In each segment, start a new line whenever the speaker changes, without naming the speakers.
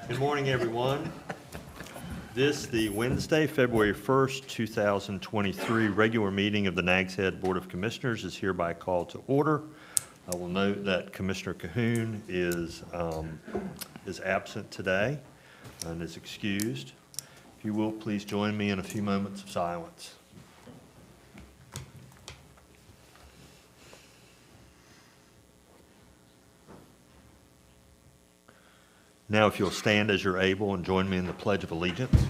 Good morning, everyone. The Wednesday, February 1st, 2023 regular meeting of the Nags Head Board of Commissioners is hereby called to order. I will note that Commissioner Cahoon is absent today and is excused. If you will, please join me in a few moments of silence. Now, if you'll stand as you're able and join me in the Pledge of Allegiance.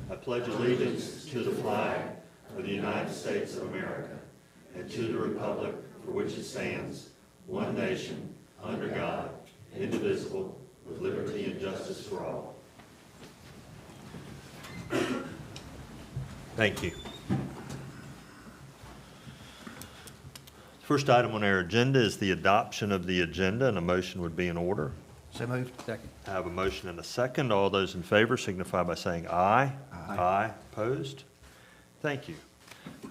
I pledge allegiance to the flag of the United States of America and to the republic for which it stands, one nation, under God, indivisible, with liberty and justice for all. Thank you. First item on our agenda is the adoption of the agenda, and a motion would be in order.
So moved. Second.
I have a motion and a second. All those in favor signify by saying aye. Aye. Opposed? Thank you.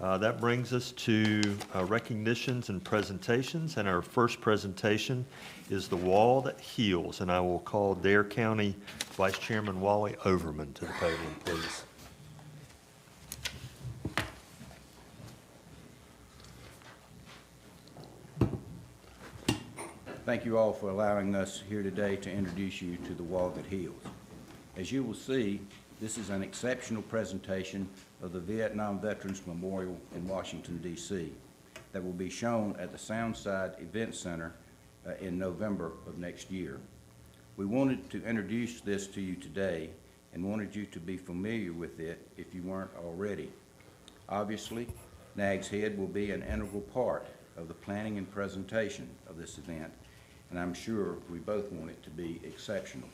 That brings us to recognitions and presentations, and our first presentation is The Wall That Heals, and I will call Dare County Vice Chairman Wally Overman to the podium, please.
Thank you all for allowing us here today to introduce you to The Wall That Heals. As you will see, this is an exceptional presentation of the Vietnam Veterans Memorial in Washington, D.C. that will be shown at the Soundside Event Center in November of next year. We wanted to introduce this to you today and wanted you to be familiar with it if you weren't already. Obviously, Nags Head will be an integral part of the planning and presentation of this event, and I'm sure we both want it to be exceptional.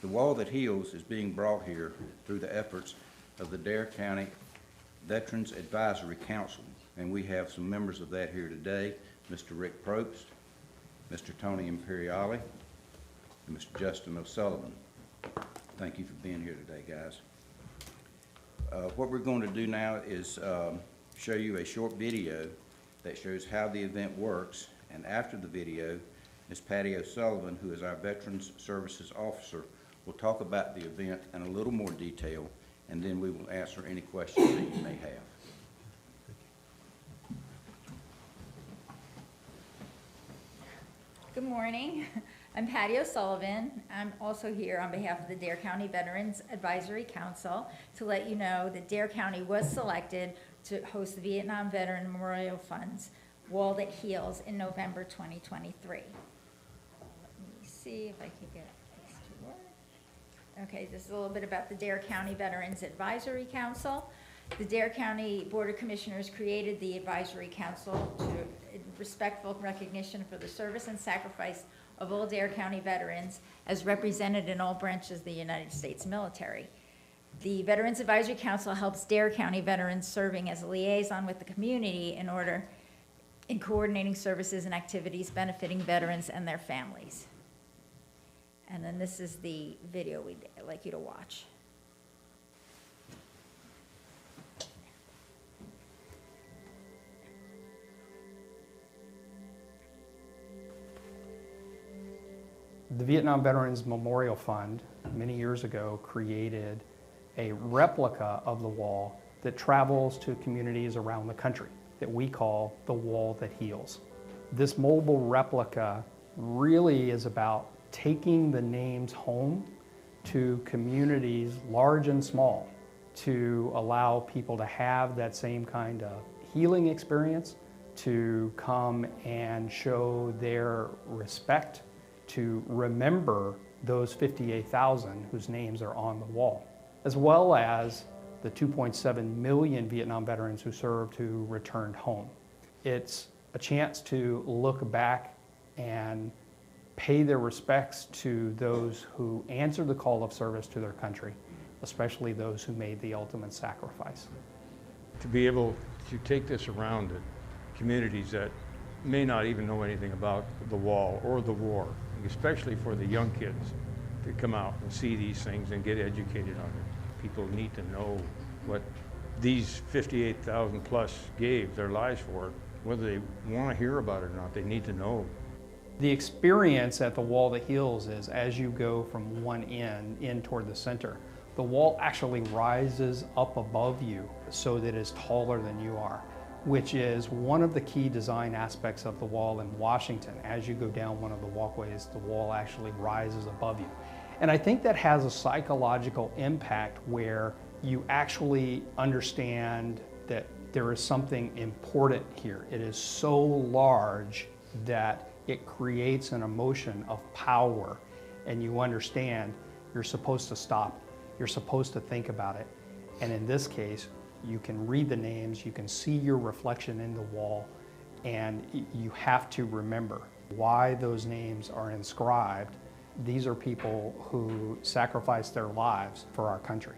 The Wall That Heals is being brought here through the efforts of the Dare County Veterans Advisory Council, and we have some members of that here today, Mr. Rick Probst, Mr. Tony Imperiali, and Mr. Justin O'Sullivan. Thank you for being here today, guys. What we're going to do now is show you a short video that shows how the event works, and after the video, Ms. Patty O'Sullivan, who is our Veterans Services Officer, will talk about the event in a little more detail, and then we will answer any questions that you may have.
Good morning. I'm Patty O'Sullivan. I'm also here on behalf of the Dare County Veterans Advisory Council to let you know that Dare County was selected to host the Vietnam Veteran Memorial Fund's Wall That Heals in November 2023. Let me see if I can get this to work. Okay, this is a little bit about the Dare County Veterans Advisory Council. The Dare County Board of Commissioners created the Advisory Council in respectful recognition for the service and sacrifice of all Dare County veterans as represented in all branches of the United States military. The Veterans Advisory Council helps Dare County veterans serving as a liaison with the community in coordinating services and activities benefiting veterans and their families. And then this is the video we'd like you to watch.
The Vietnam Veterans Memorial Fund many years ago created a replica of the wall that travels to communities around the country that we call the Wall That Heals. This mobile replica really is about taking the names home to communities large and small to allow people to have that same kind of healing experience, to come and show their respect, to remember those 58,000 whose names are on the wall, as well as the 2.7 million Vietnam veterans who served who returned home. It's a chance to look back and pay their respects to those who answered the call of service to their country, especially those who made the ultimate sacrifice.
To be able to take this around to communities that may not even know anything about the wall or the war, especially for the young kids to come out and see these things and get educated on it. People need to know what these 58,000 plus gave their lives for it, whether they want to hear about it or not, they need to know.
The experience at the wall that heals is as you go from one end in toward the center, the wall actually rises up above you so that it's taller than you are, which is one of the key design aspects of the wall in Washington. As you go down one of the walkways, the wall actually rises above you. And I think that has a psychological impact where you actually understand that there is something important here. It is so large that it creates an emotion of power, and you understand you're supposed to stop, you're supposed to think about it. And in this case, you can read the names, you can see your reflection in the wall, and you have to remember why those names are inscribed. These are people who sacrificed their lives for our country.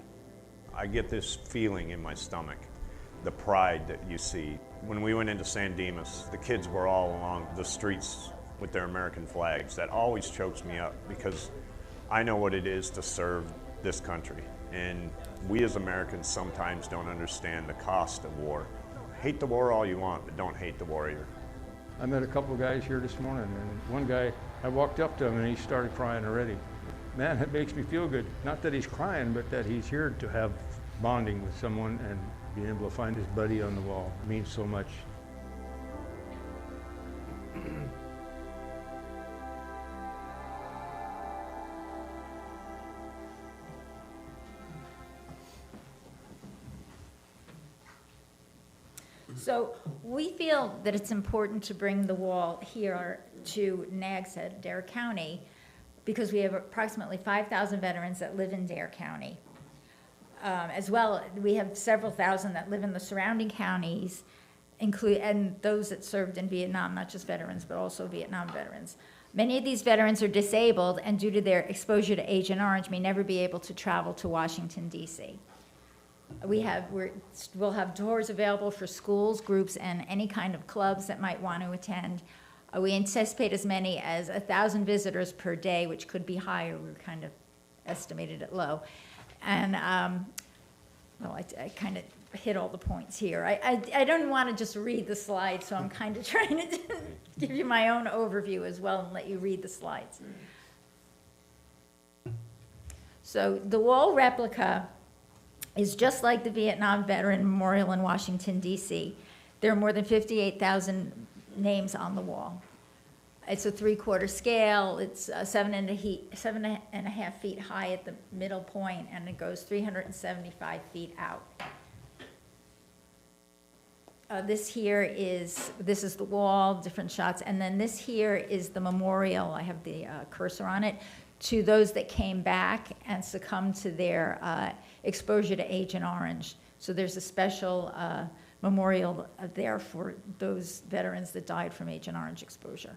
I get this feeling in my stomach, the pride that you see. When we went into San Dimas, the kids were all along the streets with their American flags. That always chokes me up because I know what it is to serve this country. And we as Americans sometimes don't understand the cost of war. Hate the war all you want, but don't hate the warrior.
I met a couple guys here this morning, and one guy, I walked up to him and he started crying already. Man, it makes me feel good. Not that he's crying, but that he's here to have bonding with someone and being able to find his buddy on the wall. It means so much.
So we feel that it's important to bring the wall here to Nags Head, Dare County, because we have approximately 5,000 veterans that live in Dare County. As well, we have several thousand that live in the surrounding counties, and those that served in Vietnam, not just veterans, but also Vietnam veterans. Many of these veterans are disabled, and due to their exposure to Agent Orange, may never be able to travel to Washington, D.C. We'll have tours available for schools, groups, and any kind of clubs that might want to attend. We anticipate as many as 1,000 visitors per day, which could be higher. We're kind of estimated at low. And, well, I kind of hit all the points here. I don't want to just read the slides, so I'm kind of trying to give you my own overview as well and let you read the slides. So the wall replica is just like the Vietnam Veteran Memorial in Washington, D.C. There are more than 58,000 names on the wall. It's a 3/4 scale. It's 7.5 feet high at the middle point, and it goes 375 feet out. This is the wall, different shots, and then this here is the memorial. I have the cursor on it, to those that came back and succumbed to their exposure to Agent Orange. So there's a special memorial there for those veterans that died from Agent Orange exposure.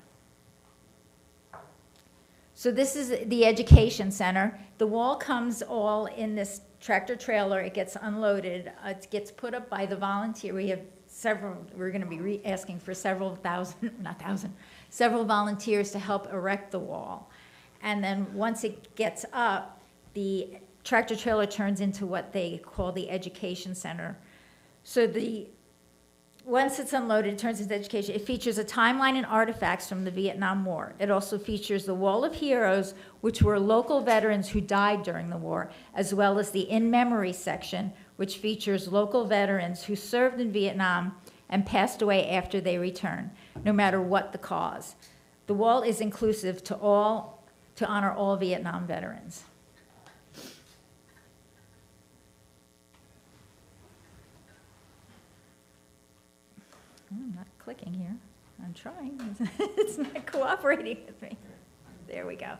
So this is the education center. The wall comes all in this tractor trailer. It gets unloaded. It gets put up by the volunteer. We have several, we're going to be asking for several volunteers to help erect the wall. And then once it gets up, the tractor trailer turns into what they call the education center. So once it's unloaded, it turns into education. It features a timeline and artifacts from the Vietnam War. It also features the Wall of Heroes, which were local veterans who died during the war, as well as the In Memory section, which features local veterans who served in Vietnam and passed away after they returned, no matter what the cause. The wall is inclusive to honor all Vietnam veterans. I'm not clicking here. I'm trying. It's not cooperating with me. There we go.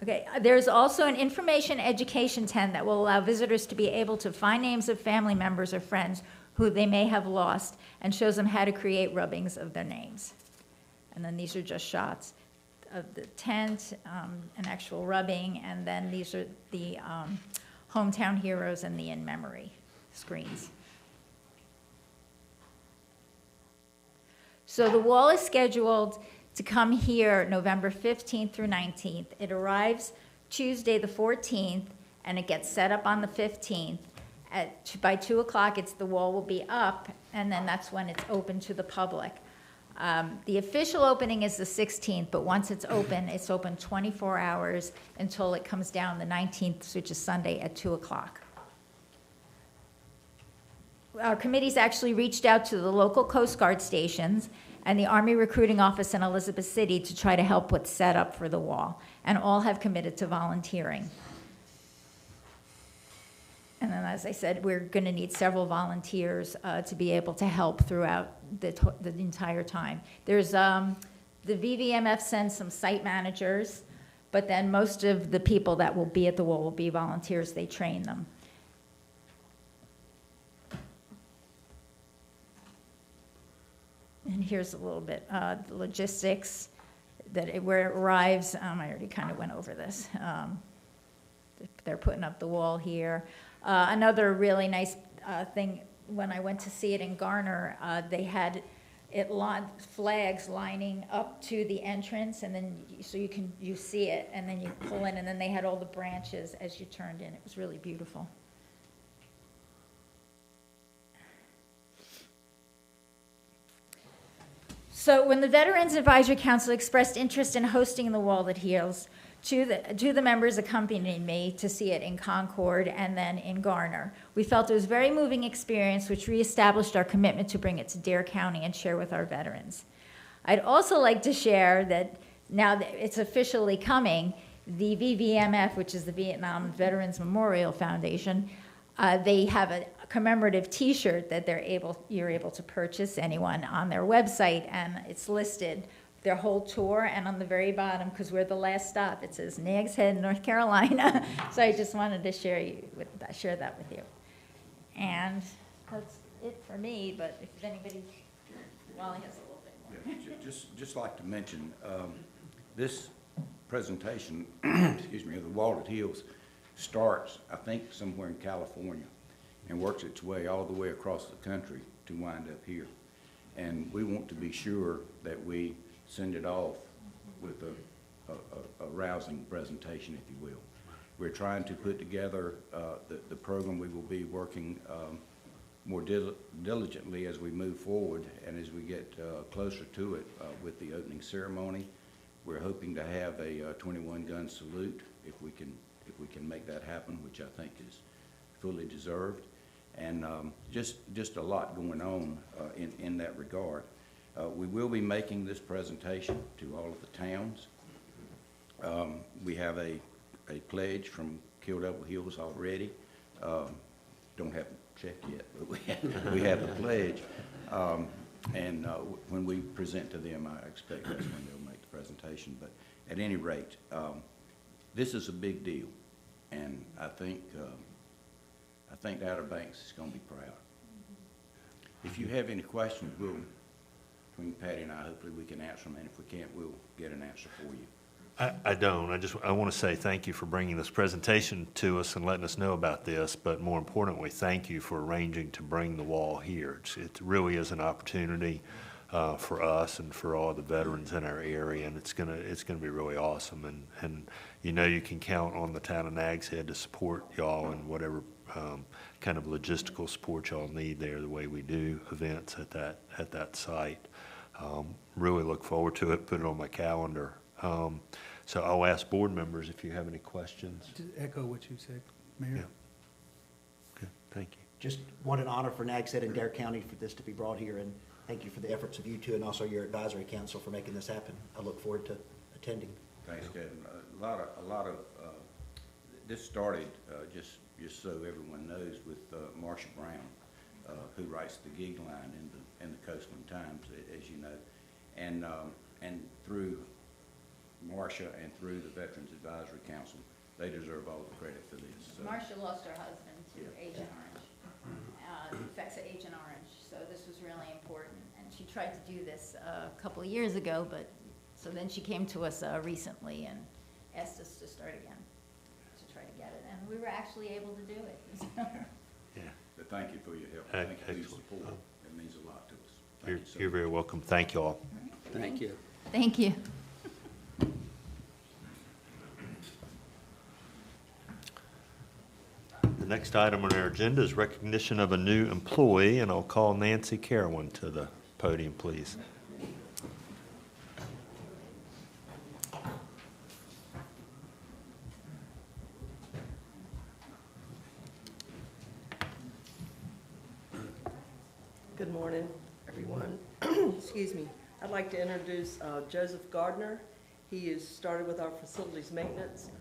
Okay, there's also an information education tent that will allow visitors to be able to find names of family members or friends who they may have lost, and shows them how to create rubbings of their names. And then these are just shots of the tent, an actual rubbing, and then these are the hometown heroes and the In Memory screens. So the wall is scheduled to come here November 15th through 19th. It arrives Tuesday the 14th, and it gets set up on the 15th. By 2 o'clock, the wall will be up, and then that's when it's open to the public. The official opening is the 16th, but once it's open 24 hours until it comes down the 19th, which is Sunday at 2 o'clock. Our committee's actually reached out to the local Coast Guard stations and the Army Recruiting Office in Elizabeth City to try to help with setup for the wall, and all have committed to volunteering. And then, as I said, we're going to need several volunteers to be able to help throughout the entire time. There's the VVMF sends some site managers, but then most of the people that will be at the wall will be volunteers. They train them. And here's a little bit, the logistics, where it arrives. I already kind of went over this. They're putting up the wall here. Another really nice thing, when I went to see it in Garner, they had flags lining up to the entrance, and then so you see it, and then you pull in, and then they had all the branches as you turned in. It was really beautiful. So when the Veterans Advisory Council expressed interest in hosting the Wall That Heals, two of the members accompanied me to see it in Concord and then in Garner. We felt it was a very moving experience, which reestablished our commitment to bring it to Dare County and share with our veterans. I'd also like to share that now that it's officially coming, the VVMF, which is the Vietnam Veterans Memorial Foundation, they have a commemorative T-shirt that you're able to purchase, anyone, on their website, and it's listed their whole tour, and on the very bottom, because we're the last stop, it says Nags Head, North Carolina. So I just wanted to share that with you. And that's it for me, but if anybody, Wally has a little bit more.
Yeah, just like to mention, this presentation, excuse me, of the Wall That Heals starts, I think, somewhere in California and works its way all the way across the country to wind up here. And we want to be sure that we send it off with a rousing presentation, if you will. We're trying to put together the program. We will be working more diligently as we move forward and as we get closer to it with the opening ceremony. We're hoping to have a 21-gun salute if we can make that happen, which I think is fully deserved. And just a lot going on in that regard. We will be making this presentation to all of the towns. We have a pledge from Kill Devil Hills already. Don't have a check yet, but we have the pledge. And when we present to them, I expect that's when they'll make the presentation. But at any rate, this is a big deal, and I think the Outer Banks is going to be proud. If you have any questions, between Patty and I, hopefully we can answer them, and if we can't, we'll get an answer for you.
I don't. I want to say thank you for bringing this presentation to us and letting us know about this, but more importantly, thank you for arranging to bring the wall here. It really is an opportunity for us and for all the veterans in our area, and it's gonna be really awesome. And you know you can count on the town of Nags Head to support y'all in whatever kind of logistical support y'all need there, the way we do events at that site. Really look forward to it. Put it on my calendar. So I'll ask board members if you have any questions.
To echo what you said, Mayor.
Yeah. Okay, thank you.
Just what an honor for Nags Head and Dare County for this to be brought here, and thank you for the efforts of you two and also your advisory council for making this happen. I look forward to attending.
Thanks, Kevin. A lot of this started just so everyone knows with Marsha Brown, who writes the gig line in the Coastland Times, as you know, and through Marsha and through the Veterans Advisory Council, they deserve all the credit for this. So.
Marsha lost her husband to Agent Orange, effects of Agent Orange, so this was really important. And she tried to do this a couple of years ago, but so then she came to us recently and asked us to start again to try to get it, and we were actually able to do it.
Yeah.
But thank you for your help. Thank you for your
Excellent.
support. It means a lot to us. Thank you so
You're very welcome. Thank you all.
Thank you.
Thank you.
The next item on our agenda is recognition of a new employee, and I'll call Nancy Carowin to the podium, please.
Good morning, everyone. Excuse me. I'd like to introduce Joseph Gardner. He is started with our facilities maintenance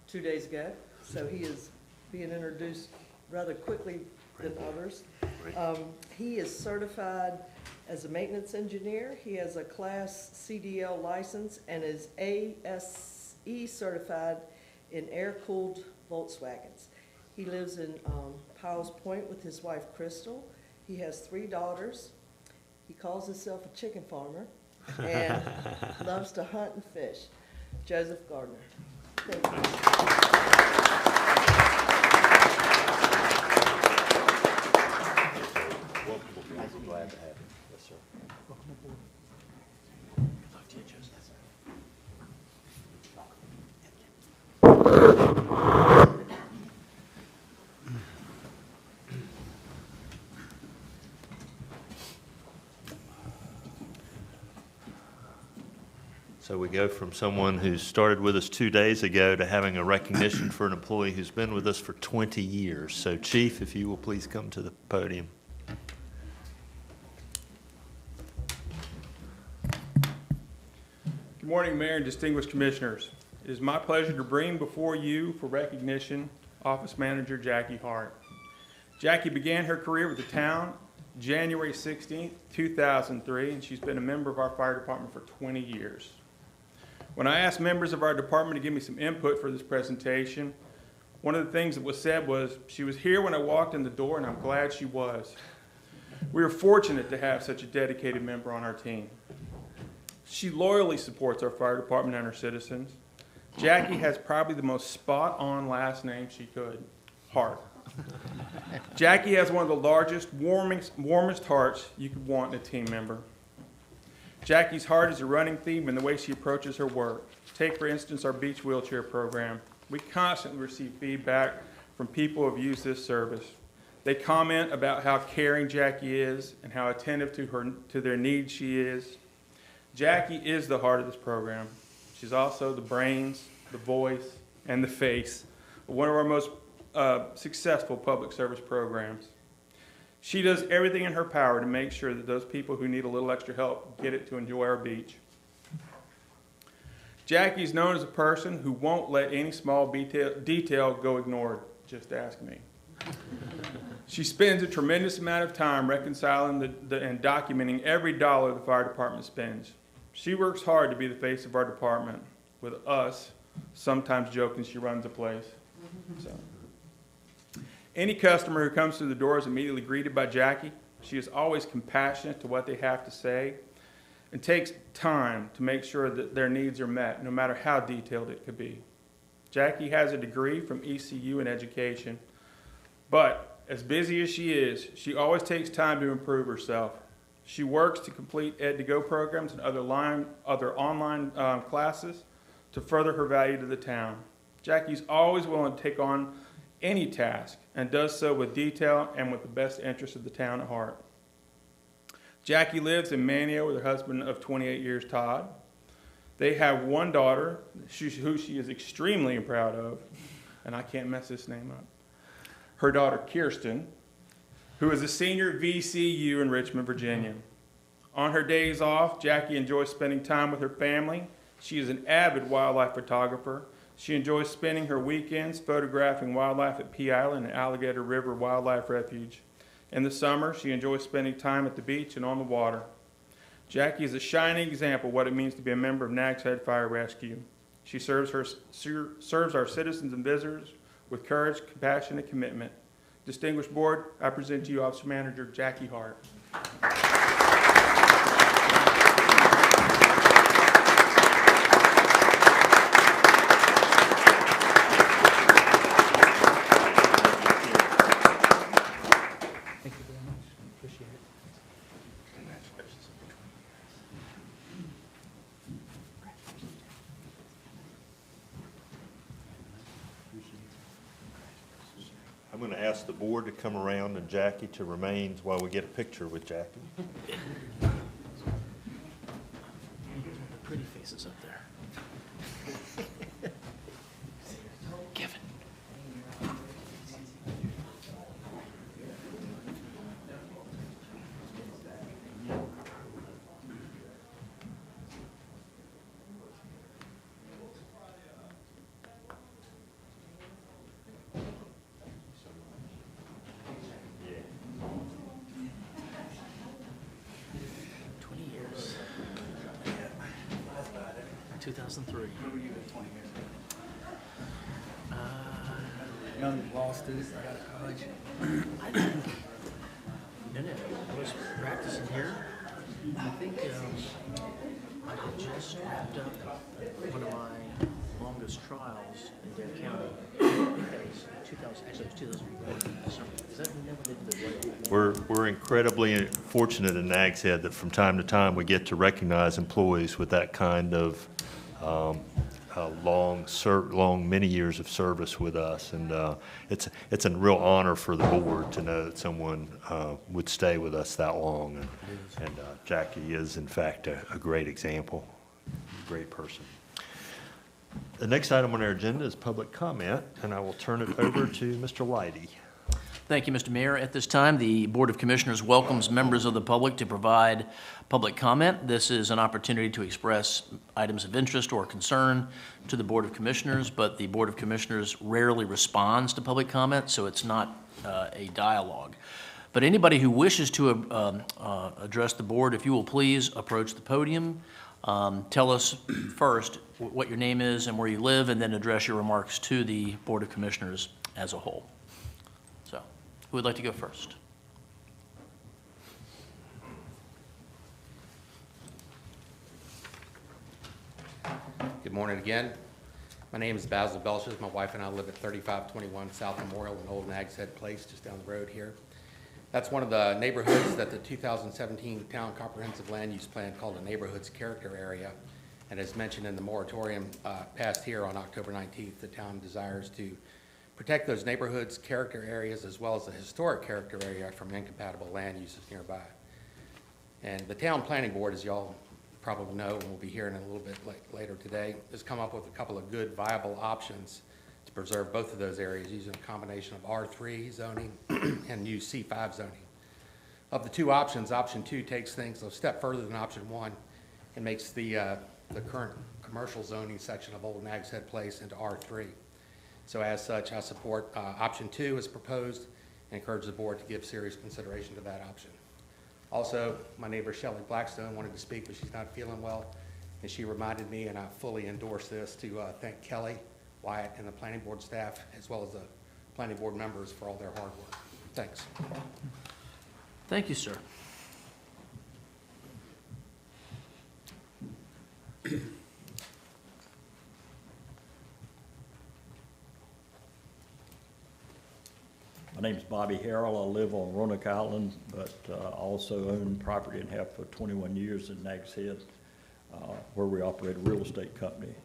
2 days ago, so he is being introduced rather quickly than others. He is certified as a maintenance engineer. He has a Class CDL license and is ASE certified in air-cooled Volkswagens. He lives in Powell's Point with his wife, Crystal. He has 3 daughters. He calls himself a chicken farmer and loves to hunt and fish. Joseph Gardner. Thank you.
I'm glad to have you. Yes, sir. Talk to you, Joseph. So we go from someone who started with us 2 days ago to having a recognition for an employee who's been with us for 20 years. So Chief, if you will please come to the podium.
Good morning, Mayor and distinguished commissioners. It is my pleasure to bring before you for recognition Office Manager Jackie Hart. Jackie began her career with the town January 16, 2003, and she's been a member of our fire department for 20 years. When I asked members of our department to give me some input for this presentation, one of the things that was said was, she was here when I walked in the door, and I'm glad she was. We are fortunate to have such a dedicated member on our team. She loyally supports our fire department and our citizens. Jackie has probably the most spot-on last name she could, Hart. Jackie has one of the largest, warmest hearts you could want in a team member. Jackie's heart is a running theme in the way she approaches her work. Take, for instance, our beach wheelchair program. We constantly receive feedback from people who have used this service. They comment about how caring Jackie is and how attentive to their needs she is. Jackie is the heart of this program. She's also the brains, the voice, and the face of one of our most successful public service programs. She does everything in her power to make sure that those people who need a little extra help get it to enjoy our beach. Jackie's known as a person who won't let any small detail go ignored. Just ask me. She spends a tremendous amount of time reconciling and documenting every dollar the fire department spends. She works hard to be the face of our department, with us sometimes joking she runs the place. So. Any customer who comes through the door is immediately greeted by Jackie. She is always compassionate to what they have to say and takes time to make sure that their needs are met, no matter how detailed it could be. Jackie has a degree from ECU in education, but as busy as she is, she always takes time to improve herself. She works to complete Ed2Go programs and other online classes to further her value to the town. Jackie's always willing to take on any task and does so with detail and with the best interest of the town at heart. Jackie lives in Manio with her husband of 28 years, Todd. They have one daughter who she is extremely proud of, and I can't mess this name up. Her daughter, Kirsten, who is a senior at VCU in Richmond, Virginia. On her days off, Jackie enjoys spending time with her family. She is an avid wildlife photographer. She enjoys spending her weekends photographing wildlife at Pea Island and Alligator River Wildlife Refuge. In the summer, she enjoys spending time at the beach and on the water. Jackie is a shining example of what it means to be a member of Nags Head Fire Rescue. She serves our citizens and visitors with courage, compassion, and commitment. Distinguished board, I present to you Officer Manager Jackie Hart.
Thank you very much. Appreciate it.
going to ask the board to come around and Jackie to remain while we get a picture with Jackie.
The pretty faces up there. Kevin. Years. 2003.
Young law student right out of college.
I didn't. No, I was practicing here. I think I had just wrapped up one of my longest trials in Dare County. I think that was 2000. Actually, it was 2004 summer. Is that when they did the
We're incredibly fortunate in Nags Head that from time to time we get to recognize employees with that kind of long, many years of service with us, and it's a real honor for the board to know that someone would stay with us that long, and Jackie is in fact a great example, great person. The next item on our agenda is public comment, and I will turn it over to Mr. Leidy.
Thank you, Mr. Mayor. At this time, the Board of Commissioners welcomes members of the public to provide public comment. This is an opportunity to express items of interest or concern to the Board of Commissioners, but the Board of Commissioners rarely responds to public comment, so it's not a dialogue. But anybody who wishes to address the board, if you will please approach the podium, tell us first what your name is and where you live, and then address your remarks to the Board of Commissioners as a whole. So, who would like to go first?
Good morning again. My name is Basil Belches. My wife and I live at 3521 South Memorial in Old Nags Head Place, just down the road here. That's one of the neighborhoods that the 2017 Town Comprehensive Land Use Plan called the Neighborhoods Character Area. And as mentioned in the moratorium passed here on October 19th, the town desires to protect those neighborhoods, character areas, as well as the historic character area from incompatible land uses nearby. And the Town Planning Board, as y'all probably know, and we'll be hearing in a little bit later today, has come up with a couple of good viable options to preserve both of those areas using a combination of R3 zoning and new C5 zoning. Of the two options, option 2 takes things a step further than option 1 and makes the current commercial zoning section of Old Nags Head Place into R3. So as such, I support option 2 as proposed and encourage the board to give serious consideration to that option. Also, my neighbor Shelley Blackstone wanted to speak, but she's not feeling well, and she reminded me, and I fully endorse this, to thank Kelly, Wyatt, and the planning board staff, as well as the planning board members for all their hard work. Thanks.
Thank you, sir.
My name's Bobby Harrell. I live on Roanoke Island, but also own property and have for 21 years in Nags Head, where we operate a real estate company.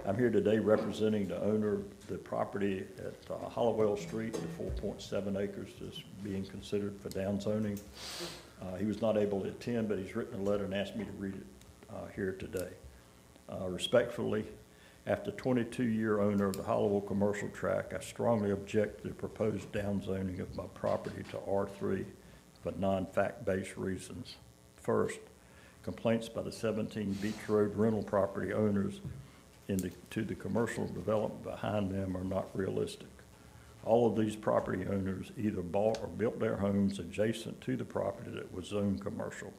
I'm here today representing the owner of the property at Hollowell Street, the 4.7 acres is being considered for downzoning. He was not able to attend, but he's written a letter and asked me to read it here today. Respectfully, after 22-year owner of the Hollowell Commercial Tract, I strongly object to the proposed downzoning of my property to R3 for non-fact-based reasons. First, complaints by the 17 Beach Road rental property owners to the commercial development behind them are not realistic. All of these property owners either bought or built their homes adjacent to the property that was zoned commercial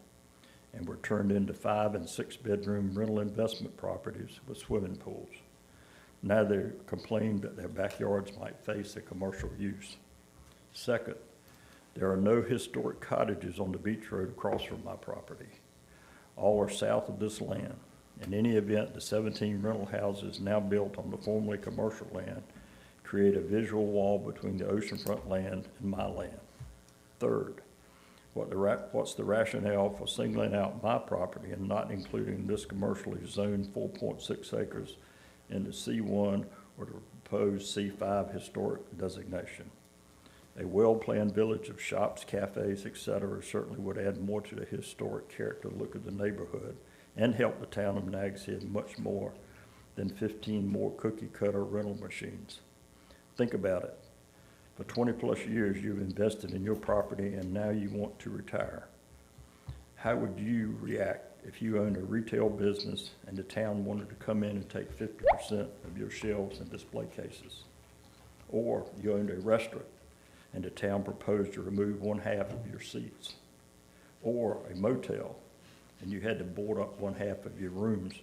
and were turned into 5- and 6-bedroom rental investment properties with swimming pools. Now they complain that their backyards might face a commercial use. Second, there are no historic cottages on the beach road across from my property. All are south of this land. In any event, the 17 rental houses now built on the formerly commercial land create a visual wall between the oceanfront land and my land. Third, what's the rationale for singling out my property and not including this commercially zoned 4.6 acres in the C1 or the proposed C5 historic designation? A well-planned village of shops, cafes, etc. certainly would add more to the historic character look of the neighborhood and help the town of Nags Head much more than 15 more cookie-cutter rental machines. Think about it. For 20-plus years, you've invested in your property and now you want to retire. How would you react if you owned a retail business and the town wanted to come in and take 50% of your shelves and display cases? Or you owned a restaurant and the town proposed to remove one half of your seats? Or a motel and you had to board up one half of your rooms?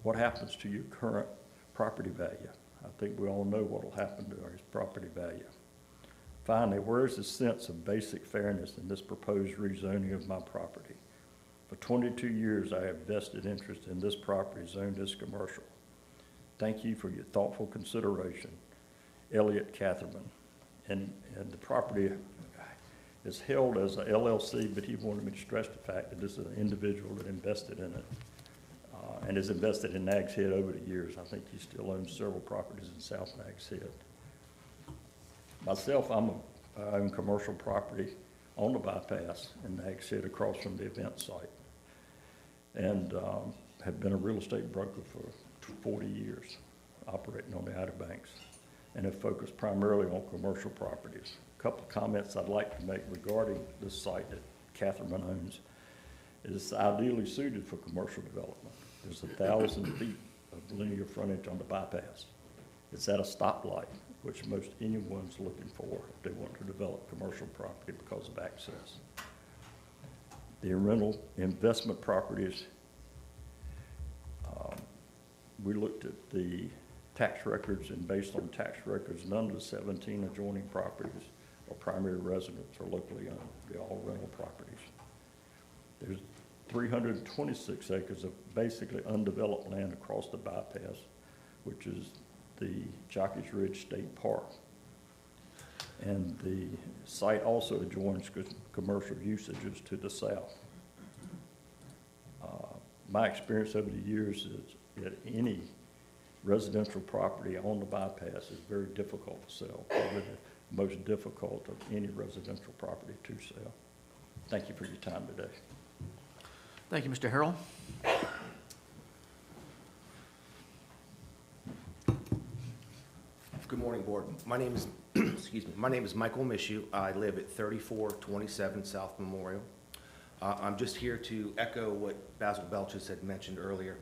What happens to your current property value? I think we all know what will happen to our property value. Finally, where is the sense of basic fairness in this proposed rezoning of my property? For 22 years, I have vested interest in this property zoned as commercial. Thank you for your thoughtful consideration, Elliot Catherman. And the property is held as a LLC, but he wanted me to stress the fact that this is an individual that invested in it and has invested in Nags Head over the years. I think he still owns several properties in South Nags Head. Myself, I own commercial property on the bypass in Nags Head across from the event site, and have been a real estate broker for 40 years, operating on the Outer Banks, and have focused primarily on commercial properties. A couple of comments I'd like to make regarding this site that Catherman owns is ideally suited for commercial development. There's 1,000 feet of linear frontage on the bypass. It's at a stoplight, which most anyone's looking for if they want to develop commercial property because of access. The rental investment properties, we looked at the tax records, and based on tax records, none of the 17 adjoining properties are primary residents or locally owned. They're all rental properties. There's 326 acres of basically undeveloped land across the bypass, which is the Jockey's Ridge State Park. And the site also adjoins commercial usages to the south. My experience over the years is that any residential property on the bypass is very difficult to sell, probably the most difficult of any residential property to sell. Thank you for your time today.
Thank you, Mr. Harrell.
Good morning, Board. My name is, excuse me, my name is Michael Mishu. I live at 3427 South Memorial. I'm just here to echo what Basil Belches had mentioned earlier.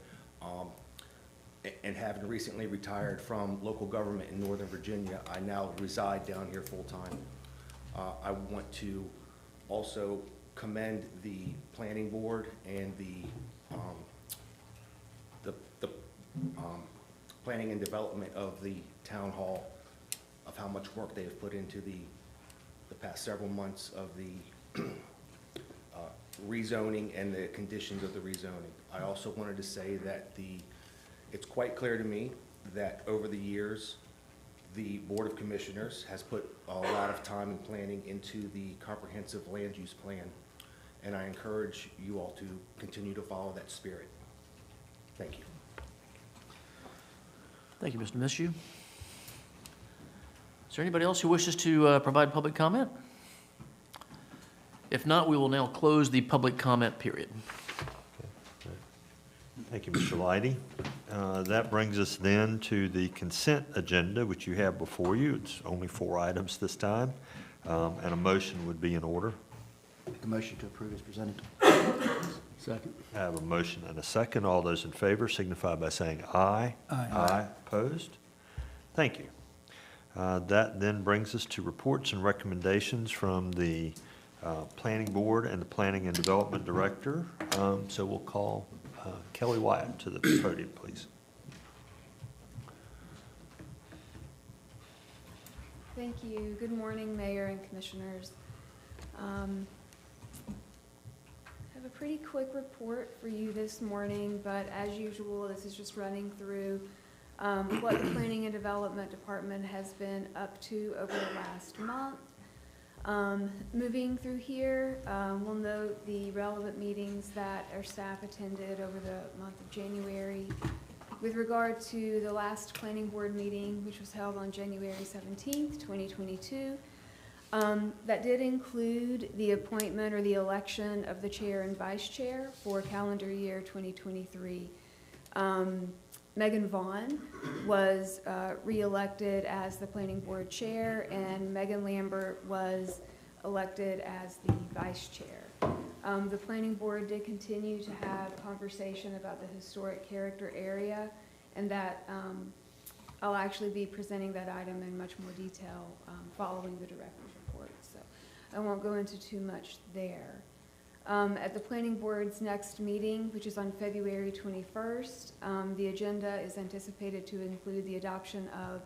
And having recently retired from local government in Northern Virginia, I now reside down here full-time. I want to also commend the Planning Board and the planning and development of the Town Hall, of how much work they have put into the past several months of the rezoning and the conditions of the rezoning. I also wanted to say that it's quite clear to me that over the years, the Board of Commissioners has put a lot of time and planning into the comprehensive land use plan, and I encourage you all to continue to follow that spirit. Thank you.
Thank you, Mr. Mishu. Is there anybody else who wishes to provide public comment? If not, we will now close the public comment period.
Thank you, Mr. Leidy. That brings us then to the consent agenda, which you have before you. It's only 4 items this time, and a motion would be in order.
Make a motion to approve as presented.
Second.
I have a motion and a second. All those in favor signify by saying aye.
Aye.
Aye. Opposed? Thank you. That then brings us to reports and recommendations from the Planning Board and the Planning and Development Director. So we'll call Kelly Wyatt to the podium, please.
Thank you. Good morning, Mayor and Commissioners. I have a pretty quick report for you this morning, but as usual, this is just running through what the Planning and Development Department has been up to over the last month. Moving through here, we'll note the relevant meetings that our staff attended over the month of January. With regard to the last Planning Board meeting, which was held on January 17th, 2022, That did include the appointment or the election of the chair and vice chair for calendar year 2023. Megan Vaughn was re-elected as the planning board chair, and Megan Lambert was elected as the vice chair. The planning board did continue to have conversation about the historic character area, and that I'll actually be presenting that item in much more detail following the director's report, so I won't go into too much there. At the planning board's next meeting, which is on February 21st, the agenda is anticipated to include the adoption of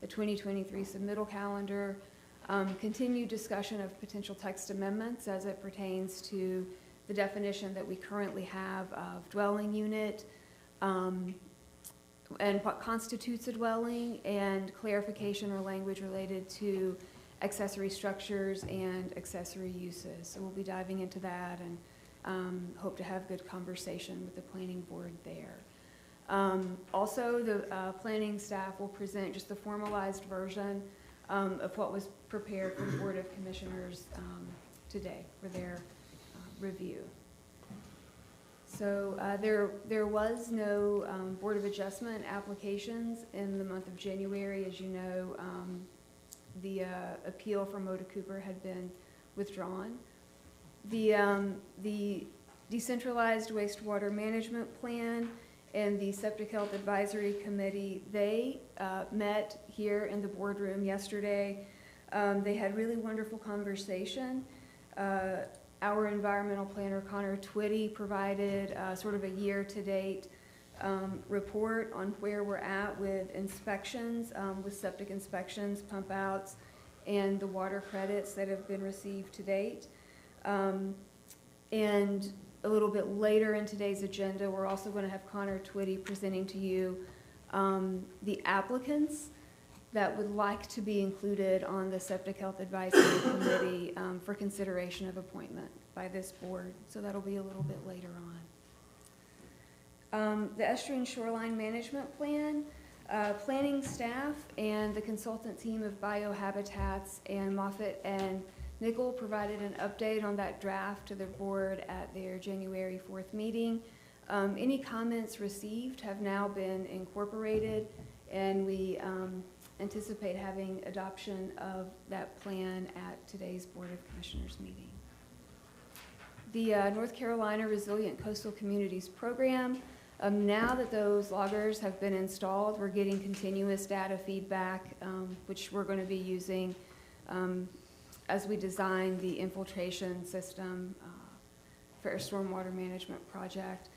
the 2023 submittal calendar, continued discussion of potential text amendments as it pertains to the definition that we currently have of dwelling unit, and what constitutes a dwelling, and clarification or language related to accessory structures and accessory uses. So we'll be diving into that, and hope to have good conversation with the planning board there. Also, the planning staff will present just the formalized version of what was prepared for the Board of Commissioners today for their review. So there was no Board of Adjustment applications in the month of January. As you know, the appeal from Moda Cooper had been withdrawn. The Decentralized Wastewater Management Plan and the Septic Health Advisory Committee, they met here in the boardroom yesterday. They had really wonderful conversation. Our environmental planner, Connor Twitty, provided sort of a year-to-date report on where we're at with inspections, with septic inspections, pump outs, and the water credits that have been received to date. And a little bit later in today's agenda, we're also going to have Connor Twitty presenting to you the applicants that would like to be included on the Septic Health Advisory Committee for consideration of appointment by this board. So that'll be a little bit later on. The Estuarine Shoreline Management Plan, planning staff and the consultant team of Biohabitats and Moffitt and Nickel provided an update on that draft to the board at their January 4th meeting. Any comments received have now been incorporated, and we anticipate having adoption of that plan at today's Board of Commissioners meeting. The North Carolina Resilient Coastal Communities Program, now that those loggers have been installed, we're getting continuous data feedback, which we're going to be using as we design the infiltration system for a stormwater management project.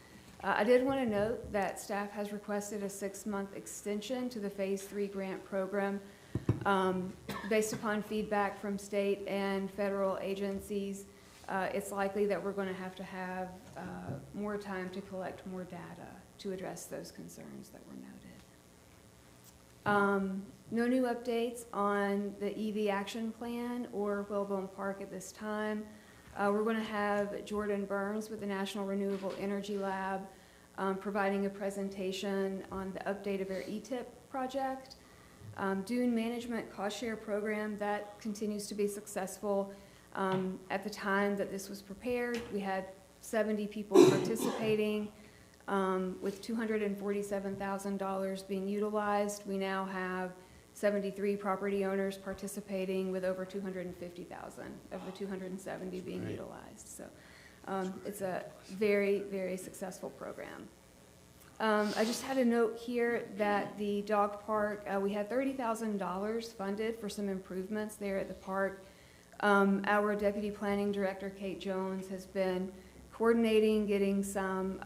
I did want to note that staff has requested a 6-month extension to the Phase 3 grant program based upon feedback from state and federal agencies. It's likely that we're going to have more time to collect more data to address those concerns that were noted. No new updates on the EV action plan or Whalebone Park at this time. We're going to have Jordan Burns with the National Renewable Energy Lab providing a presentation on the update of our ETIP project. Dune Management Cost Share Program, that continues to be successful. At the time that this was prepared, we had 70 people participating with $247,000 being utilized. We now have 73 property owners participating with over $250,000 of the 270 being utilized. So it's a very, very successful program. I just had a note here that the dog park, we had $30,000 funded for some improvements there at the park. Our Deputy Planning Director, Kate Jones, has been coordinating, getting some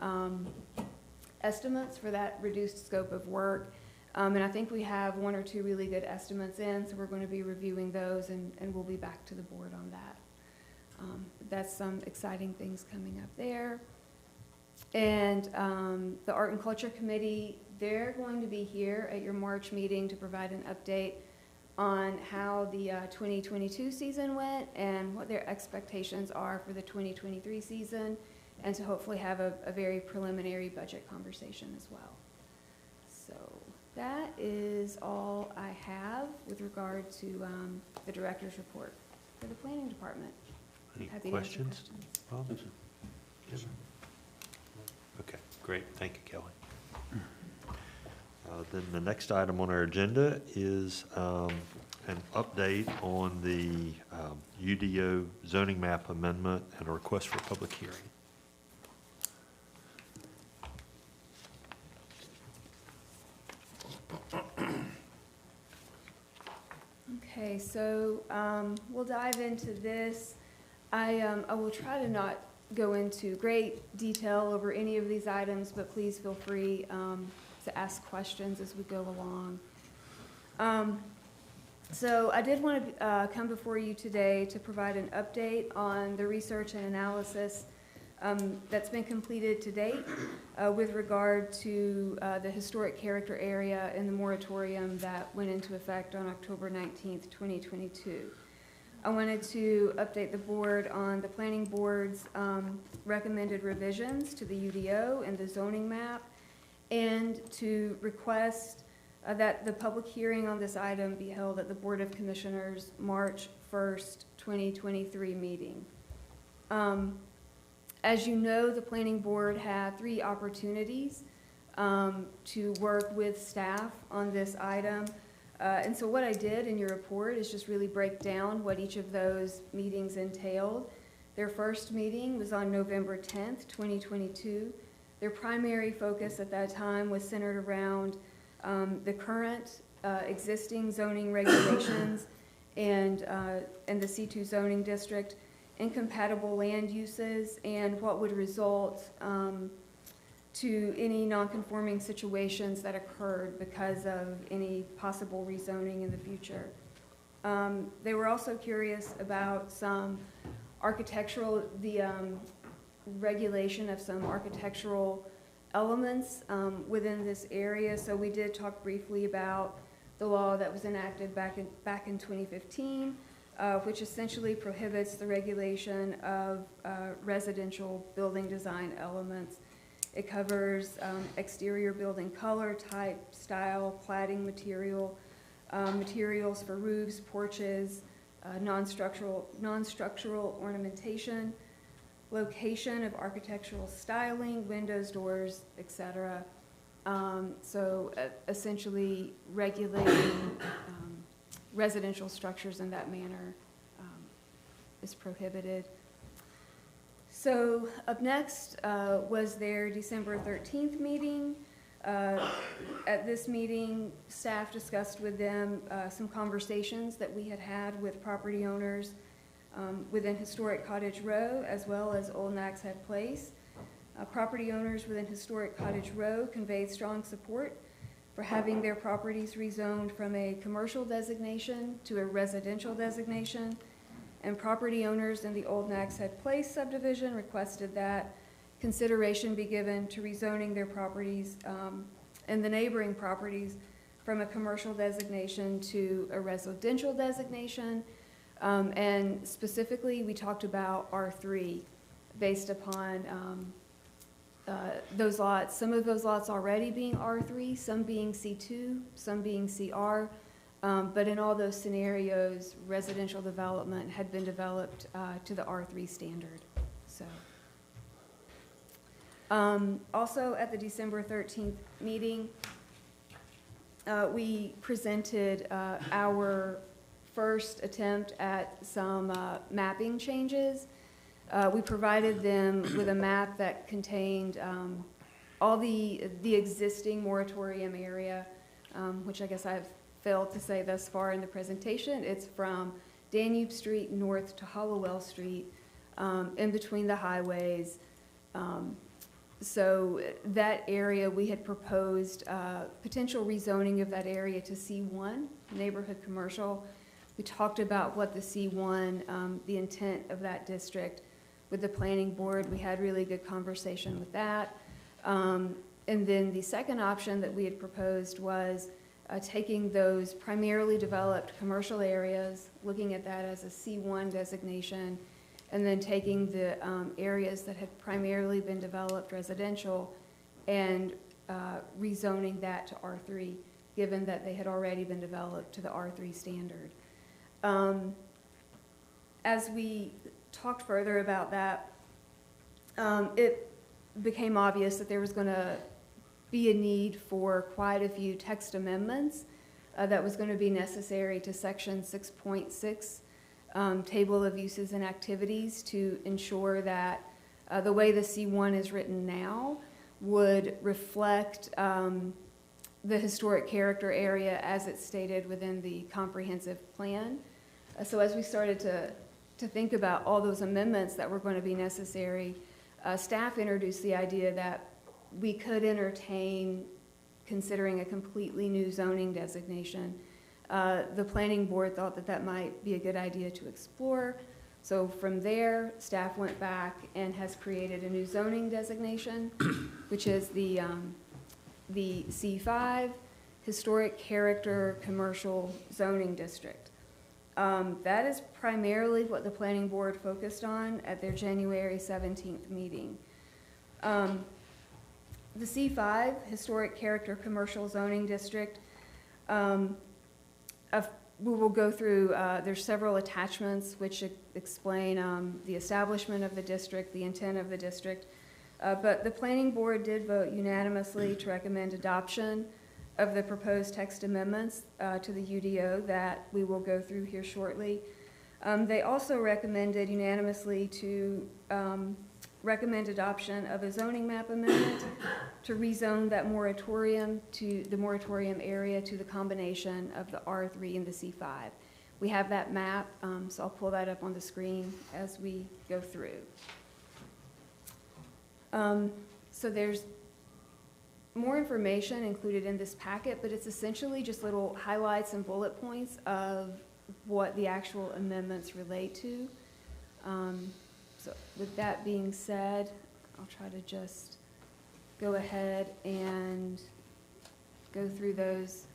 estimates for that reduced scope of work. And I think we have 1 or 2 really good estimates in, so we're going to be reviewing those, and we'll be back to the board on that. That's some exciting things coming up there. And the Art and Culture Committee, they're going to be here at your March meeting to provide an update on how the 2022 season went and what their expectations are for the 2023 season, and to hopefully have a very preliminary budget conversation as well. So that is all I have with regard to the director's report. for the planning department.
Any
Happy to answer
questions? Bob? Yes, sir. Okay, great. Thank you, Kelly. Then the next item on our agenda is an update on the UDO zoning map amendment and a request for public hearing.
Okay, so we'll dive into this. I will try to not go into great detail over any of these items, but please feel free to ask questions as we go along. So I did want to come before you today to provide an update on the research and analysis that's been completed to date with regard to the historic character area in the moratorium that went into effect on October 19th, 2022. I wanted to update the board on the planning board's recommended revisions to the UDO and the zoning map, and to request that the public hearing on this item be held at the Board of Commissioners' March 1st, 2023 meeting. As you know, the planning board had 3 opportunities to work with staff on this item. And so what I did in your report is just really break down what each of those meetings entailed. Their first meeting was on November 10th, 2022. Their primary focus at that time was centered around the current existing zoning regulations and the C2 zoning district, incompatible land uses, and what would result to any non-conforming situations that occurred because of any possible rezoning in the future. They were also curious about some architectural, regulation of some architectural elements within this area. So we did talk briefly about the law that was enacted back in 2015, which essentially prohibits the regulation of residential building design elements. It covers exterior building color, type, style, cladding material, materials for roofs, porches, non-structural ornamentation, location of architectural styling, windows, doors, etc. So essentially regulating residential structures in that manner is prohibited. So up next was their December 13th meeting. At this meeting, staff discussed with them some conversations that we had had with property owners within Historic Cottage Row as well as Old Nags Head Place. Property owners within Historic Cottage Row conveyed strong support for having their properties rezoned from a commercial designation to a residential designation, and property owners in the Old Nags Head Place subdivision requested that consideration be given to rezoning their properties and the neighboring properties from a commercial designation to a residential designation. And specifically, we talked about R3 based upon those lots, some of those lots already being R3, some being C2, some being CR. But in all those scenarios, residential development had been developed to the R3 standard. So, also at the December 13th meeting, we presented our first attempt at some mapping changes. We provided them with a map that contained all the existing moratorium area, which I guess I've failed to say thus far in the presentation. It's from Danube Street north to Hollowell Street, in between the highways. So that area, we had proposed potential rezoning of that area to C1, neighborhood commercial. We talked about what the C1, the intent of that district with the planning board. We had really good conversation with that. And then the second option that we had proposed was taking those primarily developed commercial areas, looking at that as a C1 designation, and then taking the areas that had primarily been developed residential and rezoning that to R3, given that they had already been developed to the R3 standard. As we talked further about that, it became obvious that there was going to be a need for quite a few text amendments that was going to be necessary to section 6.6, table of uses and activities, to ensure that the way the C1 is written now would reflect the historic character area as it's stated within the comprehensive plan. So as we started to think about all those amendments that were going to be necessary, staff introduced the idea that we could entertain considering a completely new zoning designation. The planning board thought that that might be a good idea to explore. So from there, staff went back and has created a new zoning designation, which is the C5, Historic Character Commercial Zoning District. That is primarily what the planning board focused on at their January 17th meeting. The C5, Historic Character Commercial Zoning District, we will go through, there's several attachments which explain the establishment of the district, the intent of the district, but the planning board did vote unanimously to recommend adoption of the proposed text amendments to the UDO that we will go through here shortly. They also recommended unanimously to recommend adoption of a zoning map amendment to rezone that moratorium to the moratorium area to the combination of the R3 and the C5. We have that map, so I'll pull that up on the screen as we go through. So there's more information included in this packet, but it's essentially just little highlights and bullet points of what the actual amendments relate to. So with that being said, I'll try to just go ahead and go through those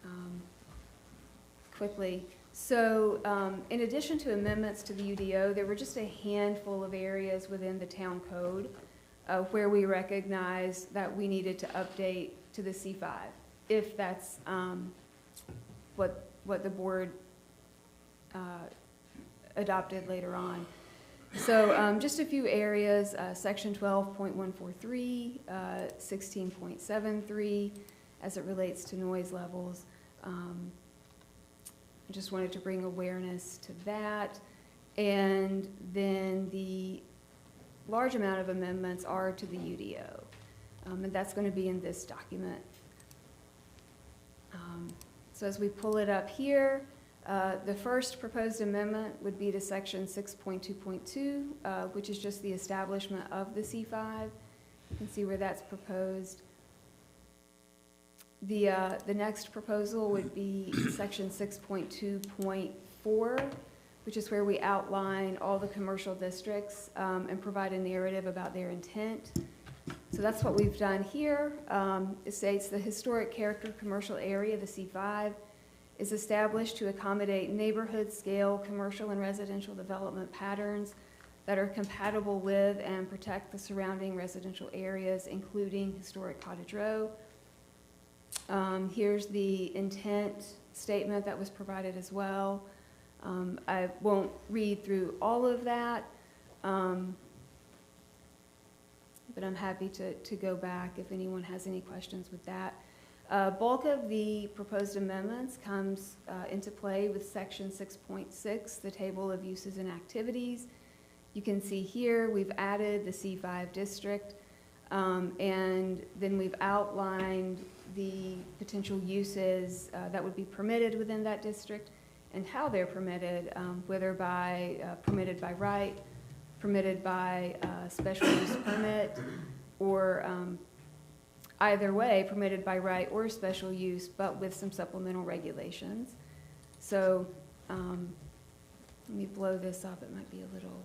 quickly. So in addition to amendments to the UDO, there were just a handful of areas within the town code where we recognized that we needed to update to the C5, if that's what the board adopted later on. So just a few areas, section 12.143, 16.73, as it relates to noise levels. I just wanted to bring awareness to that. And then the large amount of amendments are to the UDO. And that's going to be in this document. So as we pull it up here, the first proposed amendment would be to section 6.2.2, which is just the establishment of the C5. You can see where that's proposed. The next proposal would be section 6.2.4, which is where we outline all the commercial districts and provide a narrative about their intent. So that's what we've done here. It states the historic character commercial area, the C5, is established to accommodate neighborhood scale commercial and residential development patterns that are compatible with and protect the surrounding residential areas, including historic Cottage Row. Here's the intent statement that was provided as well. I won't read through all of that, but I'm happy to go back if anyone has any questions with that. Bulk of the proposed amendments comes into play with section 6.6, the table of uses and activities. You can see here we've added the C5 district, and then we've outlined the potential uses that would be permitted within that district and how they're permitted, whether by permitted by right, permitted by special use permit, or either way, permitted by right or special use, but with some supplemental regulations. So let me blow this up. It might be a little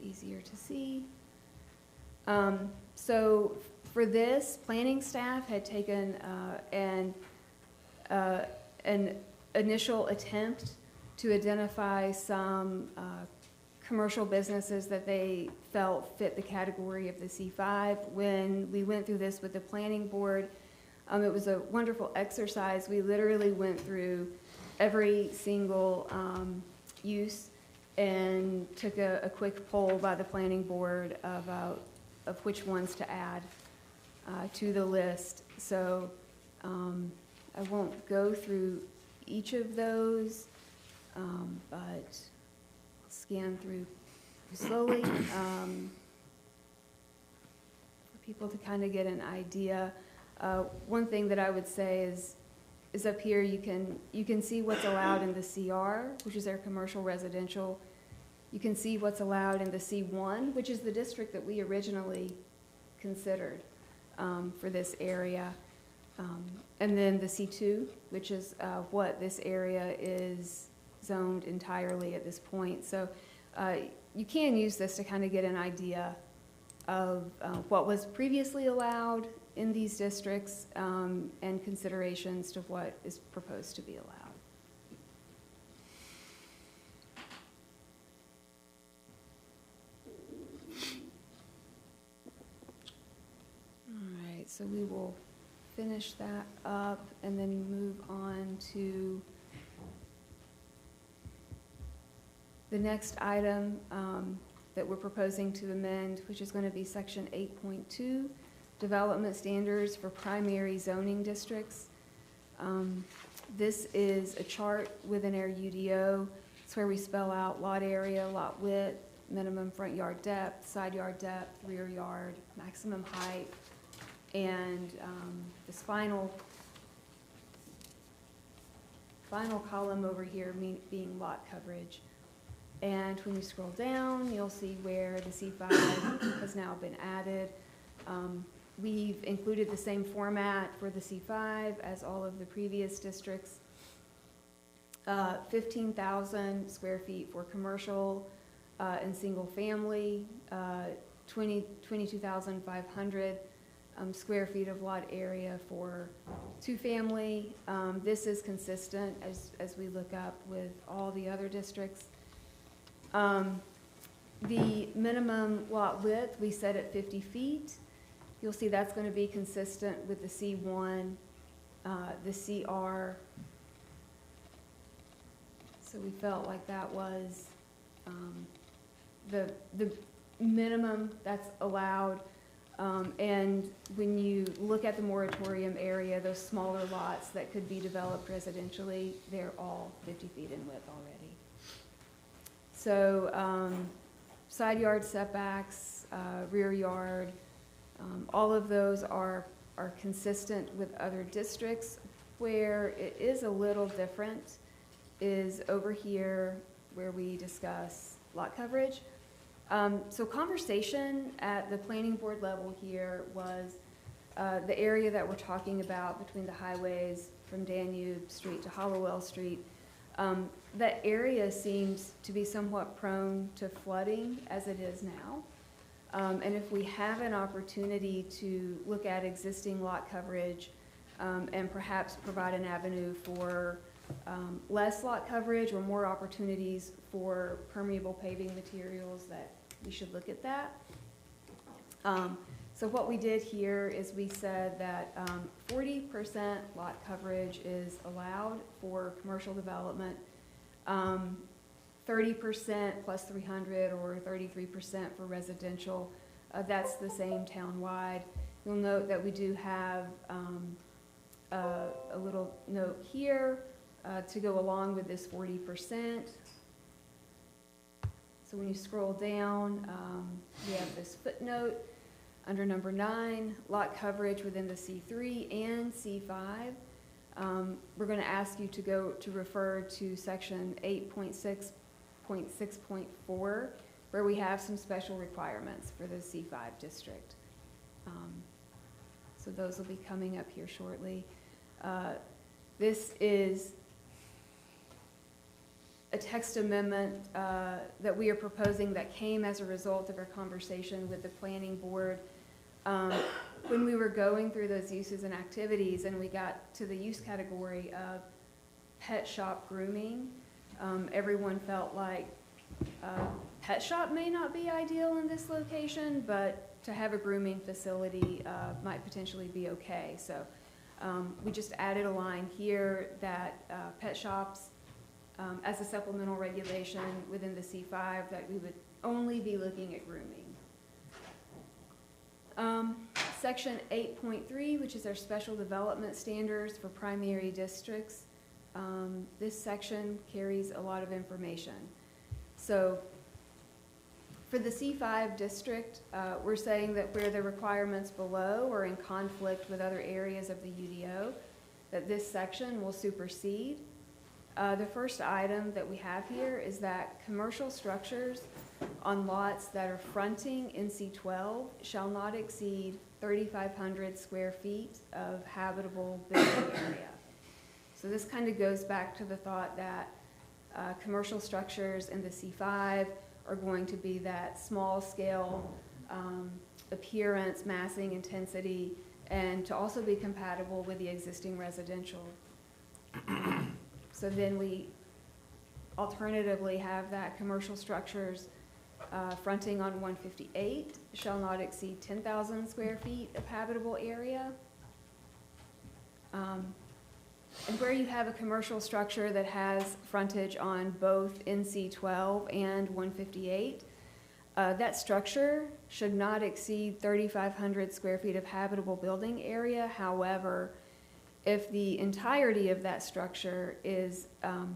easier to see. So for this, planning staff had taken an initial attempt to identify some commercial businesses that they felt fit the category of the C5. When we went through this with the planning board, it was a wonderful exercise. We literally went through every single use and took a quick poll by the planning board of which ones to add to the list. So I won't go through each of those, but I'll scan through slowly for people to kind of get an idea. One thing that I would say is up here you can see what's allowed in the CR, which is our commercial residential. You can see what's allowed in the C1, which is the district that we originally considered for this area. And then the C2, which is what this area is zoned entirely at this point. So you can use this to kind of get an idea of what was previously allowed in these districts and considerations to what is proposed to be allowed. All right, so we will finish that up and then move on to the next item that we're proposing to amend, which is going to be section 8.2, development standards for primary zoning districts. This is a chart within our UDO. It's where we spell out lot area, lot width, minimum front yard depth, side yard depth, rear yard, maximum height, and this final column over here being lot coverage. And when you scroll down, you'll see where the C5 has now been added. We've included the same format for the C5 as all of the previous districts. 15,000 square feet for commercial and single family, 22,500 square feet of lot area for two family. This is consistent as we look up with all the other districts. The minimum lot width we set at 50 feet. You'll see that's going to be consistent with the C1, the CR. So we felt like that was the minimum that's allowed. And when you look at the moratorium area, those smaller lots that could be developed residentially, they're all 50 feet in width already. So side yard setbacks, rear yard, all of those are consistent with other districts. Where it is a little different is over here where we discuss lot coverage. So conversation at the planning board level here was the area that we're talking about between the highways from Danube Street to Hollowell Street. That area seems to be somewhat prone to flooding as it is now. And if we have an opportunity to look at existing lot coverage and perhaps provide an avenue for less lot coverage or more opportunities for permeable paving materials, that we should look at that. So what we did here is we said that 40% lot coverage is allowed for commercial development, 30% plus 300 or 33% for residential. That's the same town-wide. You'll note that we do have a little note here to go along with this 40%. So when you scroll down, we have this footnote under number 9, lot coverage within the C3 and C5. We're going to ask you to refer to section 8.6.6.4, where we have some special requirements for the C5 district. So those will be coming up here shortly. This is a text amendment that we are proposing that came as a result of our conversation with the planning board. When we were going through those uses and activities and we got to the use category of pet shop grooming, everyone felt like pet shop may not be ideal in this location, but to have a grooming facility might potentially be okay. So we just added a line here that pet shops as a supplemental regulation within the C5 that we would only be looking at grooming. Section 8.3, which is our special development standards for primary districts. This section carries a lot of information. So for the C5 district, we're saying that where the requirements below are in conflict with other areas of the UDO, that this section will supersede. The first item that we have here is that commercial structures on lots that are fronting NC12 shall not exceed 3,500 square feet of habitable building area. So this kind of goes back to the thought that commercial structures in the C5 are going to be that small scale appearance, massing, intensity, and to also be compatible with the existing residential. So then we alternatively have that commercial structures fronting on 158 shall not exceed 10,000 square feet of habitable area. And where you have a commercial structure that has frontage on both NC12 and 158, that structure should not exceed 3,500 square feet of habitable building area. However, if the entirety of that structure is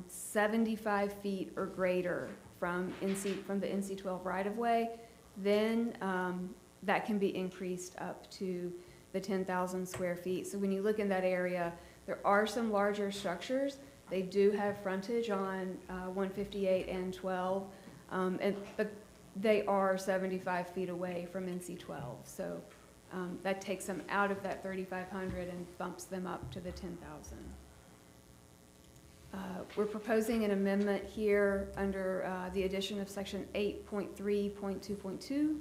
75 feet or greater from the NC12 right-of-way, then that can be increased up to the 10,000 square feet. So when you look in that area, there are some larger structures. They do have frontage on 158 and 12, but they are 75 feet away from NC12. So that takes them out of that 3,500 and bumps them up to the 10,000. We're proposing an amendment here under the addition of section 8.3.2.2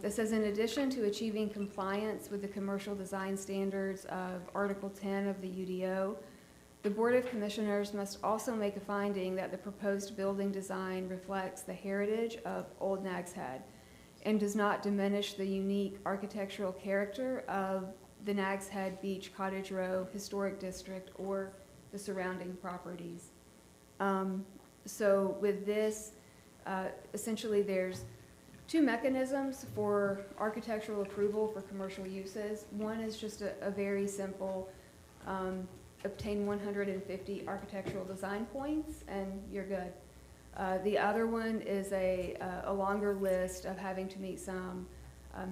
that says, in addition to achieving compliance with the commercial design standards of Article 10 of the UDO, the Board of Commissioners must also make a finding that the proposed building design reflects the heritage of Old Nags Head and does not diminish the unique architectural character of the Nags Head Beach Cottage Row Historic District or the surrounding properties. So with this, essentially there's two mechanisms for architectural approval for commercial uses. One is just a very simple, obtain 150 architectural design points and you're good. The other one is a longer list of having to meet some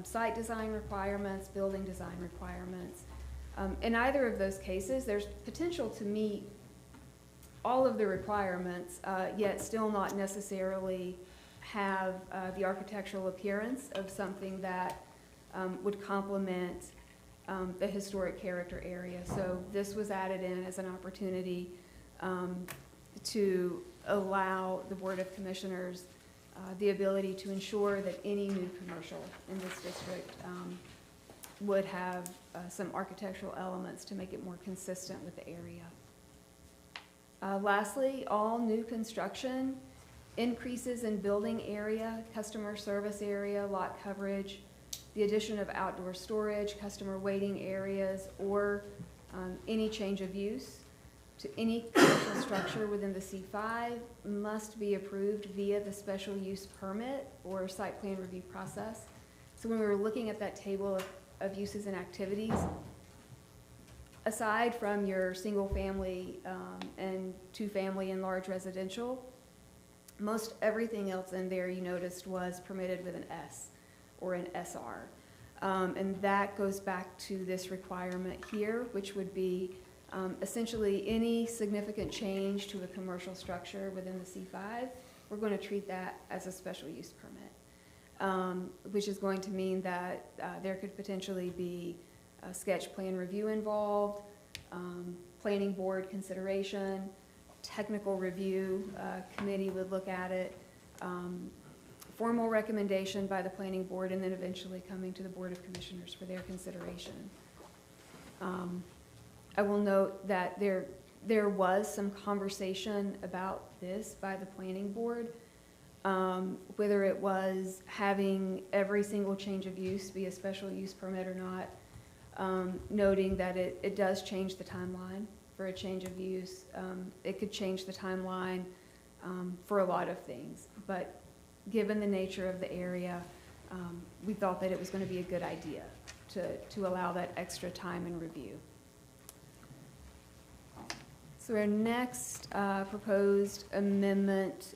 site design requirements, building design requirements. In either of those cases, there's potential to meet all of the requirements, yet still not necessarily have the architectural appearance of something that would complement the historic character area. So this was added in as an opportunity to allow the Board of Commissioners the ability to ensure that any new commercial in this district would have some architectural elements to make it more consistent with the area. Lastly, all new construction increases in building area, customer service area, lot coverage, the addition of outdoor storage, customer waiting areas, or any change of use to any commercial structure within the C5 must be approved via the special use permit or site plan review process. So when we were looking at that table of uses and activities, aside from your single family and two family and large residential, most everything else in there you noticed was permitted with an S or an SR. And that goes back to this requirement here, which would be essentially any significant change to a commercial structure within the C5, we're going to treat that as a special use permit, which is going to mean that there could potentially be a sketch plan review involved, planning board consideration, technical review committee would look at it, formal recommendation by the planning board, and then eventually coming to the Board of Commissioners for their consideration. I will note that there was some conversation about this by the planning board, whether it was having every single change of use be a special use permit or not, noting that it does change the timeline for a change of use. It could change the timeline for a lot of things, but given the nature of the area, we thought that it was going to be a good idea to allow that extra time and review. So our next proposed amendment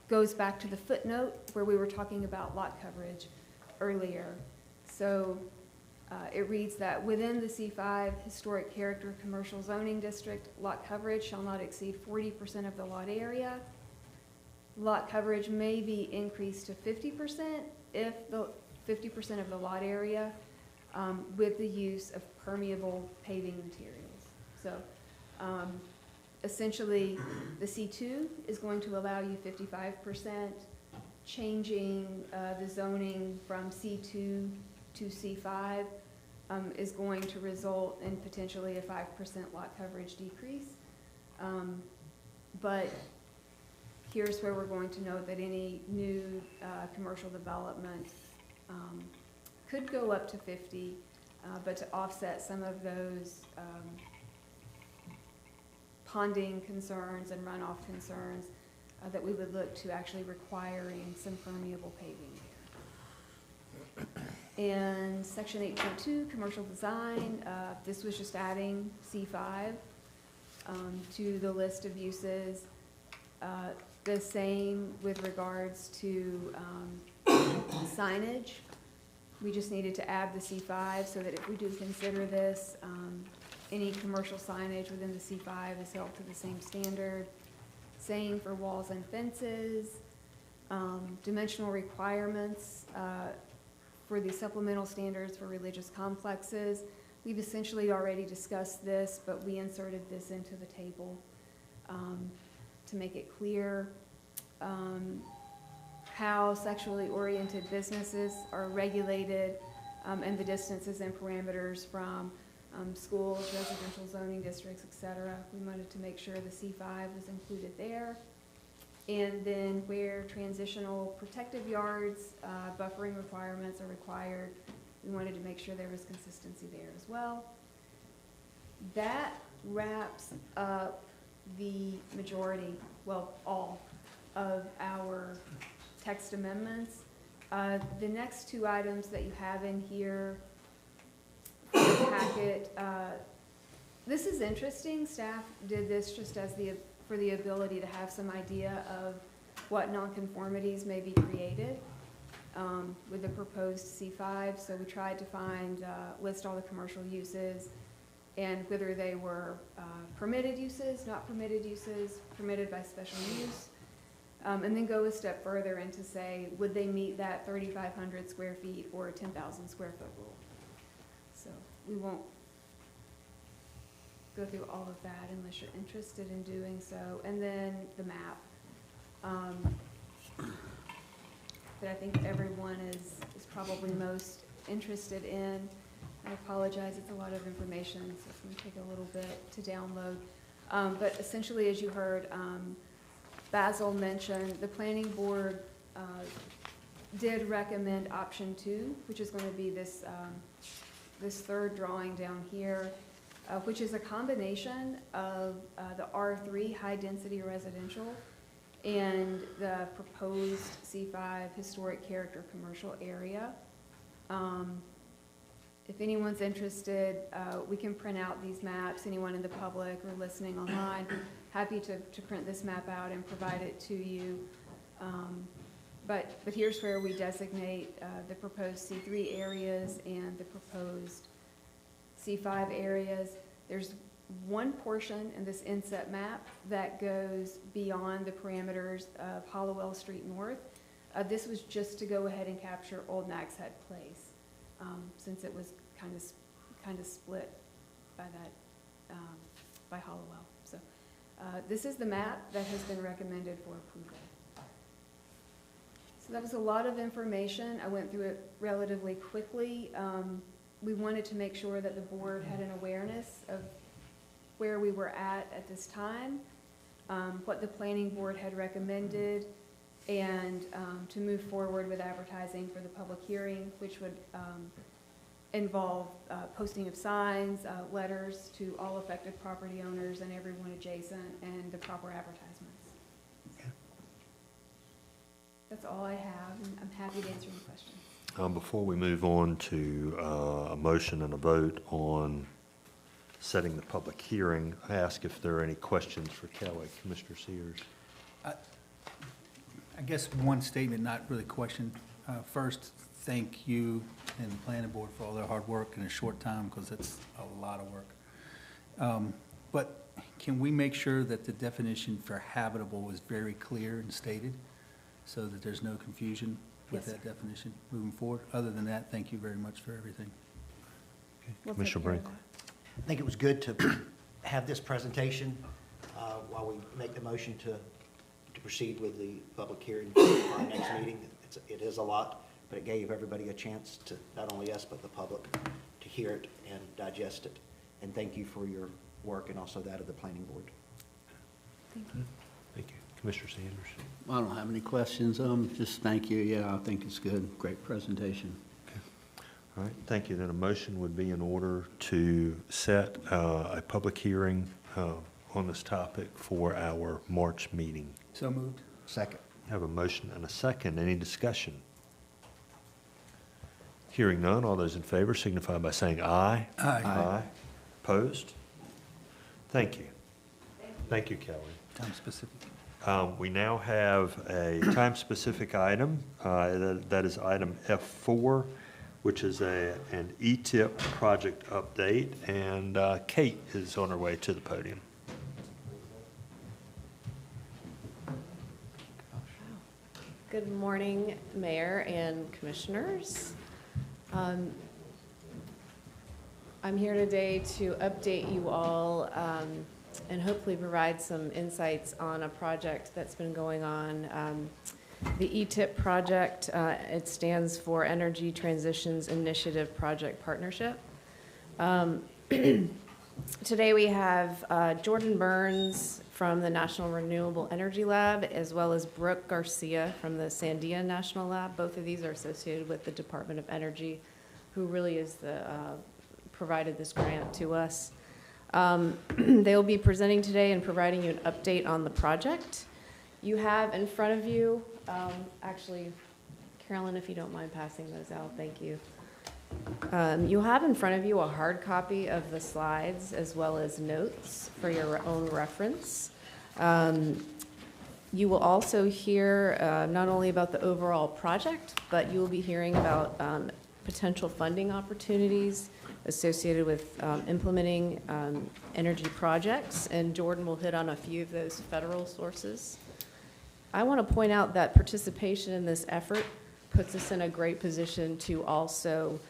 goes back to the footnote where we were talking about lot coverage earlier. So it reads that within the C5 Historic Character Commercial Zoning District, lot coverage shall not exceed 40% of the lot area. Lot coverage may be increased to 50% if the 50% of the lot area with the use of permeable paving materials. So essentially, the C2 is going to allow you 55%. Changing the zoning from C2 to C5 is going to result in potentially a 5% lot coverage decrease. But here's where we're going to note that any new commercial development could go up to 50, but to offset some of those ponding concerns and runoff concerns, that we would look to actually requiring some permeable paving there. And section 8.2, commercial design, this was just adding C5 to the list of uses. The same with regards to signage. We just needed to add the C5 so that if we do consider this, any commercial signage within the C5 is held to the same standard. Same for walls and fences. Dimensional requirements for the supplemental standards for religious complexes. We've essentially already discussed this, but we inserted this into the table to make it clear how sexually oriented businesses are regulated and the distances and parameters from schools, residential zoning districts, etc. We wanted to make sure the C5 was included there. And then where transitional protective yards, buffering requirements are required, we wanted to make sure there was consistency there as well. That wraps up the majority, well, all of our text amendments. The next two items that you have in here for the packet, this is interesting. Staff did this just as for the ability to have some idea of what nonconformities may be created with the proposed C5. So we tried to list all the commercial uses and whether they were permitted uses, not permitted uses, permitted by special use, and then go a step further and to say, would they meet that 3,500 square feet or 10,000 square foot rule? So we won't go through all of that unless you're interested in doing so. And then the map that I think everyone is probably most interested in. I apologize, it's a lot of information, so it's going to take a little bit to download. But essentially, as you heard, Basil mentioned, the planning board did recommend option 2, which is going to be this third drawing down here, which is a combination of the R3 high-density residential and the proposed C5 historic character commercial area. If anyone's interested, we can print out these maps. Anyone in the public or listening online, happy to print this map out and provide it to you. But here's where we designate the proposed C3 areas and the proposed C5 areas. There's one portion in this inset map that goes beyond the parameters of Hollowell Street North. This was just to go ahead and capture Old Nags Head Place, since it was kind of split by that by Hollowell. So this is the map that has been recommended for approval. So that was a lot of information. I went through it relatively quickly. We wanted to make sure that the board had an awareness of where we were at this time, what the planning board had recommended, and to move forward with advertising for the public hearing, which would involve posting of signs, letters to all affected property owners and everyone adjacent, and the proper advertisements. That's all I have, and I'm happy to answer any questions.
Before we move on to a motion and a vote on setting the public hearing, I ask if there are any questions for Kelly. Commissioner Sears.
I guess one statement, not really question. First, thank you and the planning board for all their hard work in a short time, because it's a lot of work. But can we make sure that the definition for habitable is very clear and stated, so that there's no confusion with that definition moving forward? Other than that, thank you very much for everything.
Commissioner Brinkley.
I think it was good to have this presentation while we make the motion to proceed with the public hearing for our next meeting. It is a lot, but it gave everybody a chance to, not only us, but the public, to hear it and digest it. And thank you for your work and also that of the planning board.
Thank you.
Thank you. Commissioner Sanders.
I don't have any questions. Just thank you. Yeah, I think it's good. Great presentation.
All right, thank you. Then a motion would be in order to set a public hearing on this topic for our March meeting.
So moved.
Second.
Have a motion and a second. Any discussion? Hearing none, all those in favor signify by saying aye.
Aye.
Aye. Opposed? Thank you. Thank you, Kelly.
Time specific.
We now have a time-specific item. That is item F4, which is an ETIP project update, and Kate is on her way to the podium.
Good morning, Mayor and Commissioners. I'm here today to update you all and hopefully provide some insights on a project that's been going on. The ETIP project, it stands for Energy Transitions Initiative Project Partnership. Today we have Jordan Burns from the National Renewable Energy Lab, as well as Brooke Garcia from the Sandia National Lab. Both of these are associated with the Department of Energy, who really is the provided this grant to us. They will be presenting today and providing you an update on the project. You have in front of you, actually, Carolyn, if you don't mind passing those out, thank you. You have in front of you a hard copy of the slides as well as notes for your own reference. You will also hear not only about the overall project, but you will be hearing about potential funding opportunities associated with implementing energy projects, and Jordan will hit on a few of those federal sources. I want to point out that participation in this effort puts us in a great position to also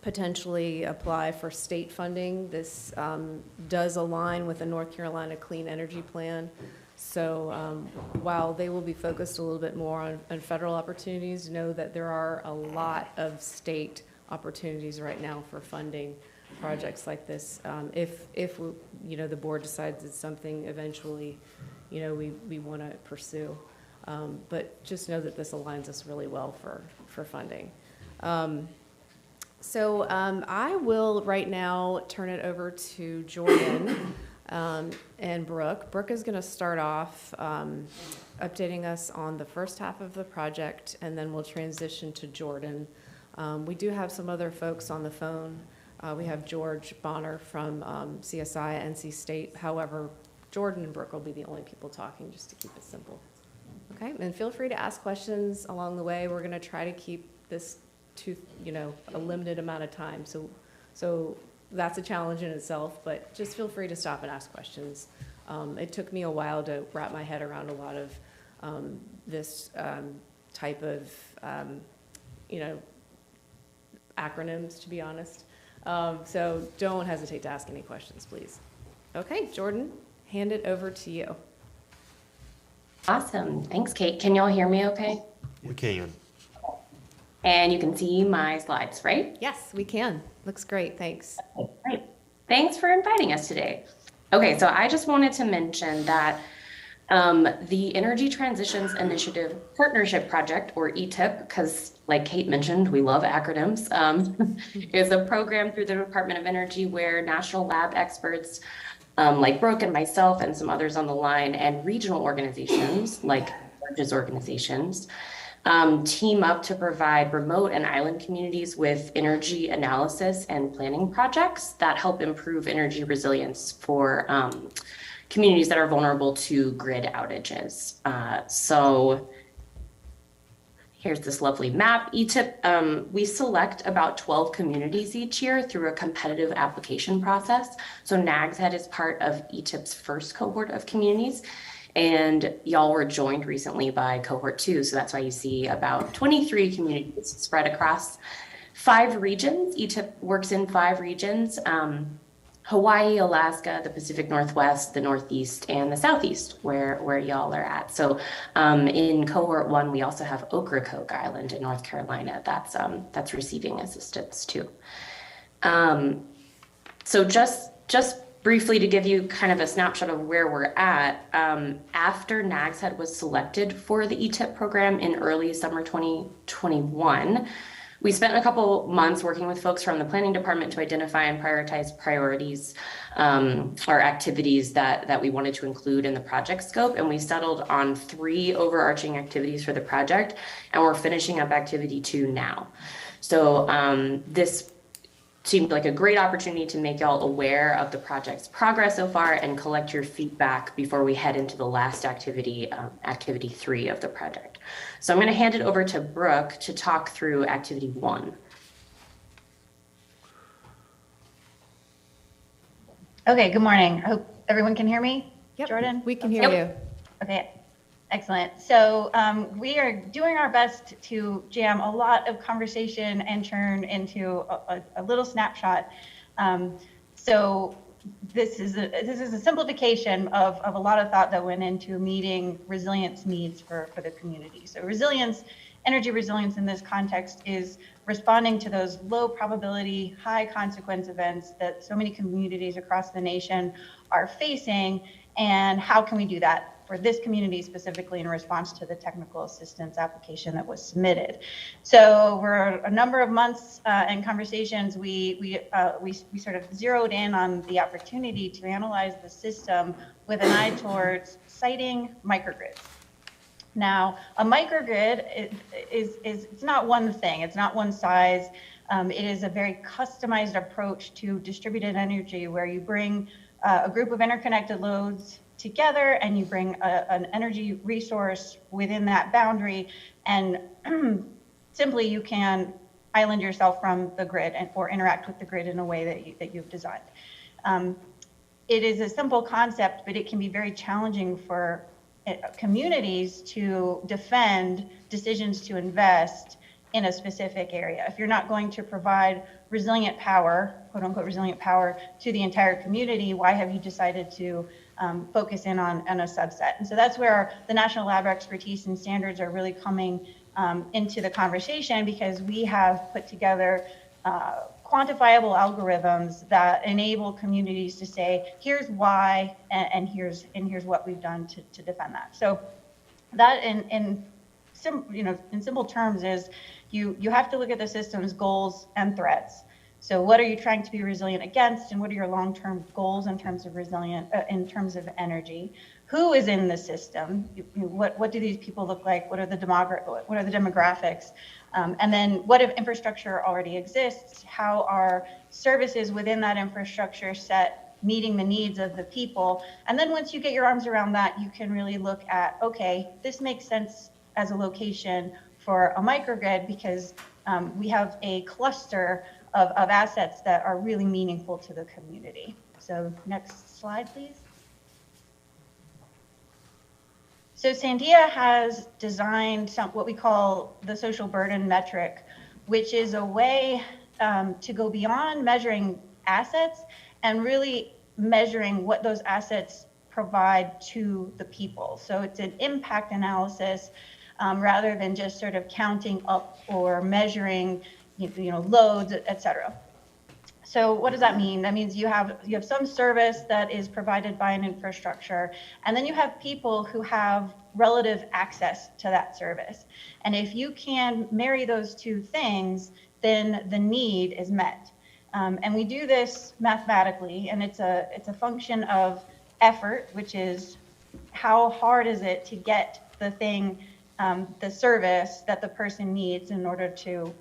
potentially apply for state funding. This does align with the North Carolina Clean Energy Plan. So while they will be focused a little bit more on federal opportunities, know that there are a lot of state opportunities right now for funding projects like this. If you know, the board decides it's something eventually, you know, we want to pursue. But just know that this aligns us really well for funding. So I will right now turn it over to Jordan and Brooke. Brooke is going to start off updating us on the first half of the project, and then we'll transition to Jordan. We do have some other folks on the phone. We have George Bonner from CSI at NC State. However, Jordan and Brooke will be the only people talking, just to keep it simple. Okay, and feel free to ask questions along the way. We're going to try to keep this to, you know, a limited amount of time. So that's a challenge in itself, but just feel free to stop and ask questions. It took me a while to wrap my head around a lot of this type of, you know, acronyms, to be honest. So don't hesitate to ask any questions, please. Okay, Jordan, hand it over to you.
Awesome. Thanks, Kate. Can y'all hear me okay?
We can.
And you can see my slides, right?
Yes, we can. Looks great. Thanks.
Okay, great. Thanks for inviting us today. Okay, so I just wanted to mention that The Energy Transitions Initiative Partnership Project, or ETIP, because like Kate mentioned, we love acronyms, is a program through the Department of Energy where national lab experts like Brooke and myself and some others on the line, and regional organizations like George's organizations, team up to provide remote and island communities with energy analysis and planning projects that help improve energy resilience for communities that are vulnerable to grid outages. So here's this lovely map. ETIP, we select about 12 communities each year through a competitive application process. So Nags Head is part of ETIP's first cohort of communities, and y'all were joined recently by cohort 2. So that's why you see about 23 communities spread across 5 regions. ETIP works in 5 regions. Hawaii, Alaska, the Pacific Northwest, the Northeast, and the Southeast, where y'all are at. So in cohort 1, we also have Ocracoke Island in North Carolina that's receiving assistance too. So just briefly to give you kind of a snapshot of where we're at, after Nags Head was selected for the ETIP program in early summer 2021, we spent a couple months working with folks from the planning department to identify and prioritize priorities or activities that we wanted to include in the project scope. And we settled on 3 overarching activities for the project, and we're finishing up activity 2 now. So this seemed like a great opportunity to make y'all aware of the project's progress so far and collect your feedback before we head into the last activity, activity 3 of the project. So I'm going to hand it over to Brooke to talk through activity 1.
Okay, good morning. I hope everyone can hear me.
Yep,
Jordan?
we can hear you.
Okay, excellent. So we are doing our best to jam a lot of conversation and turn into a little snapshot. So this is a simplification of a lot of thought that went into meeting resilience needs for the community. So resilience, energy resilience in this context is responding to those low probability, high consequence events that so many communities across the nation are facing, and how can we do that for this community specifically in response to the technical assistance application that was submitted. So over a number of months and conversations, we sort of zeroed in on the opportunity to analyze the system with an eye towards siting microgrids. Now, a microgrid it's not one thing, it's not one size. It is a very customized approach to distributed energy where you bring a group of interconnected loads together and you bring an energy resource within that boundary, and simply you can island yourself from the grid or interact with the grid in a way that you've designed. It is a simple concept, but it can be very challenging for communities to defend decisions to invest in a specific area. If you're not going to provide resilient power, quote unquote resilient power, to the entire community, why have you decided to focus in on a subset? And so that's where the National Lab Expertise and Standards are really coming into the conversation, because we have put together quantifiable algorithms that enable communities to say, here's why, and here's what we've done to defend that. So that in simple terms is you have to look at the system's goals and threats. So what are you trying to be resilient against, and what are your long-term goals in terms of in terms of energy? Who is in the system? What do these people look like? What are the demographics? And then what if infrastructure already exists? How are services within that infrastructure set meeting the needs of the people? And then once you get your arms around that, you can really look at, okay, this makes sense as a location for a microgrid because we have a cluster of assets that are really meaningful to the community. So next slide, please. So Sandia has designed what we call the social burden metric, which is a way to go beyond measuring assets and really measuring what those assets provide to the people. So it's an impact analysis rather than just sort of counting up or measuring loads, et cetera. So what does that mean? That means you have some service that is provided by an infrastructure, and then you have people who have relative access to that service. And if you can marry those two things, then the need is met. And we do this mathematically, and it's a function of effort, which is how hard is it to get the thing, the service that the person needs in order to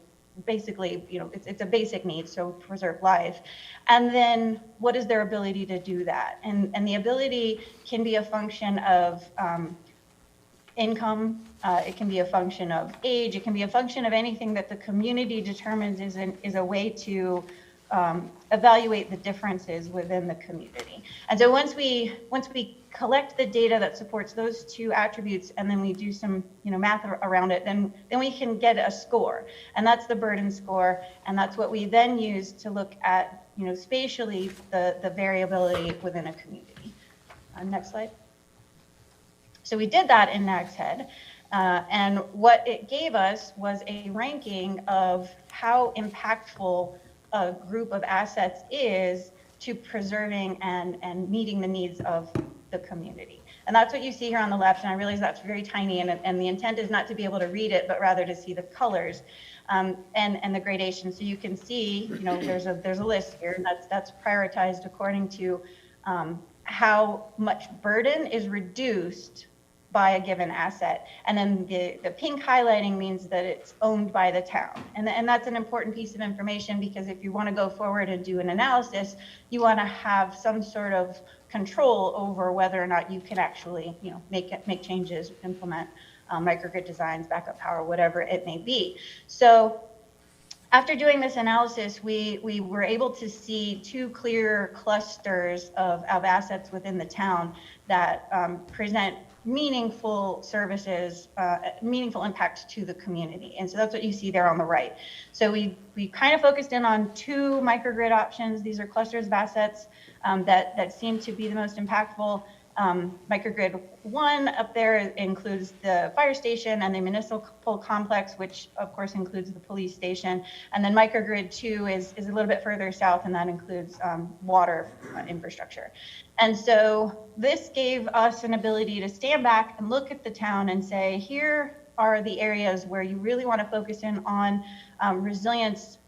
basically, it's a basic need, so preserve life. And then what is their ability to do that? And the ability can be a function of income, it can be a function of age, it can be a function of anything that the community determines is a way to evaluate the differences within the community. And so once we collect the data that supports those two attributes, and then we do some math around it, then we can get a score, and that's the burden score, and that's what we then use to look at spatially the variability within a community. Next slide. So we did that in Nags Head, and what it gave us was a ranking of how impactful a group of assets is to preserving and meeting the needs of the community. And that's what you see here on the left, and I realize that's very tiny, and the intent is not to be able to read it, but rather to see the colors and the gradation. So you can see, there's a list here, and that's prioritized according to how much burden is reduced by a given asset. And then the pink highlighting means that it's owned by the town. And that's an important piece of information, because if you want to go forward and do an analysis, you want to have some sort of control over whether or not you can actually make changes, implement microgrid designs, backup power, whatever it may be. So after doing this analysis, we were able to see two clear clusters of assets within the town that present meaningful services, meaningful impact to the community. And so that's what you see there on the right. So we kind of focused in on two microgrid options. These are clusters of assets that seem to be the most impactful. Microgrid 1 up there includes the fire station and the municipal complex, which of course includes the police station. And then microgrid 2 is a little bit further south, and that includes water infrastructure. And so this gave us an ability to stand back and look at the town and say, here are the areas where you really want to focus in on resilience,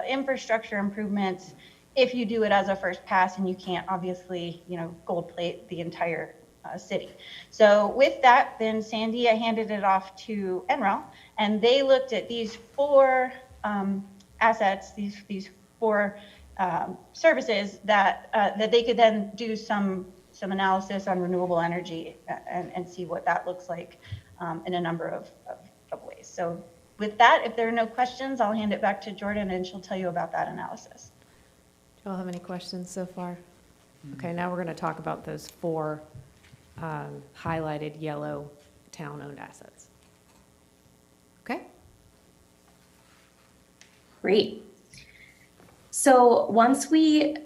infrastructure improvements, if you do it as a first pass, and you can't obviously, gold plate the entire city. So with that, then Sandy, I handed it off to NREL, and they looked at these four assets, these four services that they could then do some analysis on renewable energy and see what that looks like in a number of ways. So with that, if there are no questions, I'll hand it back to Jordan, and she'll tell you about that analysis.
Do y'all have any questions so far? Okay, now we're going to talk about those four highlighted yellow town-owned assets. Okay?
Great. So once we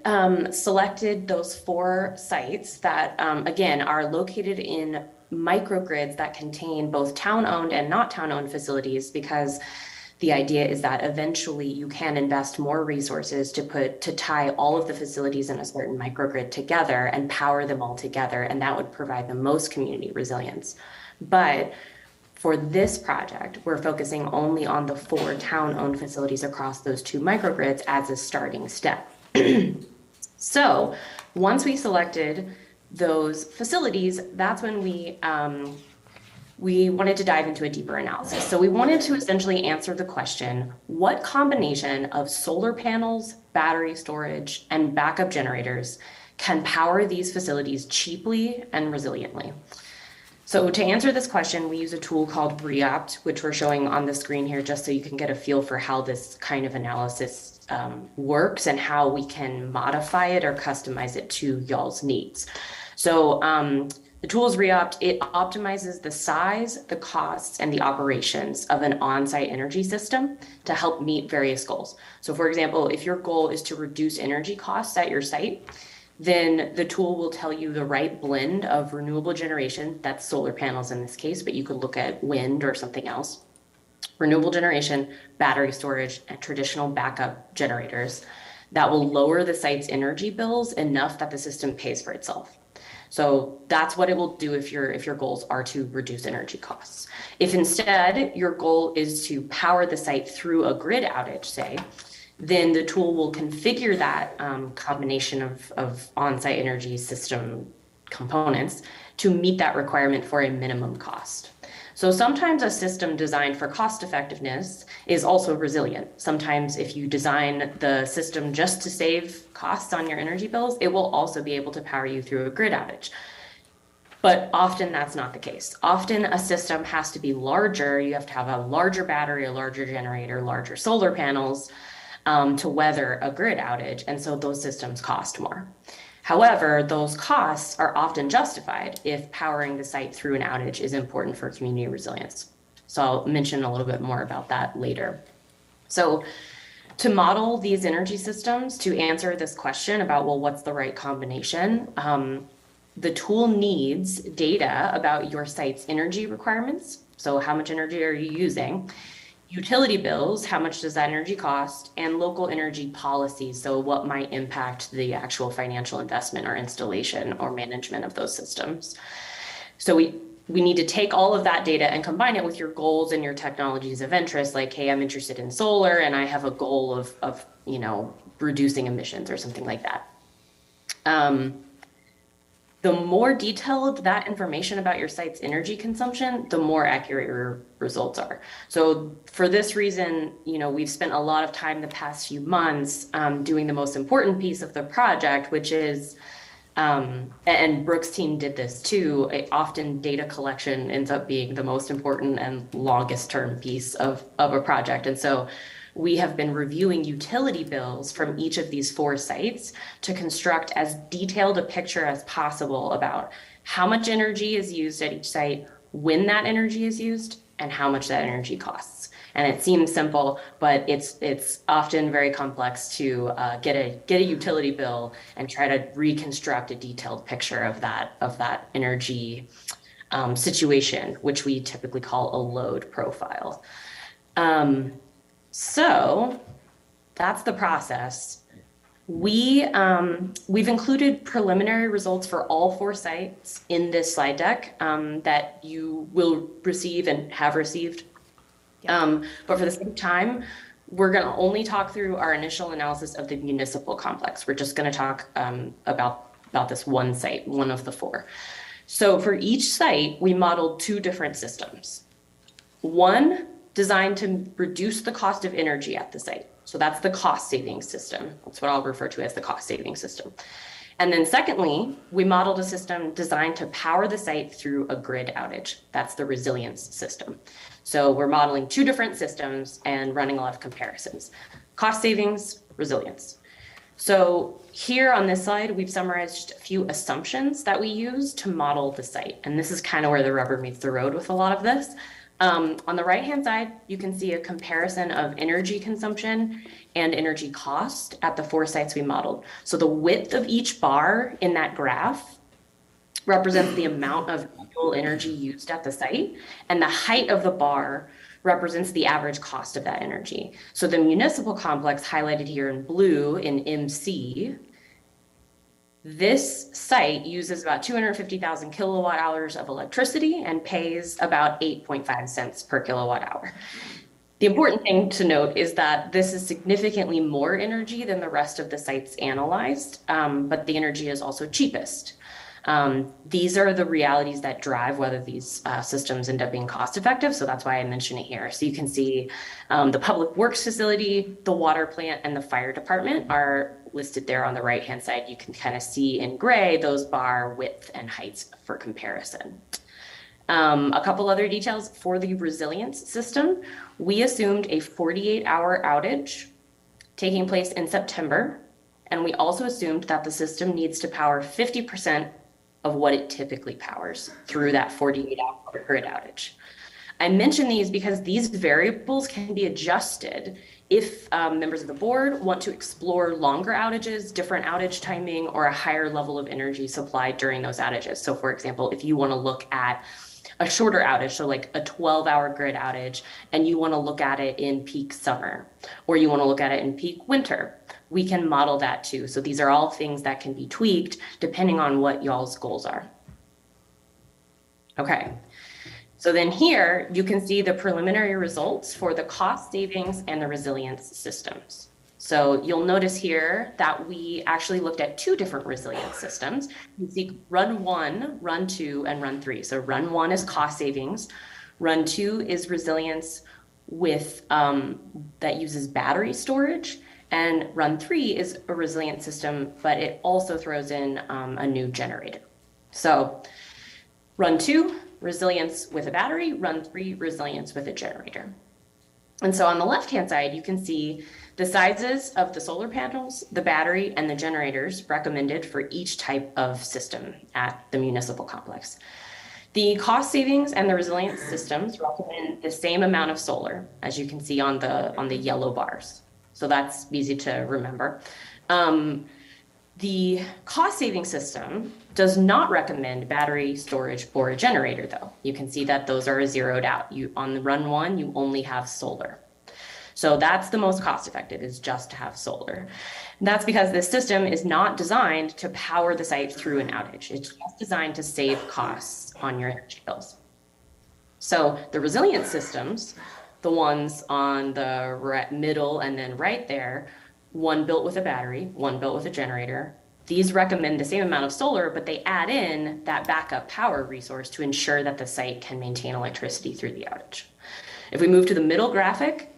selected those four sites that, again, are located in microgrids that contain both town-owned and not town-owned facilities, because the idea is that eventually you can invest more resources to tie all of the facilities in a certain microgrid together and power them all together, and that would provide the most community resilience. But for this project, we're focusing only on the four town-owned facilities across those two microgrids as a starting step. So once we selected those facilities, that's when we wanted to dive into a deeper analysis. So we wanted to essentially answer the question, what combination of solar panels, battery storage, and backup generators can power these facilities cheaply and resiliently? So to answer this question, we use a tool called REOPT, which we're showing on the screen here, just so you can get a feel for how this kind of analysis works and how we can modify it or customize it to y'all's needs. So the tool's REOPT, it optimizes the size, the costs, and the operations of an on-site energy system to help meet various goals. So for example, if your goal is to reduce energy costs at your site, then the tool will tell you the right blend of renewable generation, that's solar panels in this case, but you could look at wind or something else, renewable generation, battery storage, and traditional backup generators that will lower the site's energy bills enough that the system pays for itself. So that's what it will do if your goals are to reduce energy costs. If instead your goal is to power the site through a grid outage, say, then the tool will configure that combination of on-site energy system components to meet that requirement for a minimum cost. So sometimes a system designed for cost effectiveness is also resilient. Sometimes if you design the system just to save costs on your energy bills, it will also be able to power you through a grid outage. But often that's not the case. Often a system has to be larger. You have to have a larger battery, a larger generator, larger solar panels to weather a grid outage. And so those systems cost more. However, those costs are often justified if powering the site through an outage is important for community resilience. So I'll mention a little bit more about that later. So to model these energy systems, to answer this question about, well, what's the right combination? The tool needs data about your site's energy requirements. So how much energy are you using? Utility bills, how much does that energy cost, and local energy policies, so what might impact the actual financial investment or installation or management of those systems. So we need to take all of that data and combine it with your goals and your technologies of interest, like, hey, I'm interested in solar and I have a goal of reducing emissions or something like that. The more detailed that information about your site's energy consumption, the more accurate your results are. So for this reason, we've spent a lot of time the past few months doing the most important piece of the project, which is, and Brooke's team did this too, often data collection ends up being the most important and longest term piece of a project. And so we have been reviewing utility bills from each of these 4 sites to construct as detailed a picture as possible about how much energy is used at each site, when that energy is used, and how much that energy costs. And it seems simple, but it's often very complex to get a utility bill and try to reconstruct a detailed picture of that energy situation, which we typically call a load profile. So that's the process. We've included preliminary results for all 4 sites in this slide deck that you will receive and have received. But for the sake of time, we're going to only talk through our initial analysis of the municipal complex. We're just going to talk about this one site, one of the 4. So for each site, we modeled 2 different systems. One designed to reduce the cost of energy at the site. So that's the cost saving system. That's what I'll refer to as the cost saving system. And then secondly, we modeled a system designed to power the site through a grid outage. That's the resilience system. So we're modeling 2 different systems and running a lot of comparisons. Cost savings, resilience. So here on this slide, we've summarized just a few assumptions that we use to model the site. And this is kind of where the rubber meets the road with a lot of this. On the right-hand side, you can see a comparison of energy consumption and energy cost at the 4 sites we modeled. So the width of each bar in that graph represents the amount of annual energy used at the site, and the height of the bar represents the average cost of that energy. So the municipal complex highlighted here in blue in MC, this site uses about 250,000 kilowatt hours of electricity and pays about 8.5 cents per kilowatt hour. The important thing to note is that this is significantly more energy than the rest of the sites analyzed, but the energy is also cheapest. These are the realities that drive whether these systems end up being cost effective. So that's why I mention it here. So you can see the public works facility, the water plant, and the fire department are listed there on the right-hand side. You can kind of see in gray those bar width and heights for comparison. A couple other details for the resilience system. We assumed a 48-hour outage taking place in September, and we also assumed that the system needs to power 50% of what it typically powers through that 48-hour grid outage. I mention these because these variables can be adjusted if members of the board want to explore longer outages, different outage timing, or a higher level of energy supplied during those outages. So for example, if you want to look at a shorter outage, so like a 12-hour grid outage, and you want to look at it in peak summer, or you want to look at it in peak winter, we can model that too. So these are all things that can be tweaked depending on what y'all's goals are. Okay, so then here you can see the preliminary results for the cost savings and the resilience systems. So you'll notice here that we actually looked at 2 different resilience systems. You can see run 1, run 2, and run 3. So run 1 is cost savings. Run 2 is resilience with that uses battery storage. And run 3 is a resilient system, but it also throws in a new generator. So run 2, resilience with a battery. Run 3, resilience with a generator. And so on the left-hand side, you can see the sizes of the solar panels, the battery, and the generators recommended for each type of system at the municipal complex. The cost savings and the resilience systems recommend the same amount of solar, as you can see on the yellow bars. So that's easy to remember. The cost-saving system does not recommend battery storage or a generator, though. You can see that those are zeroed out. On the run 1, you only have solar. So that's the most cost-effective, is just to have solar. And that's because this system is not designed to power the site through an outage. It's just designed to save costs on your energy bills. So the resilient systems, the ones on the middle and then right there, one built with a battery, one built with a generator. These recommend the same amount of solar, but they add in that backup power resource to ensure that the site can maintain electricity through the outage. If we move to the middle graphic,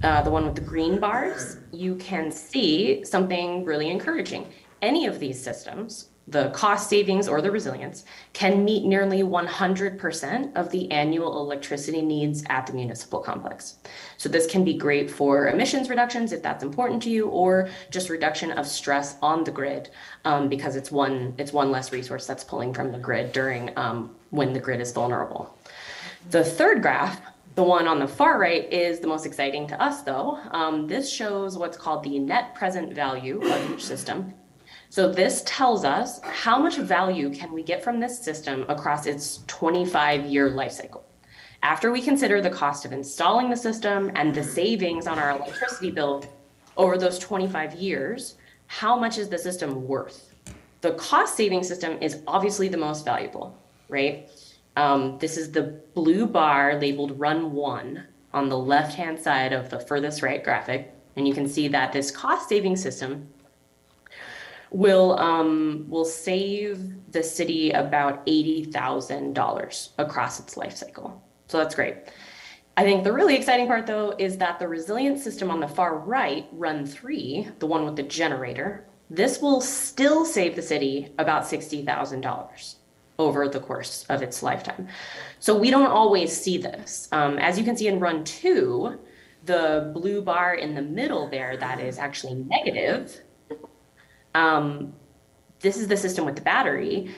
the one with the green bars, you can see something really encouraging. Any of these systems, the cost savings or the resilience, can meet nearly 100% of the annual electricity needs at the municipal complex. So this can be great for emissions reductions if that's important to you, or just reduction of stress on the grid because it's one less resource that's pulling from the grid during when the grid is vulnerable. The third graph, the one on the far right, is the most exciting to us though. This shows what's called the net present value of each system. So this tells us how much value can we get from this system across its 25-year life cycle. After we consider the cost of installing the system and the savings on our electricity bill over those 25 years, how much is the system worth? The cost saving system is obviously the most valuable, right? This is the blue bar labeled Run 1 on the left-hand side of the furthest right graphic. And you can see that this cost saving system will save the city about $80,000 across its life cycle. So that's great. I think the really exciting part though is that the resilient system on the far right, Run 3, the one with the generator, this will still save the city about $60,000 over the course of its lifetime. So we don't always see this. As you can see in Run 2, the blue bar in the middle there that is actually negative, this is the system with the battery.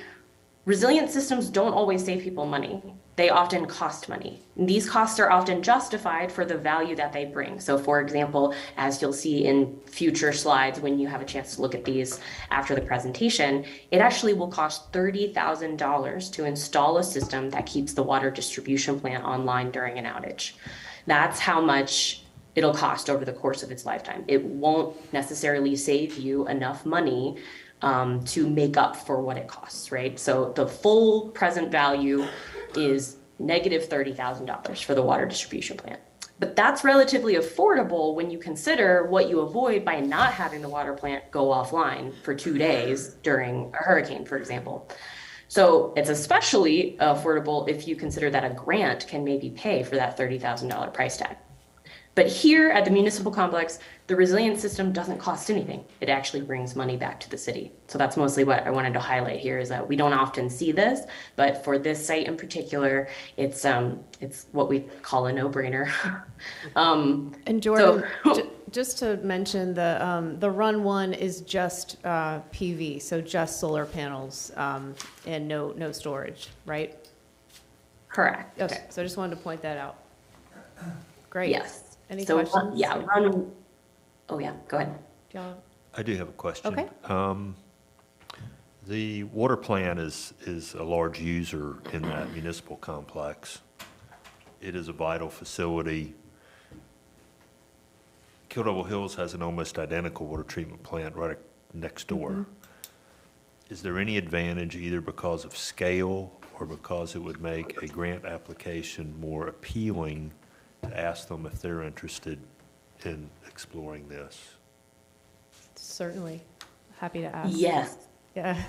Resilient systems don't always save people money. They often cost money. And these costs are often justified for the value that they bring. So for example, as you'll see in future slides when you have a chance to look at these after the presentation, it actually will cost $30,000 to install a system that keeps the water distribution plant online during an outage. That's how much it'll cost over the course of its lifetime. It won't necessarily save you enough money to make up for what it costs, right? So the full present value is negative $30,000 for the water distribution plant. But that's relatively affordable when you consider what you avoid by not having the water plant go offline for 2 days during a hurricane, for example. So it's especially affordable if you consider that a grant can maybe pay for that $30,000 price tag. But here at the municipal complex, the resilient system doesn't cost anything. It actually brings money back to the city. So that's mostly what I wanted to highlight here, is that we don't often see this, but for this site in particular, it's what we call a no-brainer.
And Jordan, just to mention, the Run 1 is just PV, so just solar panels and no storage, right?
Correct.
Okay, so I just wanted to point that out. Great.
Yes.
Any
so,
questions?
Oh yeah, go ahead.
I do have a question.
Okay.
The water plant is a large user in that municipal complex. It is a vital facility. Kill Devil Hills has an almost identical water treatment plant right next door. Is there any advantage either because of scale or because it would make a grant application more appealing to ask them if they're interested in exploring this?
Certainly. Happy to ask.
Yes.
Yeah.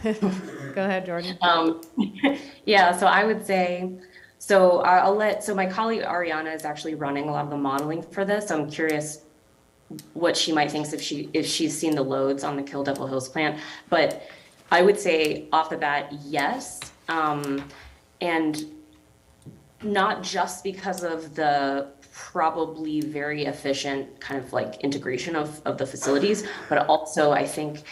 Go ahead, Jordan.
Yeah, so I would say, so my colleague Ariana is actually running a lot of the modeling for this. So I'm curious what she might think if she's seen the loads on the Kill Devil Hills plant. But I would say off the bat, yes. And not just because of the probably very efficient kind of like integration of the facilities, but also I think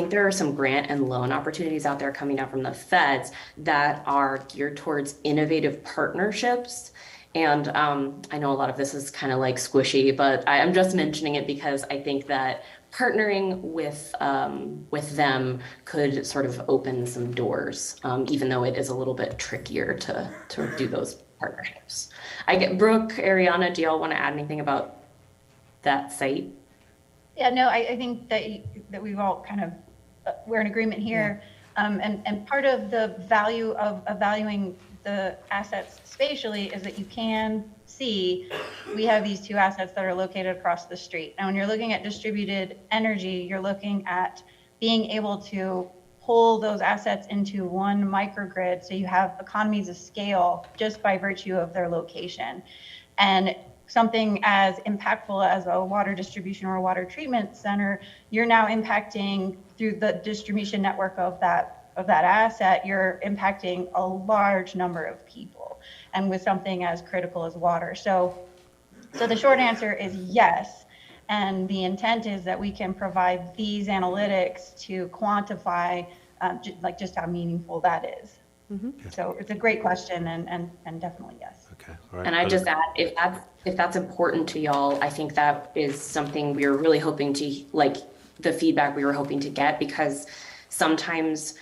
there are some grant and loan opportunities out there coming out from the feds that are geared towards innovative partnerships. And I know a lot of this is kind of like squishy, but I'm just mentioning it because I think that partnering with them could sort of open some doors, even though it is a little bit trickier to do those partnerships. Brooke, Ariana, do y'all want to add anything about that site?
Yeah, no, I think that we've all kind of, we're in agreement here. And part of the value of valuing the assets spatially is that you can see we have these two assets that are located across the street. Now, when you're looking at distributed energy, you're looking at being able to pull those assets into one microgrid so you have economies of scale just by virtue of their location. And something as impactful as a water distribution or a water treatment center, you're now impacting through the distribution network of that asset, you're impacting a large number of people, and with something as critical as water. So the short answer is yes. And the intent is that we can provide these analytics to quantify just how meaningful that is. So it's a great question and definitely yes.
Okay. All right.
And I just add, if that's important to y'all, I think that is something we were really hoping to, like the feedback we were hoping to get, because sometimes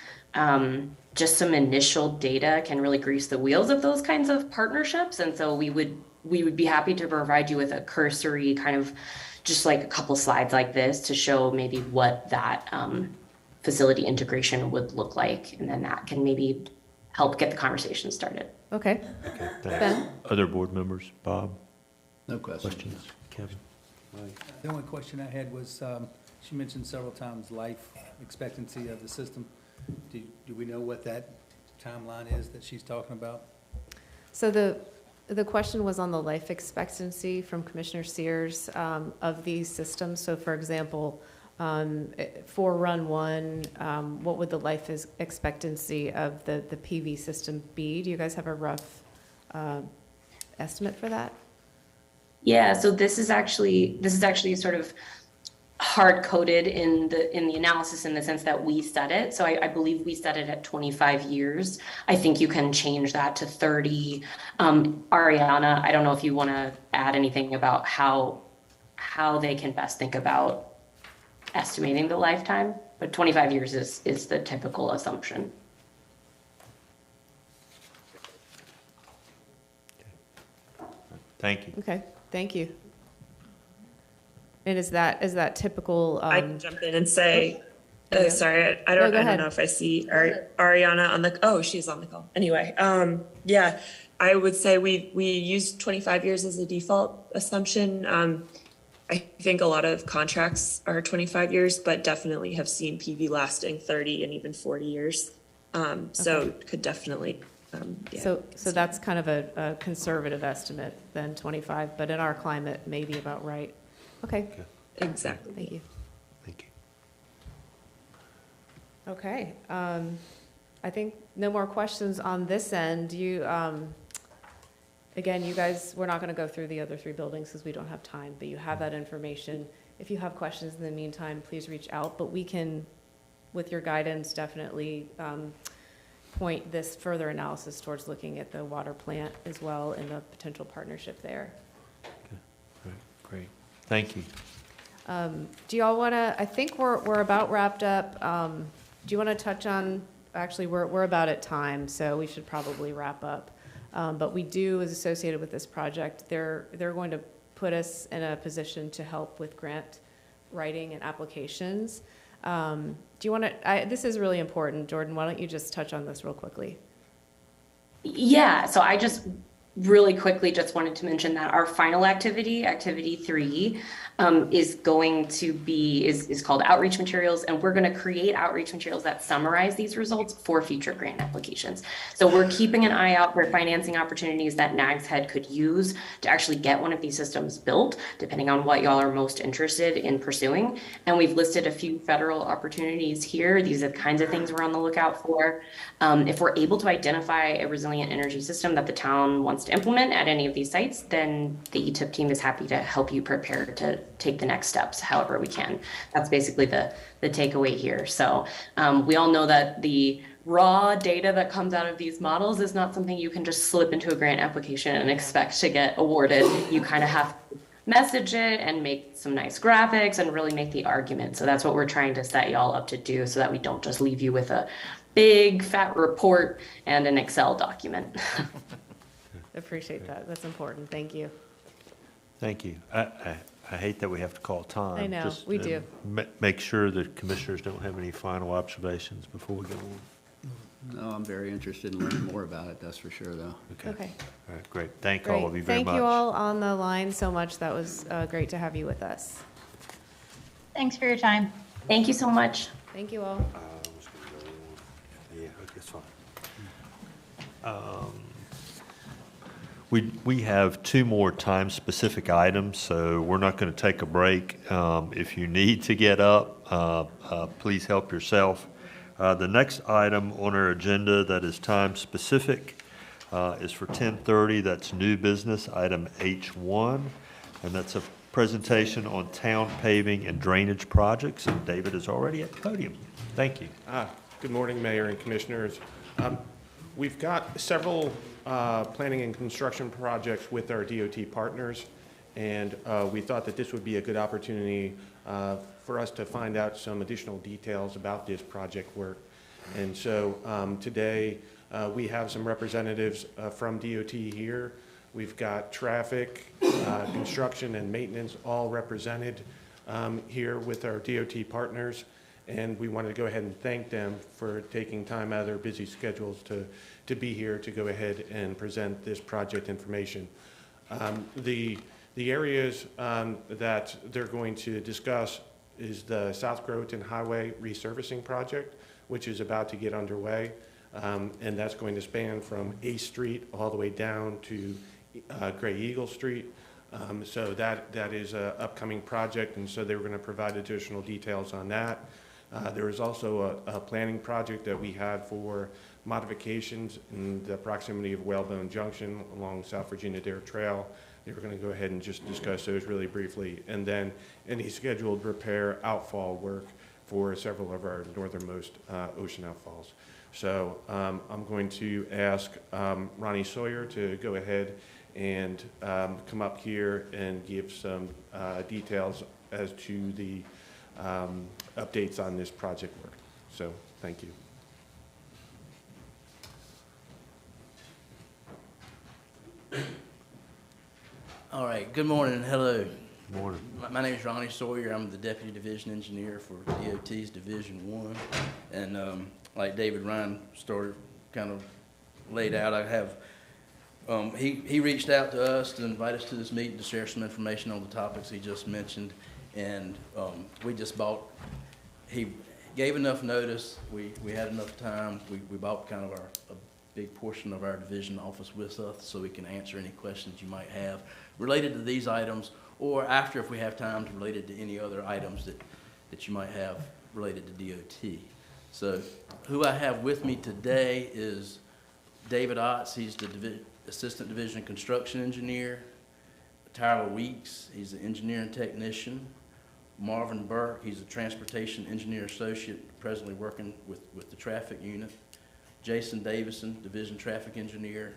just some initial data can really grease the wheels of those kinds of partnerships. And so we would be happy to provide you with a cursory kind of just like a couple slides like this to show maybe what that facility integration would look like. And then that can maybe help get the conversation started.
Okay.
Okay, thanks.
Ben?
Other board members? Bob?
No questions.
Questions? Kevin?
The only question I had was, she mentioned several times life expectancy of the system. Do we know what that timeline is that she's talking about?
So the question was on the life expectancy from Commissioner Sears of these systems. So for example, for Run 1, what would the life expectancy of the PV system be? Do you guys have a rough estimate for that?
Yeah, so this is actually sort of hard-coded in the analysis in the sense that we set it. So I believe we set it at 25 years. I think you can change that to 30. Ariana, I don't know if you want to add anything about how they can best think about estimating the lifetime, but 25 years is the typical assumption.
Thank you.
Okay, thank you. And is that typical?
I can jump in and say, sorry, I
No,
don't know if I see Ariana on the, she's on the call. Anyway, yeah, I would say we use 25 years as a default assumption. I think a lot of contracts are 25 years, but definitely have seen PV lasting 30 and even 40 years. So could definitely, yeah.
So that's kind of a conservative estimate then, 25, but in our climate, maybe about right. Okay.
Exactly.
Thank you.
Thank you.
Okay. I think no more questions on this end. Again, you guys, we're not going to go through the other three buildings because we don't have time, but you have that information. If you have questions in the meantime, please reach out. But we can, with your guidance, definitely point this further analysis towards looking at the water plant as well and the potential partnership there.
Okay. All right. Great. Thank you.
Do you all want to, I think we're about wrapped up. Do you want to touch on actually, we're about at time, so we should probably wrap up. But we do, as associated with this project, they're going to put us in a position to help with grant writing and applications. Do you want to, this is really important, Jordan, why don't you just touch on this real quickly?
Yeah, so I just really quickly just wanted to mention that our final activity, activity 3, is going to be, is called outreach materials, and we're going to create outreach materials that summarize these results for future grant applications. So we're keeping an eye out for financing opportunities that Nags Head could use to actually get one of these systems built, depending on what y'all are most interested in pursuing. And we've listed a few federal opportunities here. These are the kinds of things we're on the lookout for. If we're able to identify a resilient energy system that the town wants to implement at any of these sites, then the ETIP team is happy to help you prepare to take the next steps however we can. That's basically the takeaway here. So we all know that the raw data that comes out of these models is not something you can just slip into a grant application and expect to get awarded. You kind of have to message it and make some nice graphics and really make the argument. So that's what we're trying to set y'all up to do, so that we don't just leave you with a big fat report and an Excel document.
Appreciate that. That's important. Thank you.
Thank you. I hate that we have to call time.
I know,
Just,
we do.
Make sure that commissioners don't have any final observations before we go on.
No, I'm very interested in learning more about it, that's for sure, though.
Okay.
All right, great. Thank
Great.
all of you very much.
Thank you all on the line so much. That was great to have you with us.
Thanks for your time.
Thank you so much.
Thank you all.
Yeah, that's fine. We have 2 more time-specific items, so we're not going to take a break. If you need to get up, please help yourself. The next item on our agenda that is time-specific is for 10:30. That's new business, item H1, and that's a presentation on town paving and drainage projects, and David is already at the podium. Thank you.
Good morning, Mayor and Commissioners. We've got several planning and construction projects with our DOT partners, and we thought that this would be a good opportunity for us to find out some additional details about this project work. And so today we have some representatives from DOT here. We've got traffic, construction, and maintenance all represented here with our DOT partners. And we wanted to go ahead and thank them for taking time out of their busy schedules to be here to go ahead and present this project information. The areas that they're going to discuss is the South Groton Highway resurfacing project, which is about to get underway. And that's going to span from 8th Street all the way down to Gray Eagle Street. So that is an upcoming project, and so they were going to provide additional details on that. There was also a planning project that we had for modifications in the proximity of Whalebone Junction along South Virginia Dare Trail. They were going to go ahead and just discuss those really briefly. And then any scheduled repair outfall work for several of our northernmost ocean outfalls. So I'm going to ask Ronnie Sawyer to go ahead and come up here and give some details as to the updates on this project work. So thank you.
All right, good morning and hello.
Good morning.
My name is Ronnie Sawyer. I'm the Deputy Division Engineer for DOT's Division 1. And like David Ryan started kind of laid out, I have, he reached out to us to invite us to this meeting to share some information on the topics he just mentioned. And we just he gave enough notice, we had enough time, we bought kind of a big portion of our division office with us so we can answer any questions you might have related to these items, or after if we have time related to any other items that you might have related to DOT. So who I have with me today is David Otts, he's the Assistant Division Construction Engineer. Tyler Weeks, he's an engineering technician. Marvin Burke, he's a Transportation Engineer Associate, presently working with the traffic unit. Jason Davison, Division Traffic Engineer.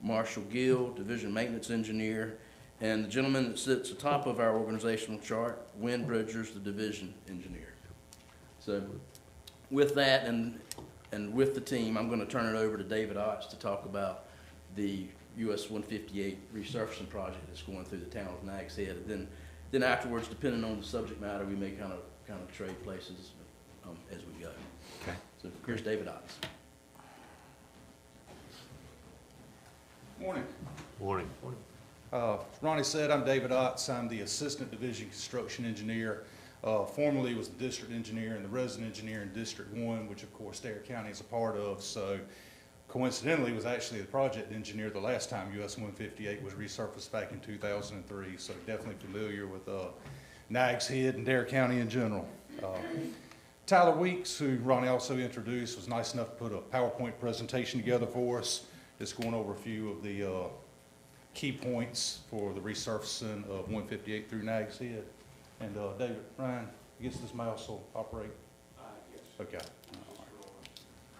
Marshall Gill, Division Maintenance Engineer. And the gentleman that sits atop of our organizational chart, Wynn Bridgers, the Division Engineer. So with that, and And with the team, I'm going to turn it over to David Otts to talk about the US 158 resurfacing project that's going through the town of Nags Head. And then afterwards, depending on the subject matter, we may kind of trade places as we go.
Okay.
So here's David Otts.
Morning.
Morning.
Ronnie said, I'm David Otts. I'm the Assistant Division Construction Engineer. Formerly was the District Engineer and the Resident Engineer in District 1, which of course Dare County is a part of. So coincidentally was actually the project engineer the last time US 158 was resurfaced back in 2003. So definitely familiar with Nags Head and Dare County in general. Tyler Weeks, who Ronnie also introduced, was nice enough to put a PowerPoint presentation together for us. Just going over a few of the key points for the resurfacing of 158 through Nags Head. And David, Ryan, I guess this mouse will operate? Yes. Okay.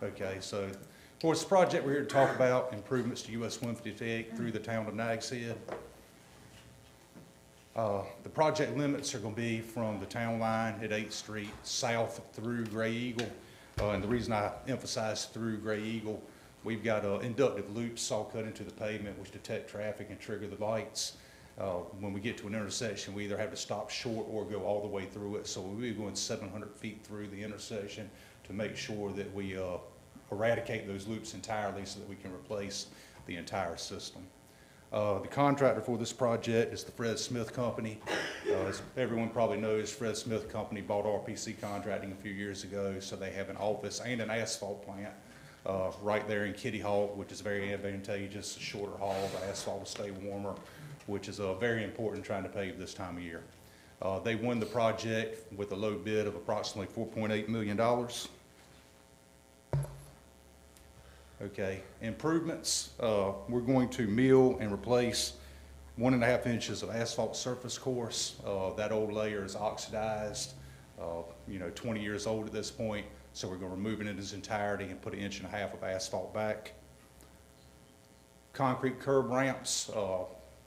Okay, so of course the project we're here to talk about, improvements to US 158 through the town of Nags Head. The project limits are going to be from the town line at 8th Street south through Gray Eagle. And the reason I emphasize through Gray Eagle, we've got inductive loops all cut into the pavement which detect traffic and trigger the lights. When we get to an intersection, we either have to stop short or go all the way through it. So we'll be going 700 feet through the intersection to make sure that we eradicate those loops entirely so that we can replace the entire system. The contractor for this project is the Fred Smith Company. As everyone probably knows, Fred Smith Company bought RPC Contracting a few years ago, so they have an office and an asphalt plant right there in Kitty Hawk, which is very advantageous. Shorter haul, the asphalt will stay warmer, which is very important trying to pave this time of year. They won the project with a low bid of approximately $4.8 million. Okay, improvements, we're going to mill and replace 1.5 inches of asphalt surface course. That old layer is oxidized, 20 years old at this point, so we're going to remove it in its entirety and put 1.5 inches of asphalt back. Concrete curb ramps,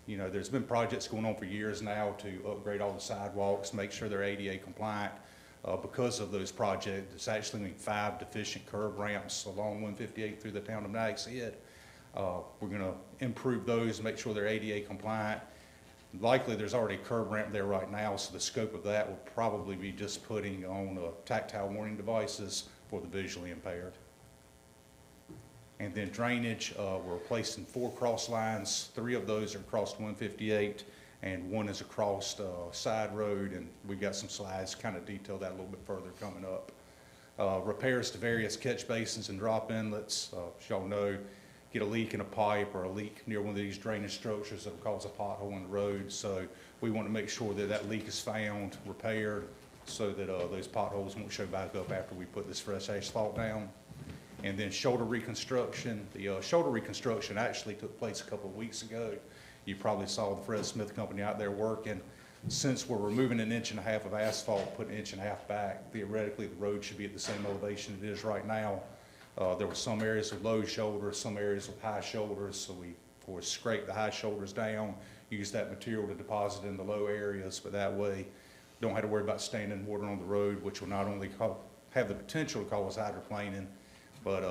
there's been projects going on for years now to upgrade all the sidewalks, make sure they're ADA compliant. Because of those projects, there's actually been 5 deficient curb ramps along 158 through the town of Nags Head. We're going to improve those, make sure they're ADA compliant. Likely there's already a curb ramp there right now, so the scope of that will probably be just putting on tactile warning devices for the visually impaired. And then drainage, we're replacing 4 cross lines. 3 of those are across 158, and 1 is across side road, and we've got some slides kind of detail that a little bit further coming up. Repairs to various catch basins and drop inlets. As y'all know, get a leak in a pipe or a leak near one of these drainage structures that will cause a pothole in the road. So we want to make sure that that leak is found, repaired, so that those potholes won't show back up after we put this fresh asphalt down. And then shoulder reconstruction. The shoulder reconstruction actually took place a couple of weeks ago. You probably saw the Fred Smith Company out there working. Since we're removing 1.5 inches of asphalt, putting 1.5 inches back, theoretically the road should be at the same elevation it is right now. There were some areas with low shoulders, some areas with high shoulders, so we, of course, scrape the high shoulders down, use that material to deposit in the low areas, but that way don't have to worry about standing water on the road, which will not only have the potential to cause hydroplaning, but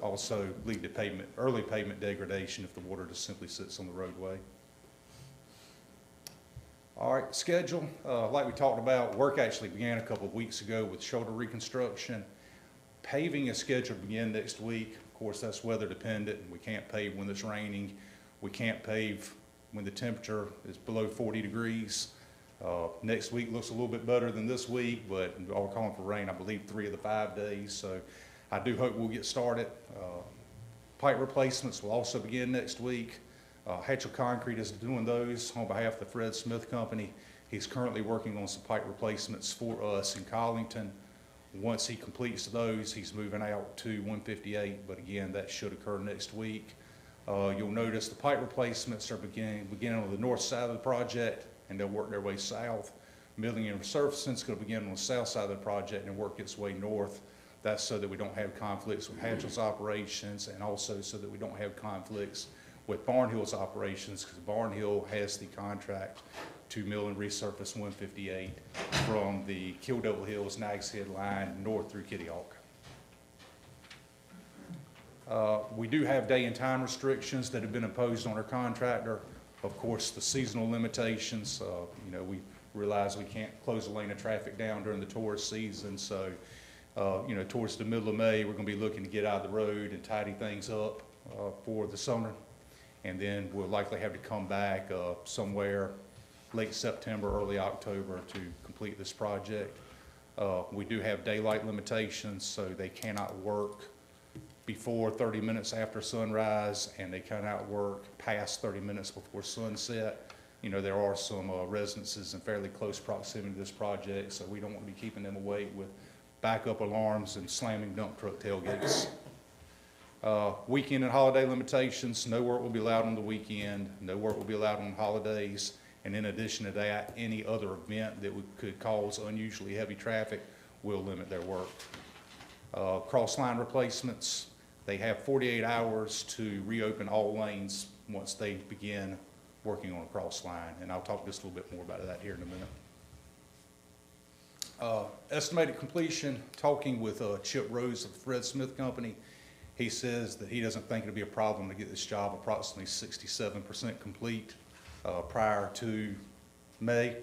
also lead to early pavement degradation if the water just simply sits on the roadway. All right, schedule. Like we talked about, work actually began a couple of weeks ago with shoulder reconstruction. Paving is scheduled to begin next week. Of course, that's weather dependent. We can't pave when it's raining. We can't pave when the temperature is below 40 degrees. Next week looks a little bit better than this week, but all calling for rain, I believe 3 of the 5 days. So I do hope we'll get started. Pipe replacements will also begin next week. Hatchel Concrete is doing those on behalf of the Fred Smith Company. He's currently working on some pipe replacements for us in Collington. Once he completes those, he's moving out to 158, but again, that should occur next week. You'll notice the pipe replacements are beginning on the north side of the project, and they'll work their way south. Milling and resurfacing is going to begin on the south side of the project and work its way north. That's so that we don't have conflicts with Hatchel's operations, and also so that we don't have conflicts with Barnhill's operations, because Barnhill has the contract to mill and resurface 158 from the Kill Double Hills Nags Head line north through Kitty Hawk. We do have day and time restrictions that have been imposed on our contractor. Of course, the seasonal limitations, you know, we realize we can't close a lane of traffic down during the tourist season. So, you know, towards the middle of May, we're going to be looking to get out of the road and tidy things up for the summer. And then we'll likely have to come back somewhere late September, early October to complete this project. We do have daylight limitations, so they cannot work before 30 minutes after sunrise, and they cannot work past 30 minutes before sunset. You know, there are some residences in fairly close proximity to this project, so we don't want to be keeping them awake with backup alarms and slamming dump truck tailgates. Weekend and holiday limitations, no work will be allowed on the weekend, no work will be allowed on holidays, and in addition to that, any other event that could cause unusually heavy traffic will limit their work. Cross-line replacements, they have 48 hours to reopen all lanes once they begin working on a cross line, and I'll talk just a little bit more about that here in a minute. Estimated completion, talking with Chip Rose of the Fred Smith Company, he says that he doesn't think it'll be a problem to get this job approximately 67% complete prior to May.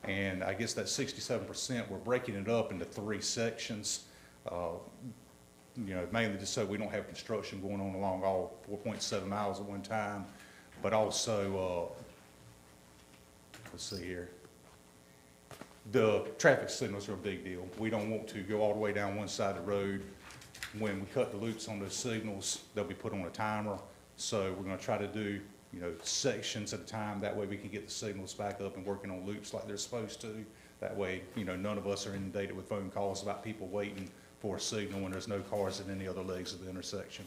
And I guess that 67%, we're breaking it up into 3 sections. You know, mainly just so we don't have construction going on along all 4.7 miles at one time, but also, let's see here, the traffic signals are a big deal. We don't want to go all the way down one side of the road. When we cut the loops on those signals, they'll be put on a timer. So we're going to try to do, you know, sections at a time. That way we can get the signals back up and working on loops like they're supposed to. That way, you know, none of us are inundated with phone calls about people waiting for a signal when there's no cars in any other legs of the intersection.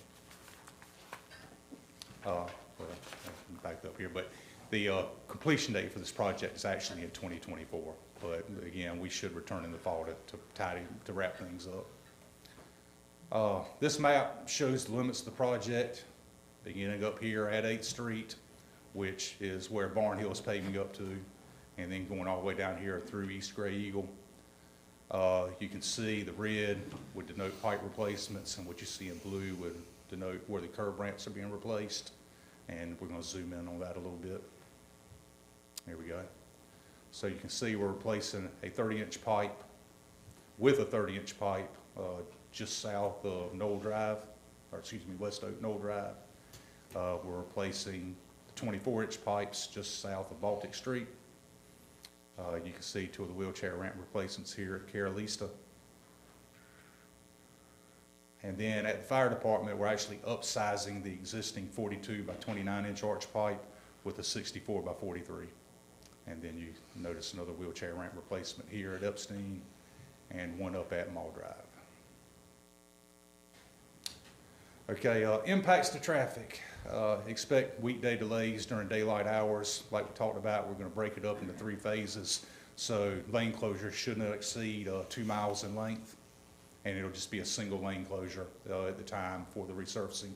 Well, I'm backed up here, but the completion date for this project is actually in 2024. But again, we should return in the fall to wrap things up. This map shows the limits of the project, beginning up here at 8th Street, which is where Barnhill is paving up to, and then going all the way down here through East Gray Eagle. You can see the red would denote pipe replacements, and what you see in blue would denote where the curb ramps are being replaced. And we're going to zoom in on that a little bit. There we go. So you can see we're replacing a 30-inch pipe with a 30-inch pipe just south of Knoll Drive, or excuse me, West Oak Knoll Drive. We're replacing the 24-inch pipes just south of Baltic Street. You can see 2 of the wheelchair ramp replacements here at Carolista. And then at the fire department, we're actually upsizing the existing 42 by 29-inch arch pipe with a 64 by 43. And then you notice another wheelchair ramp replacement here at Epstein and one up at Mall Drive. Okay, impacts to traffic. Expect weekday delays during daylight hours. Like we talked about, we're going to break it up into 3 phases. So lane closures should not exceed 2 miles in length, and it'll just be a single lane closure at the time for the resurfacing.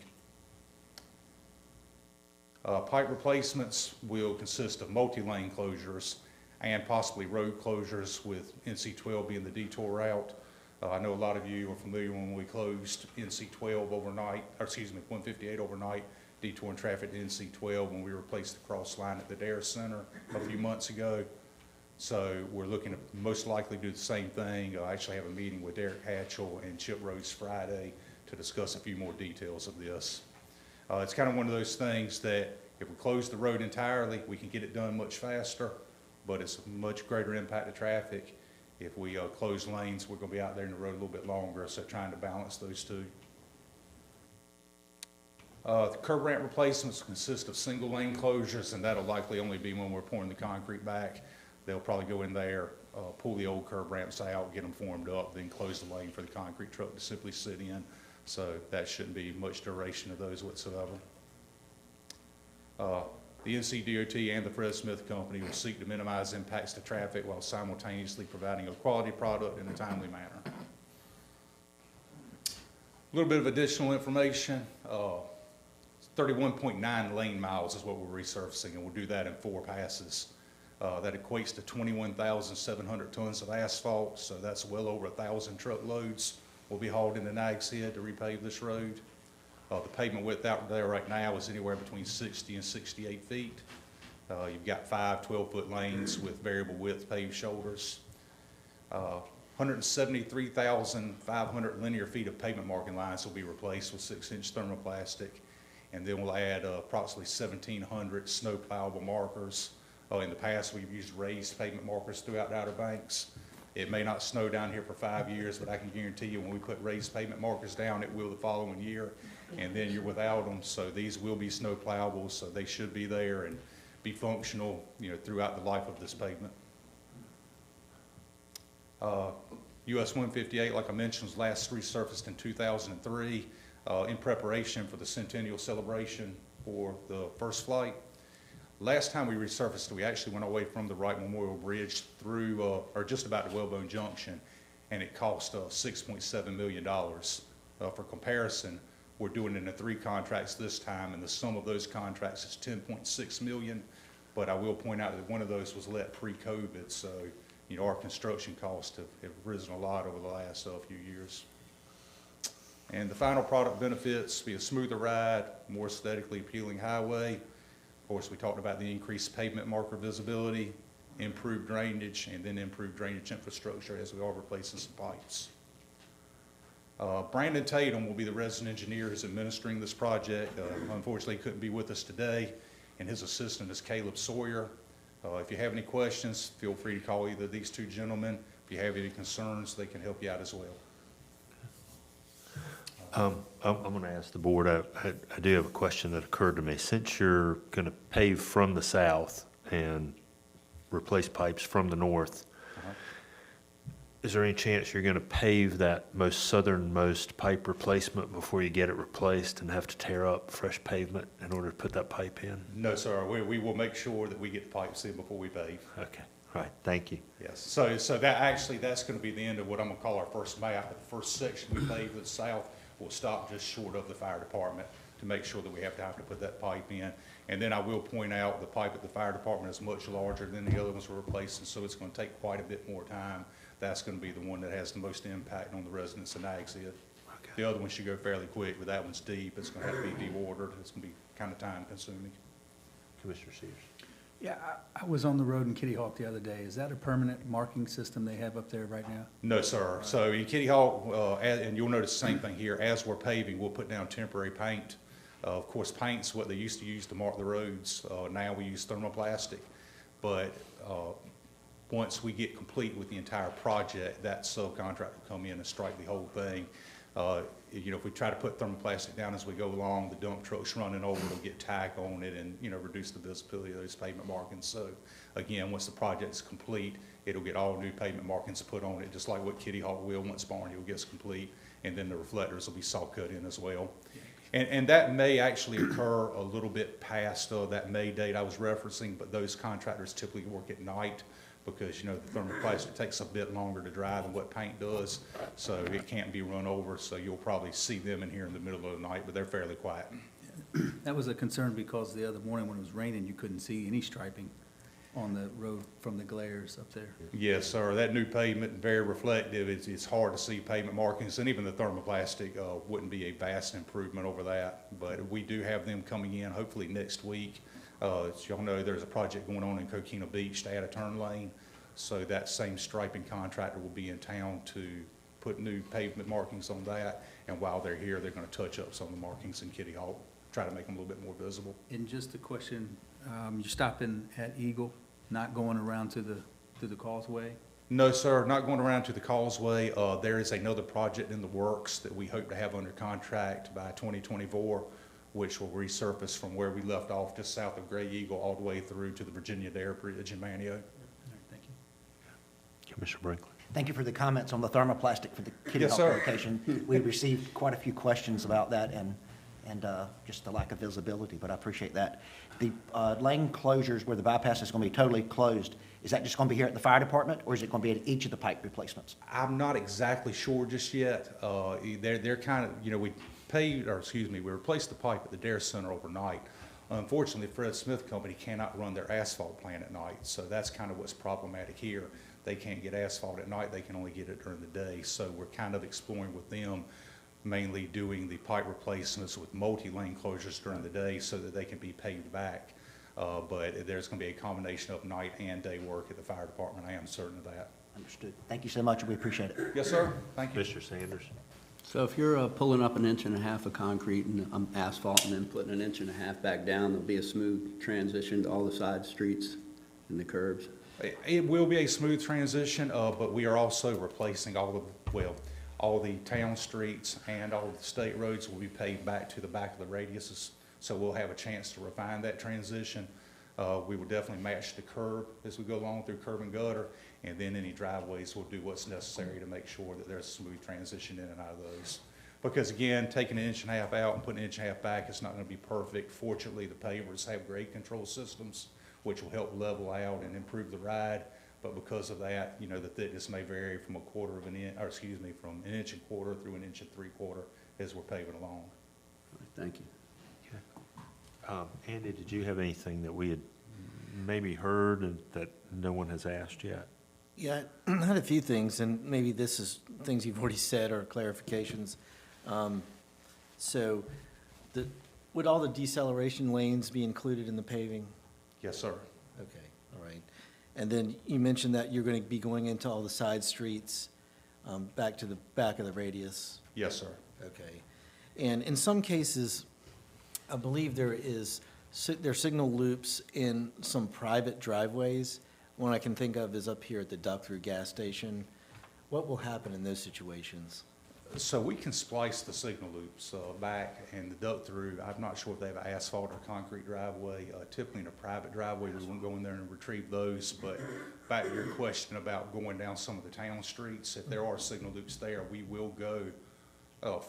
Pipe replacements will consist of multi-lane closures and possibly road closures, with NC-12 being the detour route. I know a lot of you are familiar when we closed NC-12 overnight, or excuse me, 158 overnight, detouring traffic to NC-12 when we replaced the cross line at the Dare Center a few months ago. So we're looking to most likely do the same thing. I actually have a meeting with Derek Hatchell and Chip Rose Friday to discuss a few more details of this. It's kind of one of those things that if we close the road entirely, we can get it done much faster, but it's a much greater impact to traffic. If we close lanes, we're going to be out there in the road a little bit longer, so trying to balance those two. The curb ramp replacements consist of single lane closures, and that'll likely only be when we're pouring the concrete back. They'll probably go in there, pull the old curb ramps out, get them formed up, then close the lane for the concrete truck to simply sit in. So that shouldn't be much duration of those whatsoever. The NCDOT and the Fred Smith Company will seek to minimize impacts to traffic while simultaneously providing a quality product in a timely manner. A little bit of additional information. 31.9 lane miles is what we're resurfacing, and we'll do that in 4 passes. That equates to 21,700 tons of asphalt, so that's well over 1,000 truckloads will be hauled into Nags Head to repave this road. The pavement width out there right now is anywhere between 60 and 68 feet. You've got 5 12-foot lanes with variable width paved shoulders. 173,500 linear feet of pavement marking lines will be replaced with 6-inch thermoplastic. And then we'll add approximately 1,700 snow plowable markers. In the past, we've used raised pavement markers throughout the Outer Banks. It may not snow down here for 5 years, but I can guarantee you when we put raised pavement markers down, it will the following year, and then you're without them. So these will be snow plowables, so they should be there and be functional, throughout the life of this pavement. US 158, like I mentioned, was last resurfaced in 2003 in preparation for the centennial celebration for the first flight. Last time we resurfaced, we actually went away from the Wright Memorial Bridge through, or just about to Wellbone Junction, and it cost $6.7 million. For comparison, we're doing it in 3 contracts this time, and the sum of those contracts is $10.6 million. But I will point out that one of those was let pre-COVID, so our construction costs have risen a lot over the last few years. And the final product benefits be a smoother ride, more aesthetically appealing highway. Of course, we talked about the increased pavement marker visibility, improved drainage, and then improved drainage infrastructure as we are replacing some pipes. Brandon Tatum will be the resident engineer who's administering this project. Unfortunately, he couldn't be with us today, and his assistant is Caleb Sawyer. If you have any questions, feel free to call either of these 2 gentlemen. If you have any concerns, they can help you out as well.
I'm going to ask the board, I do have a question that occurred to me. Since you're going to pave from the south and replace pipes from the north, is there any chance you're going to pave that most southernmost pipe replacement before you get it replaced and have to tear up fresh pavement in order to put that pipe in?
No, sir. We will make sure that we get the pipes in before we pave.
Okay. All right. Thank you.
Yes. So that's going to be the end of what I'm going to call our first map. The first section we pave to the south will stop just short of the fire department to make sure that we have to put that pipe in. And then I will point out the pipe at the fire department is much larger than the other ones we're replacing, so it's going to take quite a bit more time. That's going to be the one that has the most impact on the residents of Nags. Okay. The other one should go fairly quick, but that one's deep. It's going to have to be dewatered. It's going to be kind of time consuming.
Commissioner Sears.
Yeah, I was on the road in Kitty Hawk the other day. Is that a permanent marking system they have up there right now?
No, sir. So in Kitty Hawk, and you'll notice the same thing here, as we're paving, we'll put down temporary paint. Of course, paint's what they used to use to mark the roads. Now we use thermoplastic. But once we get complete with the entire project, that subcontractor will come in and stripe the whole thing. If we try to put thermoplastic down as we go along, the dump trucks running over will get tack on it and, reduce the visibility of those pavement markings. So again, once the project is complete, it'll get all new pavement markings put on it, just like what Kitty Hawk will once Barn Hill gets complete. And then the reflectors will be saw cut in as well. And that may actually occur a little bit past that May date I was referencing, but those contractors typically work at night because, the thermoplastic takes a bit longer to dry than what paint does, so it can't be run over, so you'll probably see them in here in the middle of the night, but they're fairly quiet.
That was a concern because the other morning when it was raining, you couldn't see any striping on the road from the glares up there.
Yes, sir. That new pavement, very reflective. It's hard to see pavement markings, and even the thermoplastic wouldn't be a vast improvement over that. But we do have them coming in hopefully next week. As y'all know, there's a project going on in Coquina Beach to add a turn lane. So that same striping contractor will be in town to put new pavement markings on that. And while they're here, they're going to touch up some of the markings in Kitty Hawk, try to make them a little bit more visible.
And just a question, you're stopping at Eagle, not going around to the causeway?
No, sir, not going around to the causeway. There is another project in the works that we hope to have under contract by 2024, which will resurface from where we left off just south of Gray Eagle all the way through to the Virginia Dare Bridge in Manio.
Thank you.
Commissioner Brinkley.
Thank you for the comments on the thermoplastic for the Kitty Hawk location. We received quite a few questions about that and just the lack of visibility, but I appreciate that. The lane closures where the bypass is going to be totally closed, is that just going to be here at the fire department, or is it going to be at each of the pipe replacements?
I'm not exactly sure just yet. They're kind of, we replaced the pipe at the Dare Center overnight. Unfortunately, Fred Smith Company cannot run their asphalt plant at night, so that's kind of what's problematic here. They can't get asphalt at night, they can only get it during the day, so we're kind of exploring with them mainly doing the pipe replacements with multi-lane closures during the day so that they can be paved back. But there's going to be a combination of night and day work at the fire department. I am certain of that.
Understood. Thank you so much, and we appreciate it.
Yes, sir. Thank you.
Mr. Sanders?
So if you're pulling up 1.5 inches of concrete and asphalt and then putting 1.5 inches back down, there'll be a smooth transition to all the side streets and the curbs?
It will be a smooth transition, but we are also replacing all the town streets and all the state roads will be paved back to the back of the radiuses. So we'll have a chance to refine that transition. We will definitely match the curb as we go along through curb and gutter, and then any driveways will do what's necessary to make sure that there's a smooth transition in and out of those. Because again, taking 1.5 inches out and putting 1.5 inches back is not going to be perfect. Fortunately, the pavers have grade control systems, which will help level out and improve the ride. But because of that, you know, the thickness may vary from from 1.25 inches through 1.75 inches as we're paving along.
All right, thank you.
Andy, did you have anything that we had maybe heard and that no one has asked yet?
Yeah, I had a few things, and maybe this is things you've already said or clarifications. So, would all the deceleration lanes be included in the paving?
Yes, sir.
Okay, all right. And then you mentioned that you're going to be going into all the side streets back to the back of the radius?
Yes, sir.
Okay. And in some cases, I believe there are signal loops in some private driveways. One I can think of is up here at the Duck-Through gas station. What will happen in those situations?
So we can splice the signal loops back and the duct through. I'm not sure if they have an asphalt or concrete driveway. Typically in a private driveway, we won't go in there and retrieve those. But back to your question about going down some of the town streets, if there are signal loops there, we will go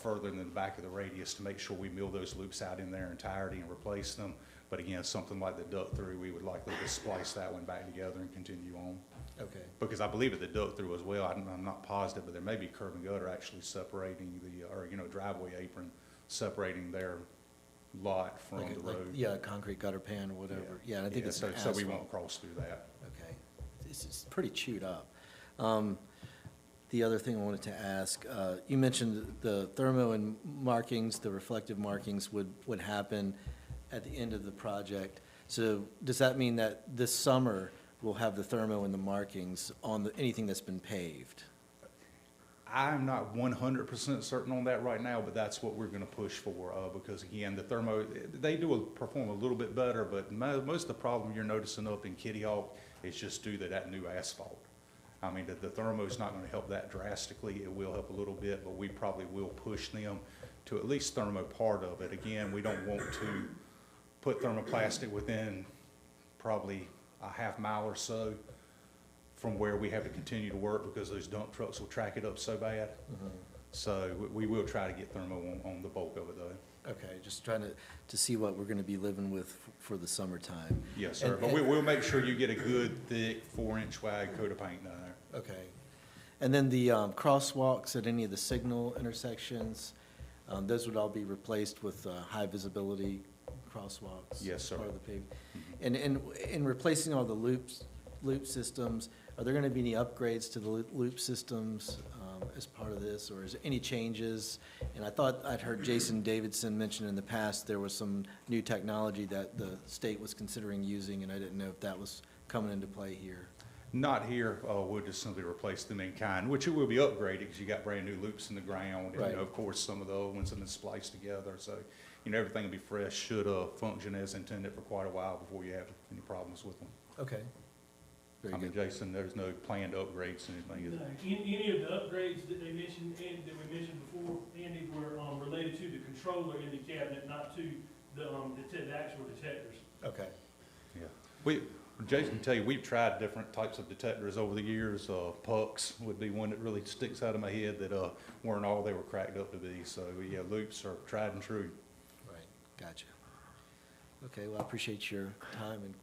further than the back of the radius to make sure we mill those loops out in their entirety and replace them. But again, something like the duct through, we would likely just splice that one back together and continue on.
Okay.
Because I believe at the duct through as well, I'm not positive, but there may be curb and gutter actually separating driveway apron, separating their lot from the road.
Yeah, concrete gutter pan or whatever. Yeah, and I think it's
so
asphalt.
we won't cross through that.
Okay. It's pretty chewed up. The other thing I wanted to ask, you mentioned the thermo and markings, the reflective markings would happen at the end of the project. So does that mean that this summer we'll have the thermo and the markings on anything that's been paved?
I'm not 100% certain on that right now, but that's what we're going to push for because, again, the thermo, they do perform a little bit better, but most of the problem you're noticing up in Kitty Hawk is just due to that new asphalt. I mean, the thermo is not going to help that drastically. It will help a little bit, but we probably will push them to at least thermo part of it. Again, we don't want to put thermoplastic within probably a half mile or so from where we have to continue to work because those dump trucks will track it up so bad. So we will try to get thermo on the bulk of it though.
Okay, just trying to see what we're going to be living with for the summertime.
Yes, sir, but we'll make sure you get a good, thick, 4-inch wide coat of paint down there.
Okay. And then the crosswalks at any of the signal intersections, those would all be replaced with high visibility crosswalks?
Yes, sir.
Part of the paving. And in replacing all the loop systems, are there going to be any upgrades to the loop systems as part of this, or is there any changes? And I thought I'd heard Jason Davidson mention in the past there was some new technology that the state was considering using, and I didn't know if that was coming into play here.
Not here. We'll just simply replace them in kind, which it will be upgraded because you got brand new loops in the ground, and
Right.
of course some of the old ones have been spliced together. So everything will be fresh. Should function as intended for quite a while before you have any problems with them.
Okay. Very
I mean,
good.
Jason, there's no planned upgrades or anything.
No, any of the upgrades that they mentioned and that we mentioned before, Andy, were related to the controller in the cabinet, not to the actual detectors.
Okay.
Yeah. Jason can tell you, we've tried different types of detectors over the years. Pucks would be one that really sticks out of my head that weren't all they were cracked up to be. So yeah, loops are tried and true.
Right. Gotcha. Okay. Well, I appreciate your time and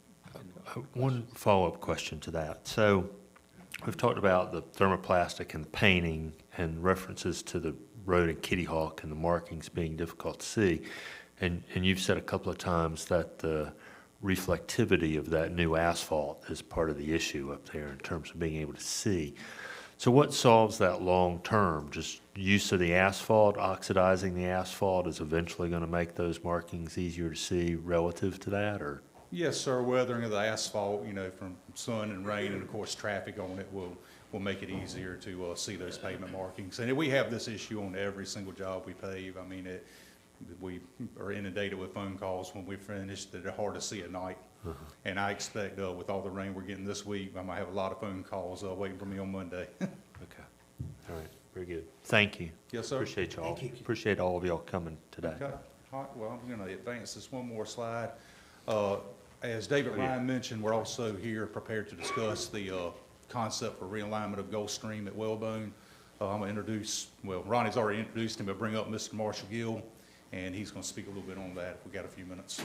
One follow-up question to that. So we've talked about the thermoplastic and the painting and references to the road in Kitty Hawk and the markings being difficult to see. And you've said a couple of times that the reflectivity of that new asphalt is part of the issue up there in terms of being able to see. So what solves that long-term? Just use of the asphalt, oxidizing the asphalt is eventually going to make those markings easier to see relative to that, or?
Yes, sir, weathering of the asphalt, you know, from sun and rain, and of course, traffic on it will make it easier to see those pavement markings. And we have this issue on every single job we pave. I mean, we are inundated with phone calls when we finish that are hard to see at night. And I expect with all the rain we're getting this week, I'm gonna have a lot of phone calls waiting for me on Monday.
Okay. All right. Very good. Thank you.
Yes, sir.
Appreciate y'all.
Thank you.
Appreciate all of y'all coming today.
Okay. All right, well, I'm gonna advance this one more slide. As David Ryan mentioned, we're also here prepared to discuss the concept for realignment of Gulfstream at Wellbone. I'm gonna introduce, well, Ronnie's already introduced him, but bring up Mr. Marshall Gill, and he's gonna speak a little bit on that if we got a few minutes.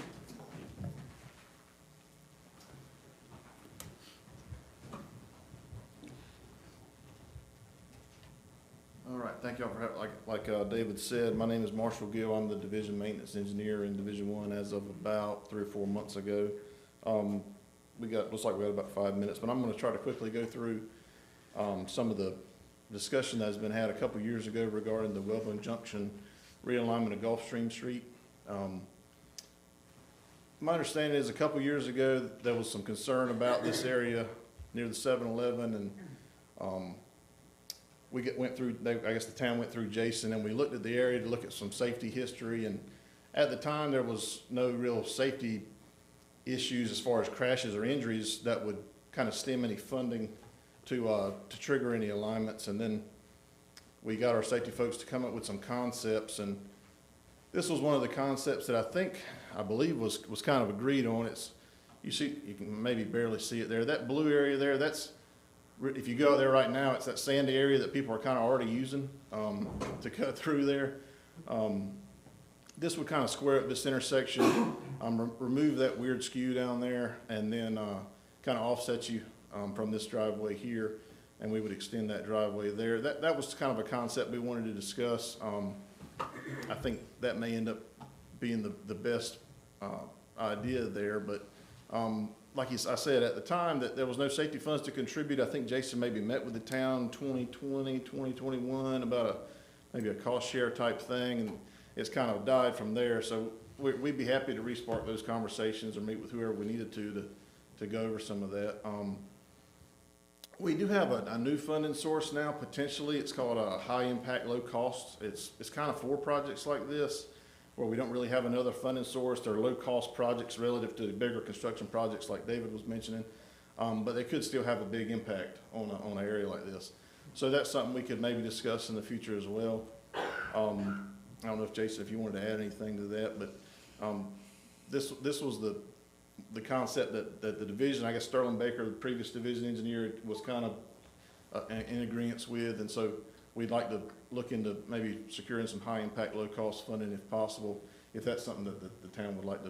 All right, thank y'all for having, like David said, my name is Marshall Gill. I'm the Division Maintenance Engineer in Division 1 as of about 3 or 4 months ago. Looks like we got about 5 minutes, but I'm gonna try to quickly go through some of the discussion that has been had a couple years ago regarding the Wellbone Junction realignment of Gulfstream Street. My understanding is a couple years ago, there was some concern about this area near the 7-Eleven, and went through, I guess the town went through Jason, and we looked at the area to look at some safety history, and at the time, there was no real safety issues as far as crashes or injuries that would kind of stem any funding to trigger any alignments. And then we got our safety folks to come up with some concepts, and this was one of the concepts that I believe was kind of agreed on. You can maybe barely see it there. That blue area there, if you go there right now, it's that sandy area that people are kind of already using to cut through there. This would kind of square up this intersection, remove that weird skew down there, and then kind of offset you from this driveway here, and we would extend that driveway there. That was kind of a concept we wanted to discuss. I think that may end up being the best idea there, but like I said, at the time, that there was no safety funds to contribute. I think Jason maybe met with the town 2020, 2021 about maybe a cost share type thing, and it's kind of died from there. So we'd be happy to re-spark those conversations or meet with whoever we needed to go over some of that. We do have a new funding source now, potentially. It's called a high impact, low cost. It's kind of for projects like this, where we don't really have another funding source. They're low-cost projects relative to bigger construction projects like David was mentioning, but they could still have a big impact on an area like this. So that's something we could maybe discuss in the future as well. I don't know if Jason, if you wanted to add anything to that, but this was the concept that the division, I guess Sterling Baker, the previous division engineer, was kind of in agreement with, and so we'd like to look into maybe securing some high-impact, low-cost funding if possible, if that's something that the town would like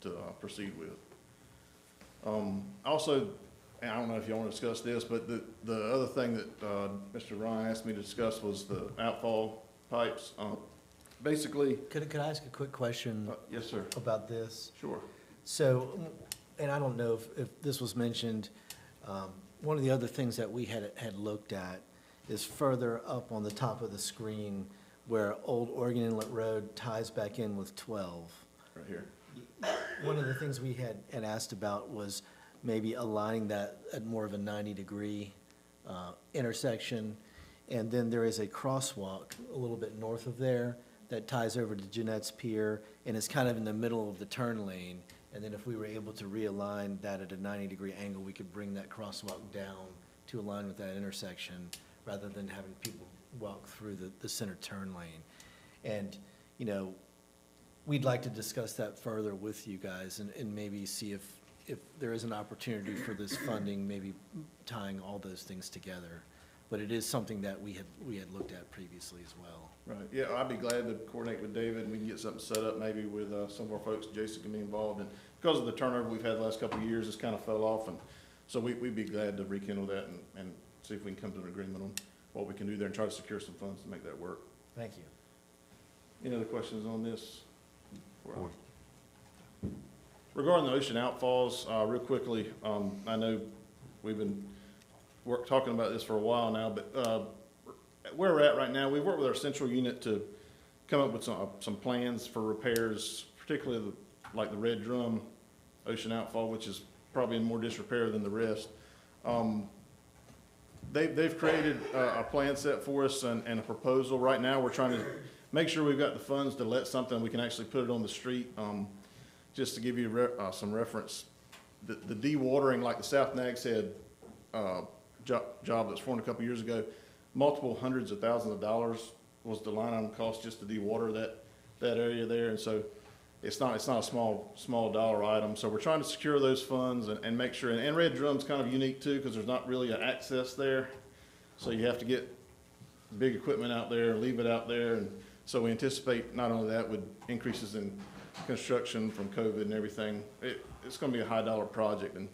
to proceed with. Also, and I don't know if you want to discuss this, but the other thing that Mr. Ryan asked me to discuss was the outfall pipes. Basically...
Could I ask a quick question?
Yes, sir.
About this?
Sure.
So, and I don't know if this was mentioned, one of the other things that we had looked at is further up on the top of the screen where Old Oregon Inlet Road ties back in with 12.
Right here.
One of the things we had asked about was maybe aligning that at more of a 90-degree intersection. And then there is a crosswalk a little bit north of there that ties over to Jeanette's Pier, and it's kind of in the middle of the turn lane. And then if we were able to realign that at a 90-degree angle, we could bring that crosswalk down to align with that intersection, rather than having people walk through the center turn lane. And, you know, we'd like to discuss that further with you guys and maybe see if there is an opportunity for this funding, maybe tying all those things together. But it is something that we had looked at previously as well.
Right, yeah, I'd be glad to coordinate with David, and we can get something set up maybe with some of our folks. Jason can be involved, and because of the turnover we've had the last couple of years, it's kind of fell off, and so we'd be glad to rekindle that and see if we can come to an agreement on what we can do there and try to secure some funds to make that work.
Thank you.
Any other questions on this? Regarding the ocean outfalls, real quickly, I know we've been talking about this for a while now, but where we're at right now, we've worked with our central unit to come up with some plans for repairs, particularly like the red drum ocean outfall, which is probably in more disrepair than the rest. They've created a plan set for us and a proposal. Right now, we're trying to make sure we've got the funds to let something, we can actually put it on the street. Just to give you some reference, the dewatering, like the South Nags Head job that was formed a couple years ago, multiple hundreds of thousands of dollars was the line item cost just to dewater that area there. And so it's not a small dollar item. So we're trying to secure those funds and make sure, and Red Drum's kind of unique too, because there's not really an access there. So you have to get big equipment out there and leave it out there. And so we anticipate not only that, with increases in construction from COVID and everything, it's going to be a high dollar project. And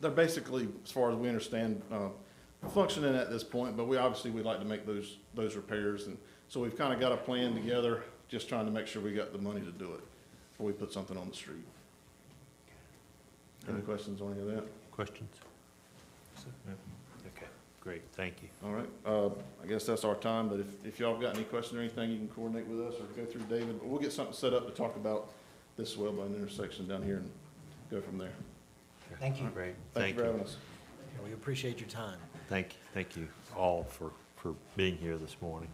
they're basically, as far as we understand, functioning at this point, but we'd like to make those repairs. And so we've kind of got a plan together, just trying to make sure we got the money to do it before we put something on the street. Any questions on any of that?
Questions? Okay, great, thank you.
All right, I guess that's our time, but if y'all got any questions or anything, you can coordinate with us or go through David. But we'll get something set up to talk about this Wellbone intersection down here and go from there.
Thank you.
Great,
Thank you for having us.
Yeah, we appreciate your time.
Thank you all for being here this morning.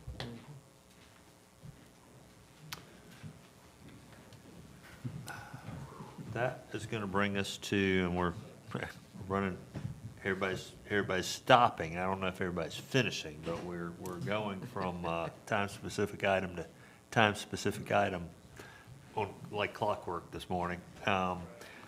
That is going to bring us to, and we're running, everybody's stopping. I don't know if everybody's finishing, but we're going from time-specific item to time-specific item on like clockwork this morning.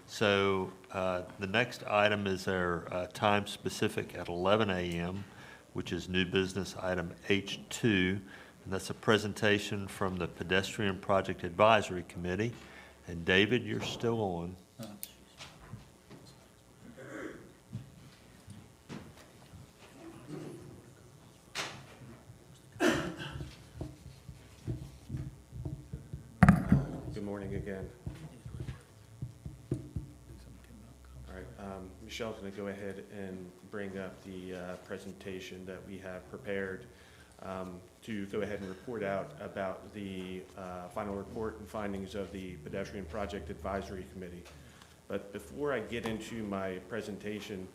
So the next item is our time-specific at 11 a.m., which is new business item H2, and that's a presentation from the Pedestrian Project Advisory Committee. And David, you're still on.
Good morning again. All right, Michelle's going to go ahead and bring up the presentation that we have prepared to go ahead and report out about the final report and findings of the Pedestrian Project Advisory Committee. But before I get into my presentation,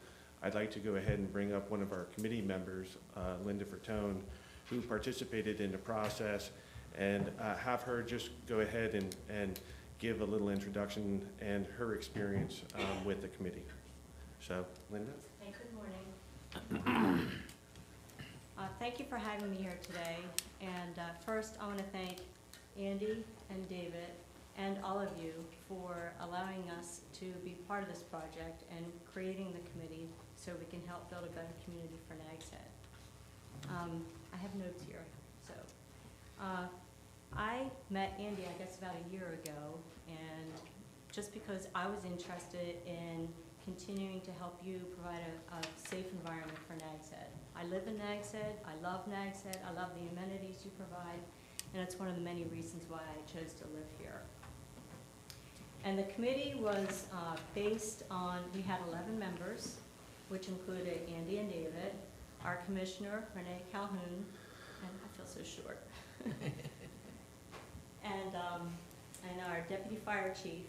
I'd like to go ahead and bring up one of our committee members, Linda Fertone, who participated in the process, and have her just go ahead and give a little introduction and her experience with the committee. So, Linda?
Hey, good morning. Thank you for having me here today. And first, I want to thank Andy and David and all of you for allowing us to be part of this project and creating the committee so we can help build a better community for Nags Head. I have notes here. So I met Andy, I guess, about a year ago, and just because I was interested in continuing to help you provide a safe environment for Nags Head. I live in Nags Head, I love Nags Head, I love the amenities you provide, and it's one of the many reasons why I chose to live here. And the committee was based on, we had 11 members, which included Andy and David, our commissioner, Renee Calhoun, and I feel so short, and our deputy fire chief,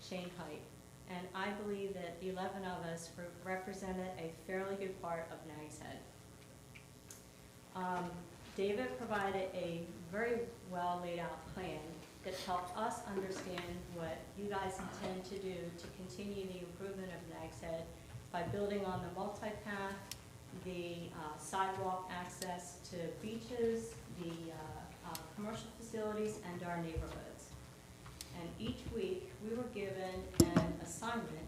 Shane Kite. And I believe that the 11 of us represented a fairly good part of Nags Head. David provided a very well laid out plan that helped us understand what you guys intend to do to continue the improvement of Nags Head by building on the multi-path, the sidewalk access to beaches, the commercial facilities, and our neighborhoods. And each week, we were given an assignment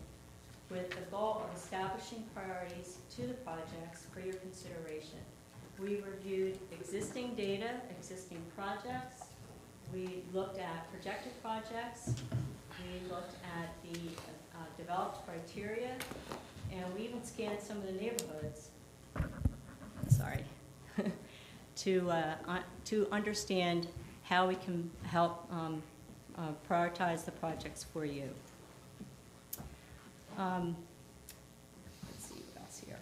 with the goal of establishing priorities to the projects for your consideration. We reviewed existing data, existing projects. We looked at projected projects. We looked at the developed criteria. And we even scanned some of the neighborhoods, sorry, to understand how we can help prioritize the projects for you. Let's see what else here.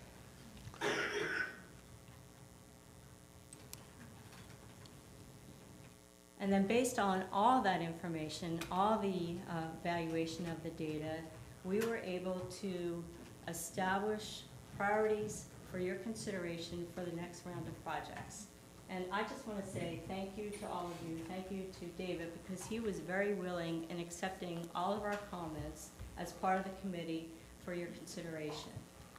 And then based on all that information, all the valuation of the data, we were able to establish priorities for your consideration for the next round of projects. And I just want to say thank you to all of you. Thank you to David, because he was very willing in accepting all of our comments as part of the committee for your consideration.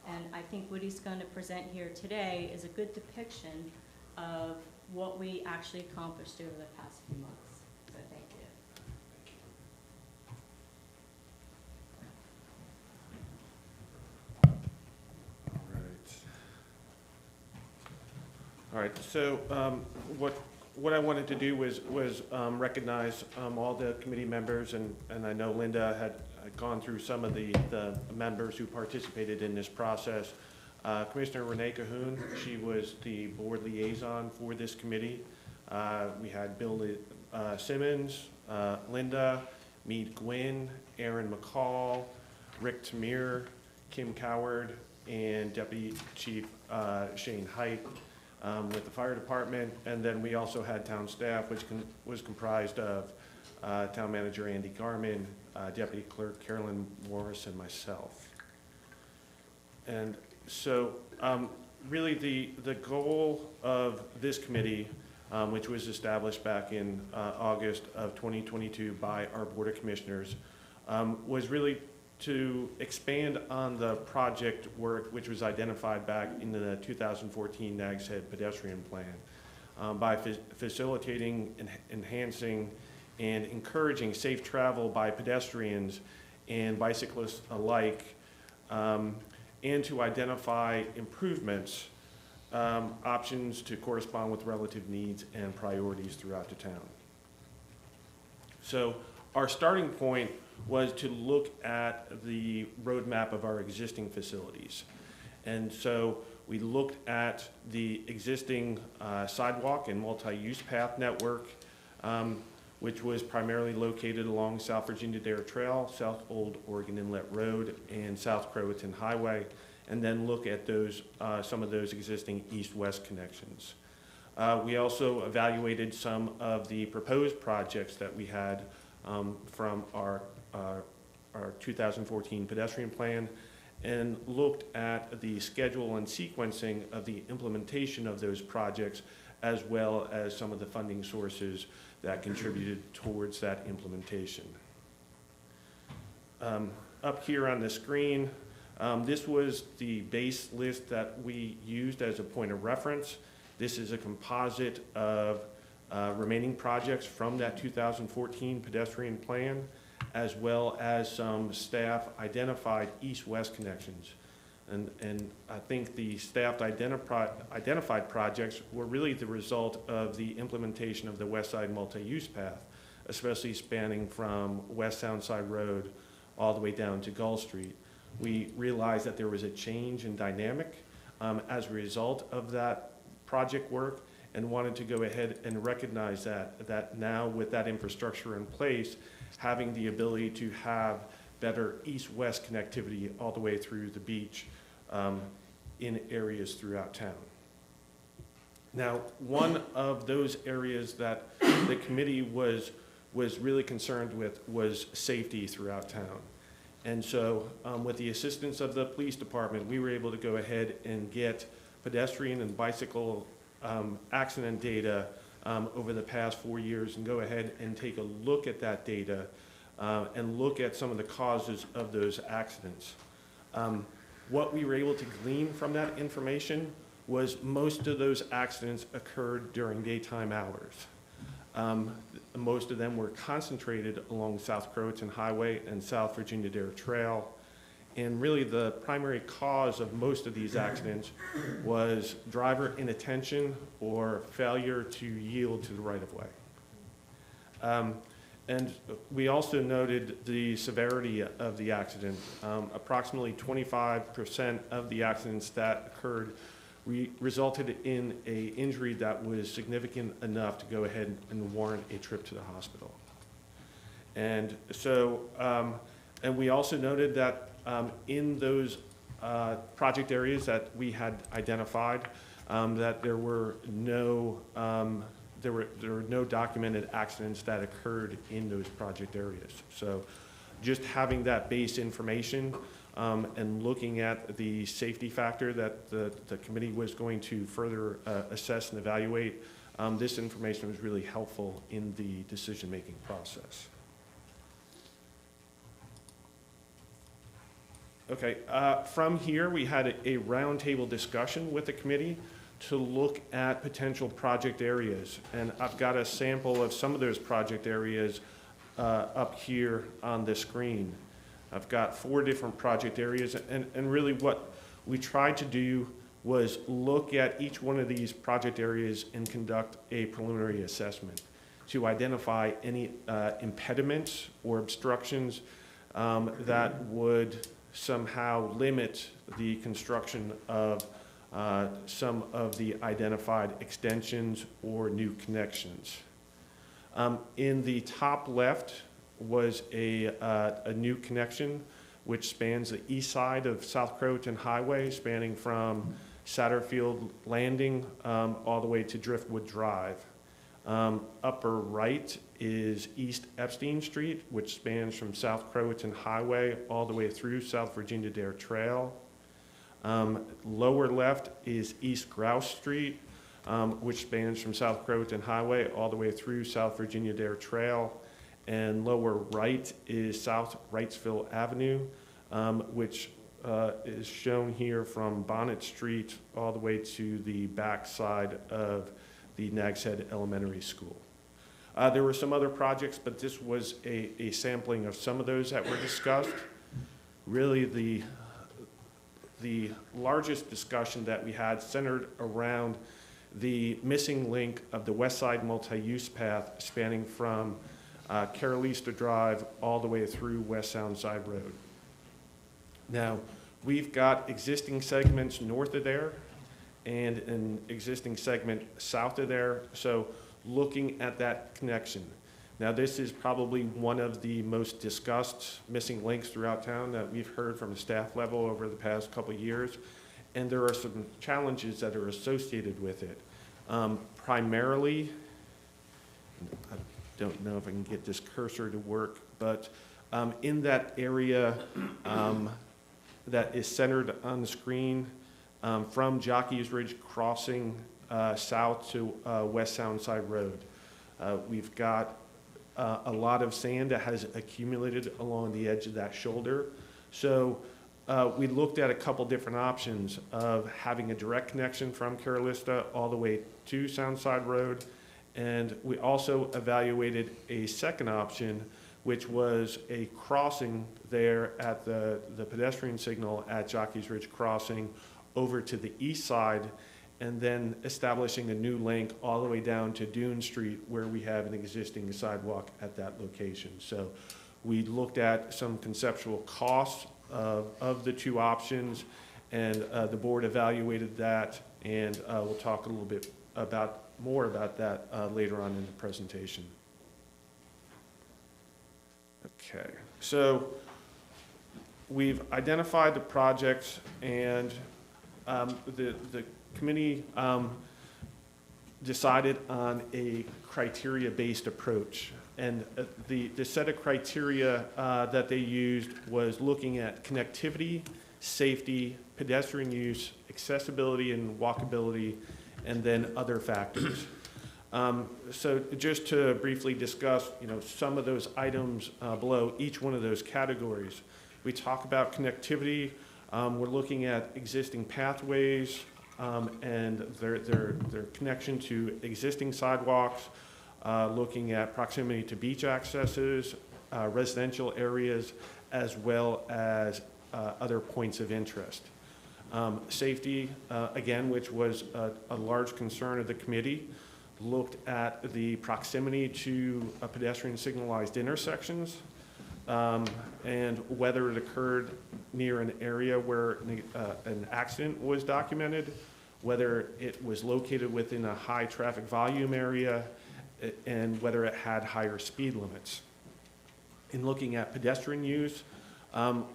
And I think what he's going to present here today is a good depiction of what we actually accomplished over the past few months. So thank you.
All right, so what I wanted to do was recognize all the committee members, and I know Linda had gone through some of the members who participated in this process. Commissioner Renee Cahoon, she was the board liaison for this committee. We had Bill Simmons, Linda, Meade Gwynn, Aaron McCall, Rick Tamir, Kim Coward, and Deputy Chief Shane Height with the fire department. And then we also had town staff, which was comprised of Town Manager Andy Garman, Deputy Clerk Carolyn Morris, and myself. And so really the goal of this committee, which was established back in August of 2022 by our Board of Commissioners, was really to expand on the project work which was identified back in the 2014 Nags Head Pedestrian Plan by facilitating, enhancing, and encouraging safe travel by pedestrians and bicyclists alike, and to identify improvements, options to correspond with relative needs and priorities throughout the town. So our starting point was to look at the roadmap of our existing facilities. And so we looked at the existing sidewalk and multi-use path network, which was primarily located along South Virginia Dare Trail, South Old Oregon Inlet Road, and South Croatan Highway, and then look at those, some of those existing east-west connections. We also evaluated some of the proposed projects that we had from our 2014 pedestrian plan, and looked at the schedule and sequencing of the implementation of those projects, as well as some of the funding sources that contributed towards that implementation. Up here on the screen, this was the base list that we used as a point of reference. This is a composite of remaining projects from that 2014 pedestrian plan, as well as some staff identified east-west connections. And I think the staff identified projects were really the result of the implementation of the West Side multi-use path, especially spanning from West Soundside Road all the way down to Gull Street. We realized that there was a change in dynamic as a result of that project work, and wanted to go ahead and recognize that now with that infrastructure in place, having the ability to have better east-west connectivity all the way through the beach in areas throughout town. Now, one of those areas that the committee was really concerned with was safety throughout town. And so with the assistance of the police department, we were able to go ahead and get pedestrian and bicycle accident data over the past 4 years, and go ahead and take a look at that data and look at some of the causes of those accidents. What we were able to glean from that information was most of those accidents occurred during daytime hours. Most of them were concentrated along South Croatan Highway and South Virginia Dare Trail. And really the primary cause of most of these accidents was driver inattention or failure to yield to the right-of-way. And we also noted the severity of the accident. Approximately 25% of the accidents that occurred resulted in an injury that was significant enough to go ahead and warrant a trip to the hospital. And so, and we also noted that in those project areas that we had identified, that there were no there were no documented accidents that occurred in those project areas. So just having that base information and looking at the safety factor that the committee was going to further assess and evaluate, this information was really helpful in the decision-making process. Okay, from here, we had a roundtable discussion with the committee to look at potential project areas. And I've got a sample of some of those project areas up here on the screen. I've got 4 different project areas, and really what we tried to do was look at each one of these project areas and conduct a preliminary assessment to identify any impediments or obstructions that would somehow limit the construction of some of the identified extensions or new connections. In the top left was a new connection which spans the east side of South Croton Highway, spanning from Satterfield Landing all the way to Driftwood Drive. Upper right is East Epstein Street, which spans from South Croton Highway all the way through South Virginia Dare Trail. Lower left is East Grouse Street, which spans from South Croton Highway all the way through South Virginia Dare Trail. And lower right is South Wrightsville Avenue, which is shown here from Bonnet Street all the way to the back side of the Nags Head Elementary School. There were some other projects, but this was a sampling of some of those that were discussed. Really, the largest discussion that we had centered around the missing link of the West Side multi-use path spanning from Carolista Drive all the way through West Soundside Road. Now, we've got existing segments north of there and an existing segment south of there, so looking at that connection. Now, this is probably one of the most discussed missing links throughout town that we've heard from the staff level over the past couple of years, and there are some challenges that are associated with it. Primarily, I don't know if I can get this cursor to work, but in that area that is centered on the screen, from Jockey's Ridge Crossing south to West Soundside Road. We've got a lot of sand that has accumulated along the edge of that shoulder. So we looked at a couple different options of having a direct connection from Carolista all the way to Soundside Road. And we also evaluated a second option, which was a crossing there at the pedestrian signal at Jockey's Ridge Crossing over to the east side, and then establishing a new link all the way down to Dune Street where we have an existing sidewalk at that location. So we looked at some conceptual costs of the 2 options, and the board evaluated that, and we'll talk a little bit more about that later on in the presentation. Okay, so we've identified the projects, and the committee decided on a criteria-based approach. And the set of criteria that they used was looking at connectivity, safety, pedestrian use, accessibility and walkability, and then other factors. So just to briefly discuss, some of those items below each one of those categories. We talk about connectivity. We're looking at existing pathways and their connection to existing sidewalks, looking at proximity to beach accesses, residential areas, as well as other points of interest. Safety, again, which was a large concern of the committee, looked at the proximity to pedestrian signalized intersections, and whether it occurred near an area where an accident was documented, whether it was located within a high traffic volume area, and whether it had higher speed limits. In looking at pedestrian use,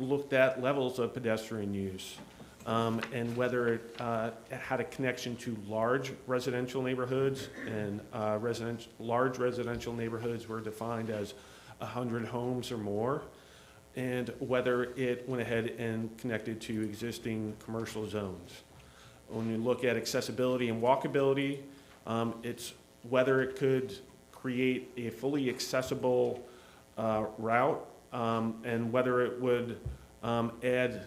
looked at levels of pedestrian use, and whether it had a connection to large residential neighborhoods, and large residential neighborhoods were defined as 100 homes or more, and whether it went ahead and connected to existing commercial zones. When you look at accessibility and walkability, it's whether it could create a fully accessible route, and whether it would add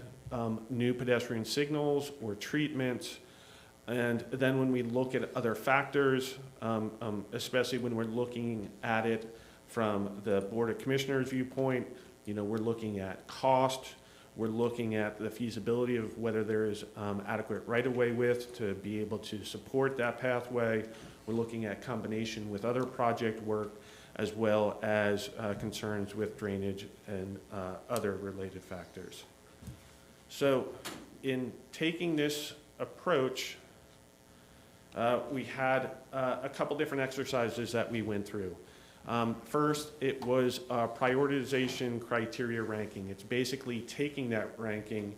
new pedestrian signals or treatments. And then when we look at other factors, especially when we're looking at it from the Board of Commissioners viewpoint, we're looking at cost, we're looking at the feasibility of whether there is adequate right-of-way width to be able to support that pathway. We're looking at combination with other project work, as well as concerns with drainage and other related factors. So in taking this approach, we had a couple different exercises that we went through. First, it was a prioritization criteria ranking. It's basically taking that ranking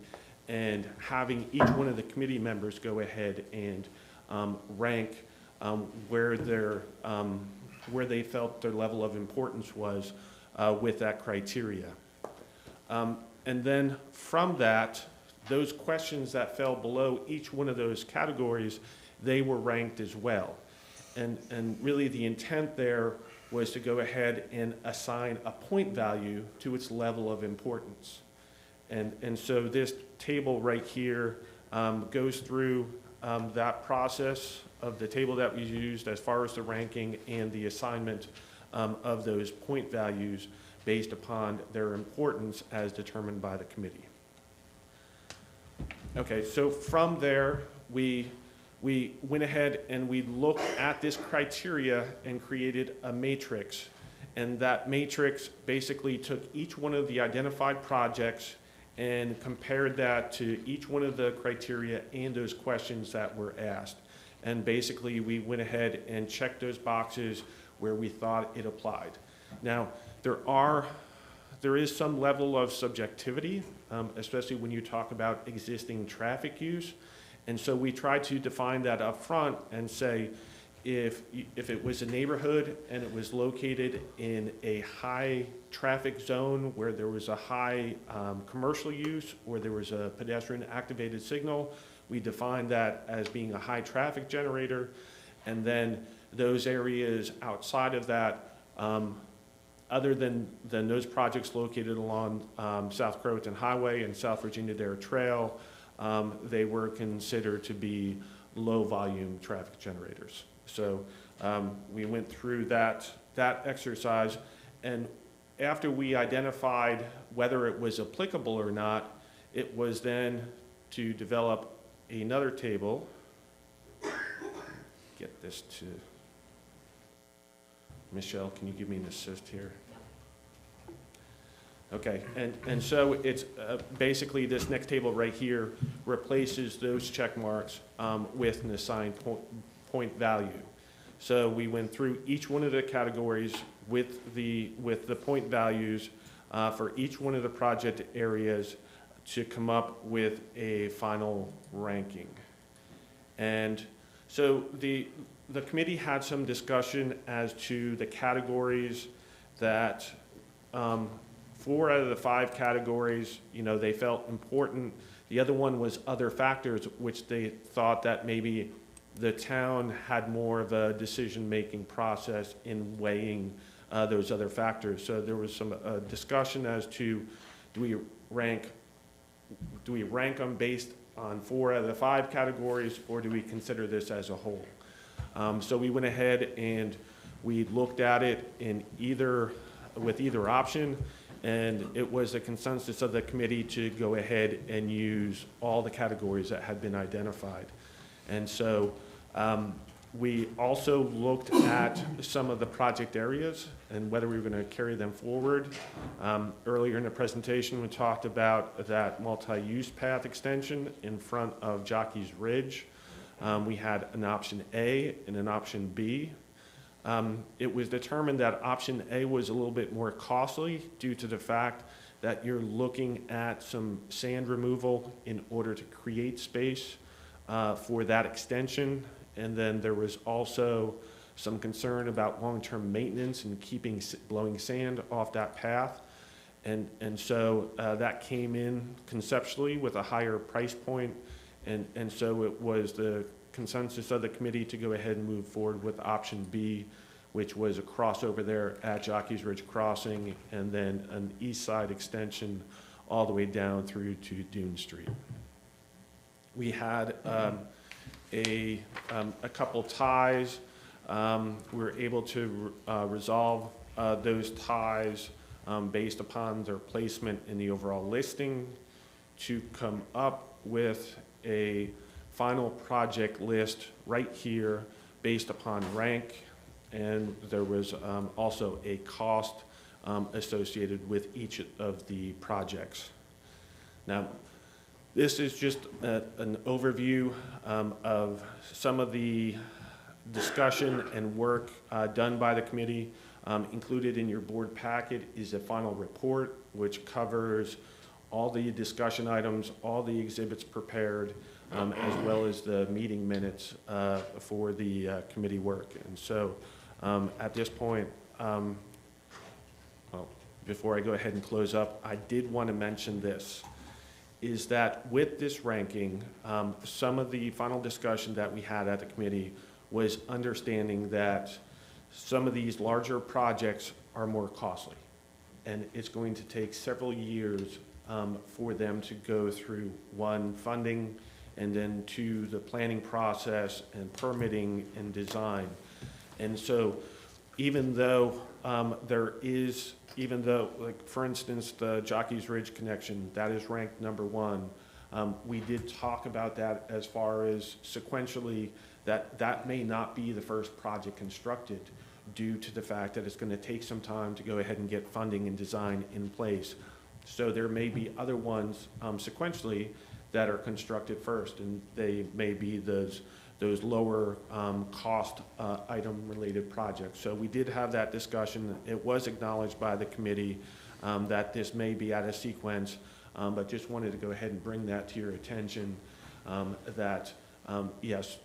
and having each one of the committee members go ahead and rank where they felt their level of importance was with that criteria. And then from that, those questions that fell below each one of those categories, they were ranked as well. And really the intent there was to go ahead and assign a point value to its level of importance. And so this table right here goes through that process of the table that we used as far as the ranking and the assignment of those point values based upon their importance as determined by the committee. Okay, so from there, we went ahead and we looked at this criteria and created a matrix. And that matrix basically took each one of the identified projects and compared that to each one of the criteria and those questions that were asked. And basically, we went ahead and checked those boxes where we thought it applied. Now, there is some level of subjectivity, especially when you talk about existing traffic use. And so we try to define that up front and say, if it was a neighborhood and it was located in a high traffic zone where there was a high commercial use or there was a pedestrian activated signal, we define that as being a high traffic generator. And then those areas outside of that, other than those projects located along South Croatan Highway and South Virginia Dare Trail, they were considered to be low volume traffic generators. So we went through that exercise, and after we identified whether it was applicable or not, it was then to develop another table. Get this to Michelle, can you give me an assist here? Okay, and so it's basically this next table right here replaces those check marks with an assigned point value. So we went through each one of the categories with the point values for each one of the project areas to come up with a final ranking. And so the committee had some discussion as to the categories that 4 out of the 5 categories, they felt important. The other one was other factors, which they thought that maybe the town had more of a decision-making process in weighing those other factors. So there was some discussion as to do we rank them based on 4 out of the 5 categories, or do we consider this as a whole? So we went ahead and we looked at it with either option. And it was a consensus of the committee to go ahead and use all the categories that had been identified. And so we also looked at some of the project areas and whether we were going to carry them forward. Earlier in the presentation, we talked about that multi-use path extension in front of Jockey's Ridge. We had an option A and an option B. It was determined that option A was a little bit more costly due to the fact that you're looking at some sand removal in order to create space for that extension. And then there was also some concern about long-term maintenance and keeping blowing sand off that path. And so that came in conceptually with a higher price point. And so it was the consensus of the committee to go ahead and move forward with option B, which was a crossover there at Jockey's Ridge Crossing, and then an east side extension all the way down through to Dune Street. We had a couple ties. We were able to resolve those ties based upon their placement in the overall listing to come up with a final project list right here based upon rank, and there was also a cost associated with each of the projects. Now, this is just an overview of some of the discussion and work done by the committee. Included in your board packet is a final report which covers all the discussion items, all the exhibits prepared, as well as the meeting minutes for the committee work. And so at this point, well, before I go ahead and close up, I did want to mention this, is that with this ranking, some of the final discussion that we had at the committee was understanding that some of these larger projects are more costly, and it's going to take several years for them to go through, one, funding, and then two, the planning process and permitting and design. And so even though like for instance, the Jockey's Ridge connection, that is ranked #1, we did talk about that as far as sequentially, that may not be the first project constructed due to the fact that it's going to take some time to go ahead and get funding and design in place. So there may be other ones sequentially that are constructed first, and they may be those lower cost item related projects. So we did have that discussion. It was acknowledged by the committee that this may be out of sequence, but just wanted to go ahead and bring that to your attention, that yes,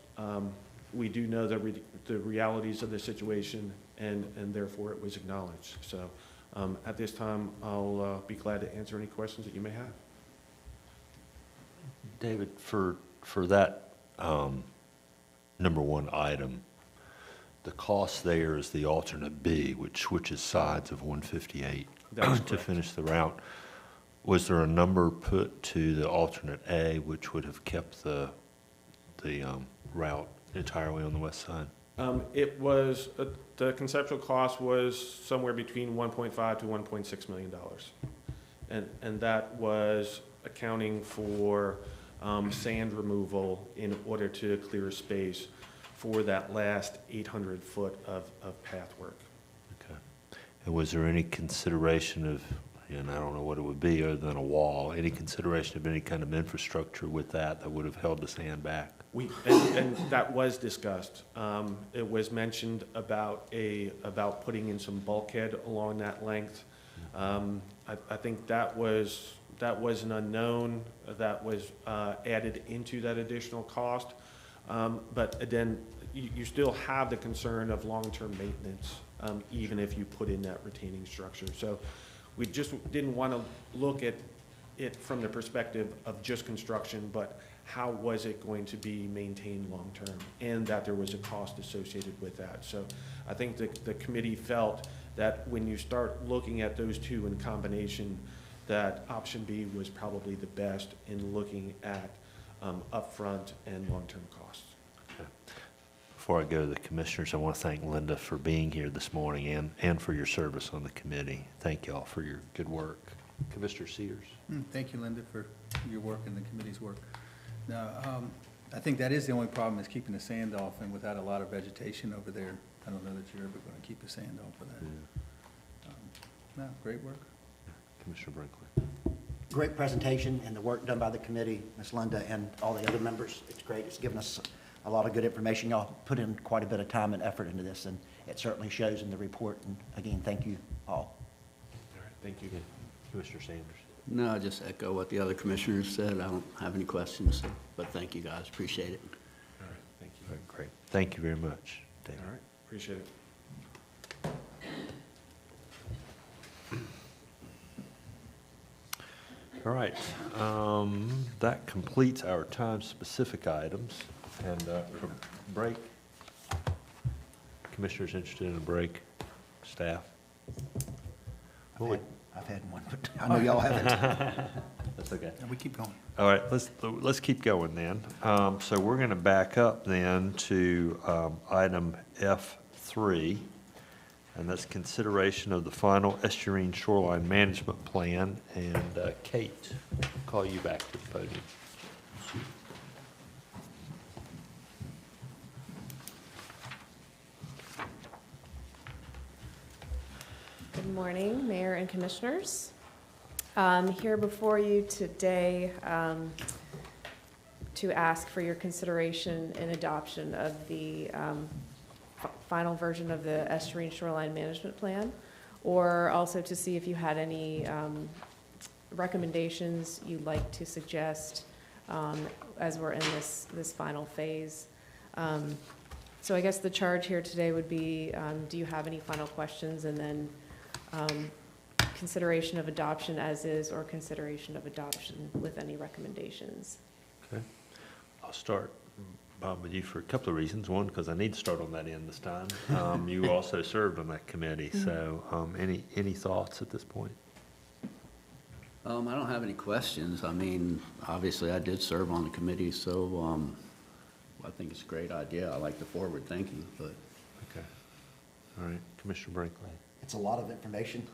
we do know the realities of the situation, and therefore it was acknowledged. So at this time, I'll be glad to answer any questions that you may have.
David, for that #1 item, the cost there is the alternate B, which switches sides of 158 to finish the route. Was there a number put to the alternate A, which would have kept the route entirely on the west side?
It was, the conceptual cost was somewhere between $1.5 to $1.6 million. And that was accounting for sand removal in order to clear space for that last 800 foot of path work.
Okay. And was there any consideration of, and I don't know what it would be other than a wall, any consideration of any kind of infrastructure with that would have held the sand back?
And that was discussed. It was mentioned about putting in some bulkhead along that length. I think that was an unknown that was added into that additional cost. But then you still have the concern of long-term maintenance, even if you put in that retaining structure. So we just didn't want to look at it from the perspective of just construction, but how was it going to be maintained long-term, and that there was a cost associated with that. So I think the committee felt that when you start looking at those two in combination, that option B was probably the best in looking at upfront and long-term costs.
Okay. Before I go to the commissioners, I want to thank Linda for being here this morning and for your service on the committee. Thank you all for your good work. Commissioner Sears.
Thank you, Linda, for your work and the committee's work. Now, I think that is the only problem, is keeping the sand off, and without a lot of vegetation over there, I don't know that you're ever going to keep the sand off of that.
Yeah.
No, great work.
Commissioner Brinkley.
Great presentation and the work done by the committee, Ms. Linda, and all the other members. It's great. It's given us a lot of good information. Y'all put in quite a bit of time and effort into this, and it certainly shows in the report. And again, thank you all.
All right, thank you.
Commissioner Sanders?
No, I just echo what the other commissioners said. I don't have any questions, so, but thank you, guys. Appreciate it.
All right, thank you.
All right, great. Thank you very much, David.
All right, appreciate it.
All right, that completes our time-specific items. And for break, commissioners interested in a break, staff?
I've had one, but I know y'all haven't.
That's okay.
And we keep going.
All right, let's keep going then. So we're going to back up then to item F3, and that's consideration of the final estuarine shoreline management plan. And Kate, I'll call you back to the podium.
Good morning, Mayor and Commissioners. Here before you today to ask for your consideration and adoption of the final version of the Estuarine Shoreline Management Plan, or also to see if you had any recommendations you'd like to suggest as we're in this final phase. So I guess the charge here today would be, do you have any final questions? And then consideration of adoption as is, or consideration of adoption with any recommendations.
Okay. I'll start, Bob, with you for a couple of reasons. One, because I need to start on that end this time. You also served on that committee, so any thoughts at this point?
I don't have any questions. I mean, obviously, I did serve on the committee, so I think it's a great idea. I like the forward thinking, but.
Okay. All right, Commissioner Brinkley.
It's a lot of information.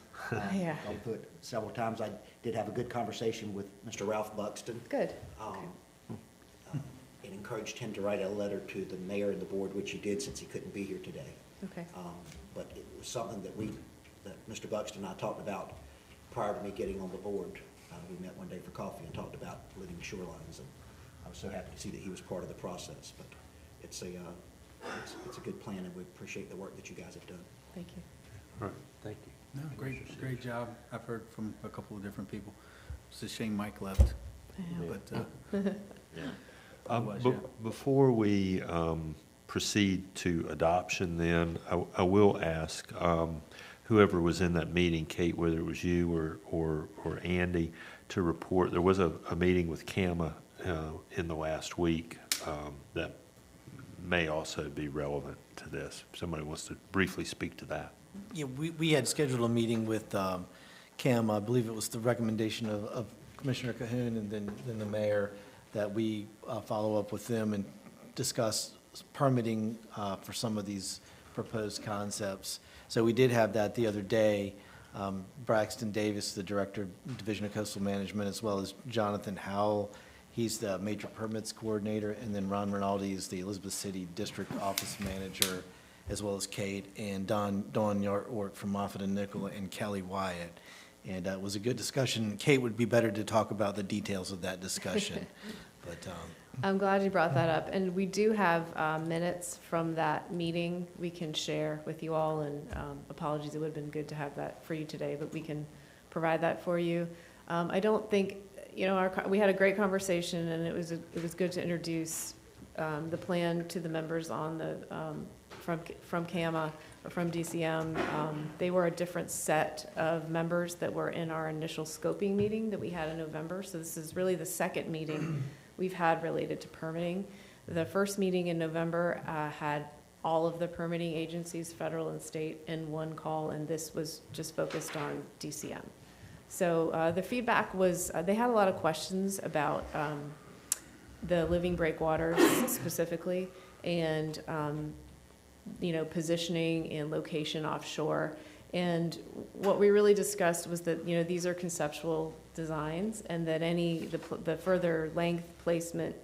Yeah.
I'll put several times. I did have a good conversation with Mr. Ralph Buxton.
Good.
And encouraged him to write a letter to the mayor and the board, which he did since he couldn't be here today.
Okay.
But it was something that Mr. Buxton and I talked about prior to me getting on the board. We met one day for coffee and talked about living shorelines, and I was so happy to see that he was part of the process. But it's a good plan, and we appreciate the work that you guys have done.
Thank you.
All right, thank you.
No, great job. I've heard from a couple of different people. It's a shame Mike left. But, otherwise,
Before we proceed to adoption then, I will ask whoever was in that meeting, Kate, whether it was you or Andy, to report. There was a meeting with CAMA in the last week that may also be relevant to this. If somebody wants to briefly speak to that.
Yeah, we had scheduled a meeting with Cam. I believe it was the recommendation of Commissioner Cahoon and then the mayor, that we follow up with them and discuss permitting for some of these proposed concepts. So we did have that the other day. Braxton Davis, the Director of Division of Coastal Management, as well as Jonathan Howell, he's the Major Permits Coordinator, and then Ron Rinaldi is the Elizabeth City District Office Manager, as well as Kate, and Dawn Yartwork from Moffitt and Nicola, and Kelly Wyatt. And it was a good discussion. Kate would be better to talk about the details of that discussion. But
I'm glad you brought that up. And we do have minutes from that meeting we can share with you all. And apologies, it would have been good to have that for you today, but we can provide that for you. I don't think, we had a great conversation, and it was good to introduce the plan to the members on the from CAMA or from DCM. They were a different set of members that were in our initial scoping meeting that we had in November. So this is really the second meeting we've had related to permitting. The first meeting in November had all of the permitting agencies, federal and state, in one call, and this was just focused on DCM. So the feedback was, they had a lot of questions about the living breakwaters specifically, and positioning and location offshore. And what we really discussed was that, these are conceptual designs, and that the further length, placement,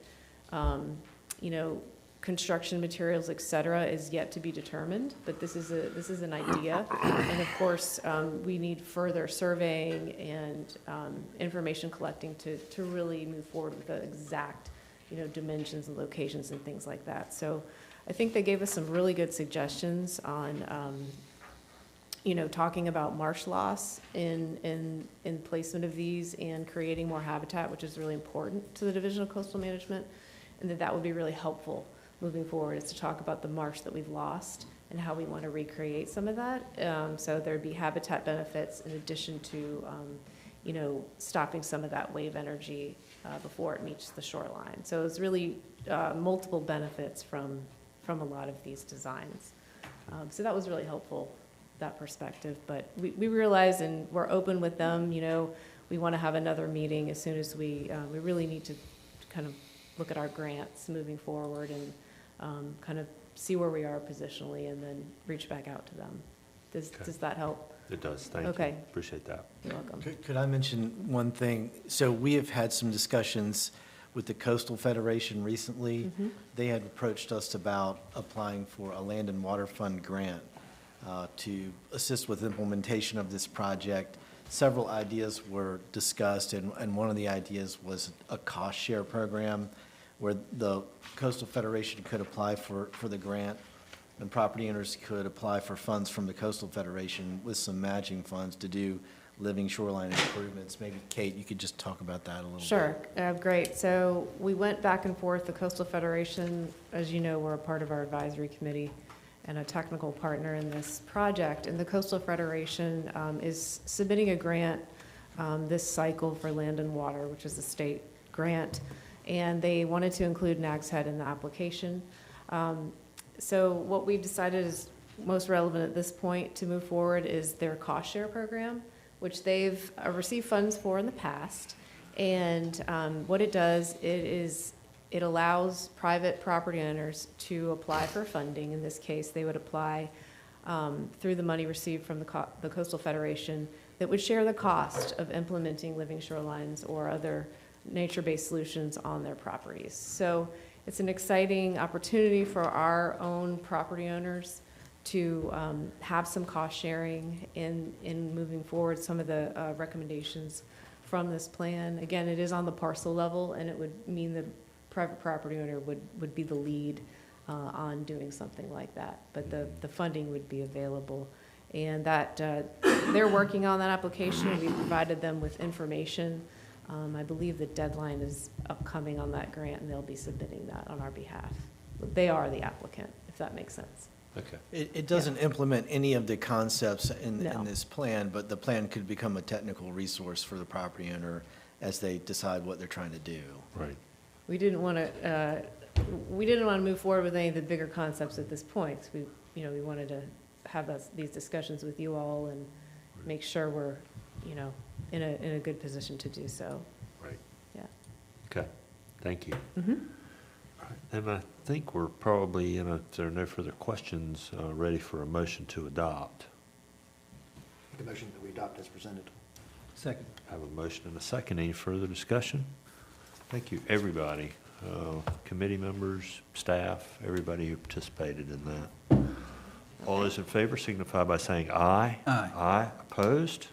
construction materials, et cetera, is yet to be determined. But this is an idea. And of course, we need further surveying and information collecting to really move forward with the exact, dimensions and locations and things like that. So I think they gave us some really good suggestions on, talking about marsh loss in placement of these and creating more habitat, which is really important to the Division of Coastal Management, and that would be really helpful moving forward, is to talk about the marsh that we've lost and how we want to recreate some of that. So there'd be habitat benefits in addition to, stopping some of that wave energy before it meets the shoreline. So it's really multiple benefits from a lot of these designs. So that was really helpful, that perspective. But we realize, and we're open with them, we want to have another meeting as soon as we really need to kind of look at our grants moving forward and kind of see where we are positionally and then reach back out to them. Does that help?
It does, thank you.
Okay.
Appreciate that.
You're welcome.
Could I mention one thing? So we have had some discussions with the Coastal Federation recently.
Mhm.
They had approached us about applying for a Land and Water Fund grant to assist with implementation of this project. Several ideas were discussed, and one of the ideas was a cost share program where the Coastal Federation could apply for the grant, and property owners could apply for funds from the Coastal Federation with some matching funds to do living shoreline improvements. Maybe, Kate, you could just talk about that a little bit.
Sure, great. So we went back and forth. The Coastal Federation, as you know, we're a part of our advisory committee and a technical partner in this project. And the Coastal Federation is submitting a grant this cycle for Land and Water, which is a state grant. And they wanted to include Nags Head in the application. So what we've decided is most relevant at this point to move forward is their cost share program, which they've received funds for in the past. And what it does, it allows private property owners to apply for funding. In this case, they would apply through the money received from the Coastal Federation that would share the cost of implementing living shorelines or other nature-based solutions on their properties. So it's an exciting opportunity for our own property owners to have some cost sharing in moving forward some of the recommendations from this plan. Again, it is on the parcel level, and it would mean the private property owner would be the lead on doing something like that. But the funding would be available. And that they're working on that application. We provided them with information. I believe the deadline is upcoming on that grant, and they'll be submitting that on our behalf. They are the applicant, if that makes sense.
Okay.
It doesn't implement any of the concepts in
No.
this plan, but the plan could become a technical resource for the property owner as they decide what they're trying to do.
Right.
We didn't want to move forward with any of the bigger concepts at this point. We wanted to have these discussions with you all and make sure we're, in a good position to do so.
Right.
Yeah.
Okay, thank you.
Mm-hmm.
All right. And I think we're probably, if there are no further questions, ready for a motion to adopt.
The motion that we adopt as presented.
Second.
I have a motion and a second. Any further discussion? Thank you, everybody, committee members, staff, everybody who participated in that. All those in favor signify by saying aye.
Aye.
Aye. Opposed?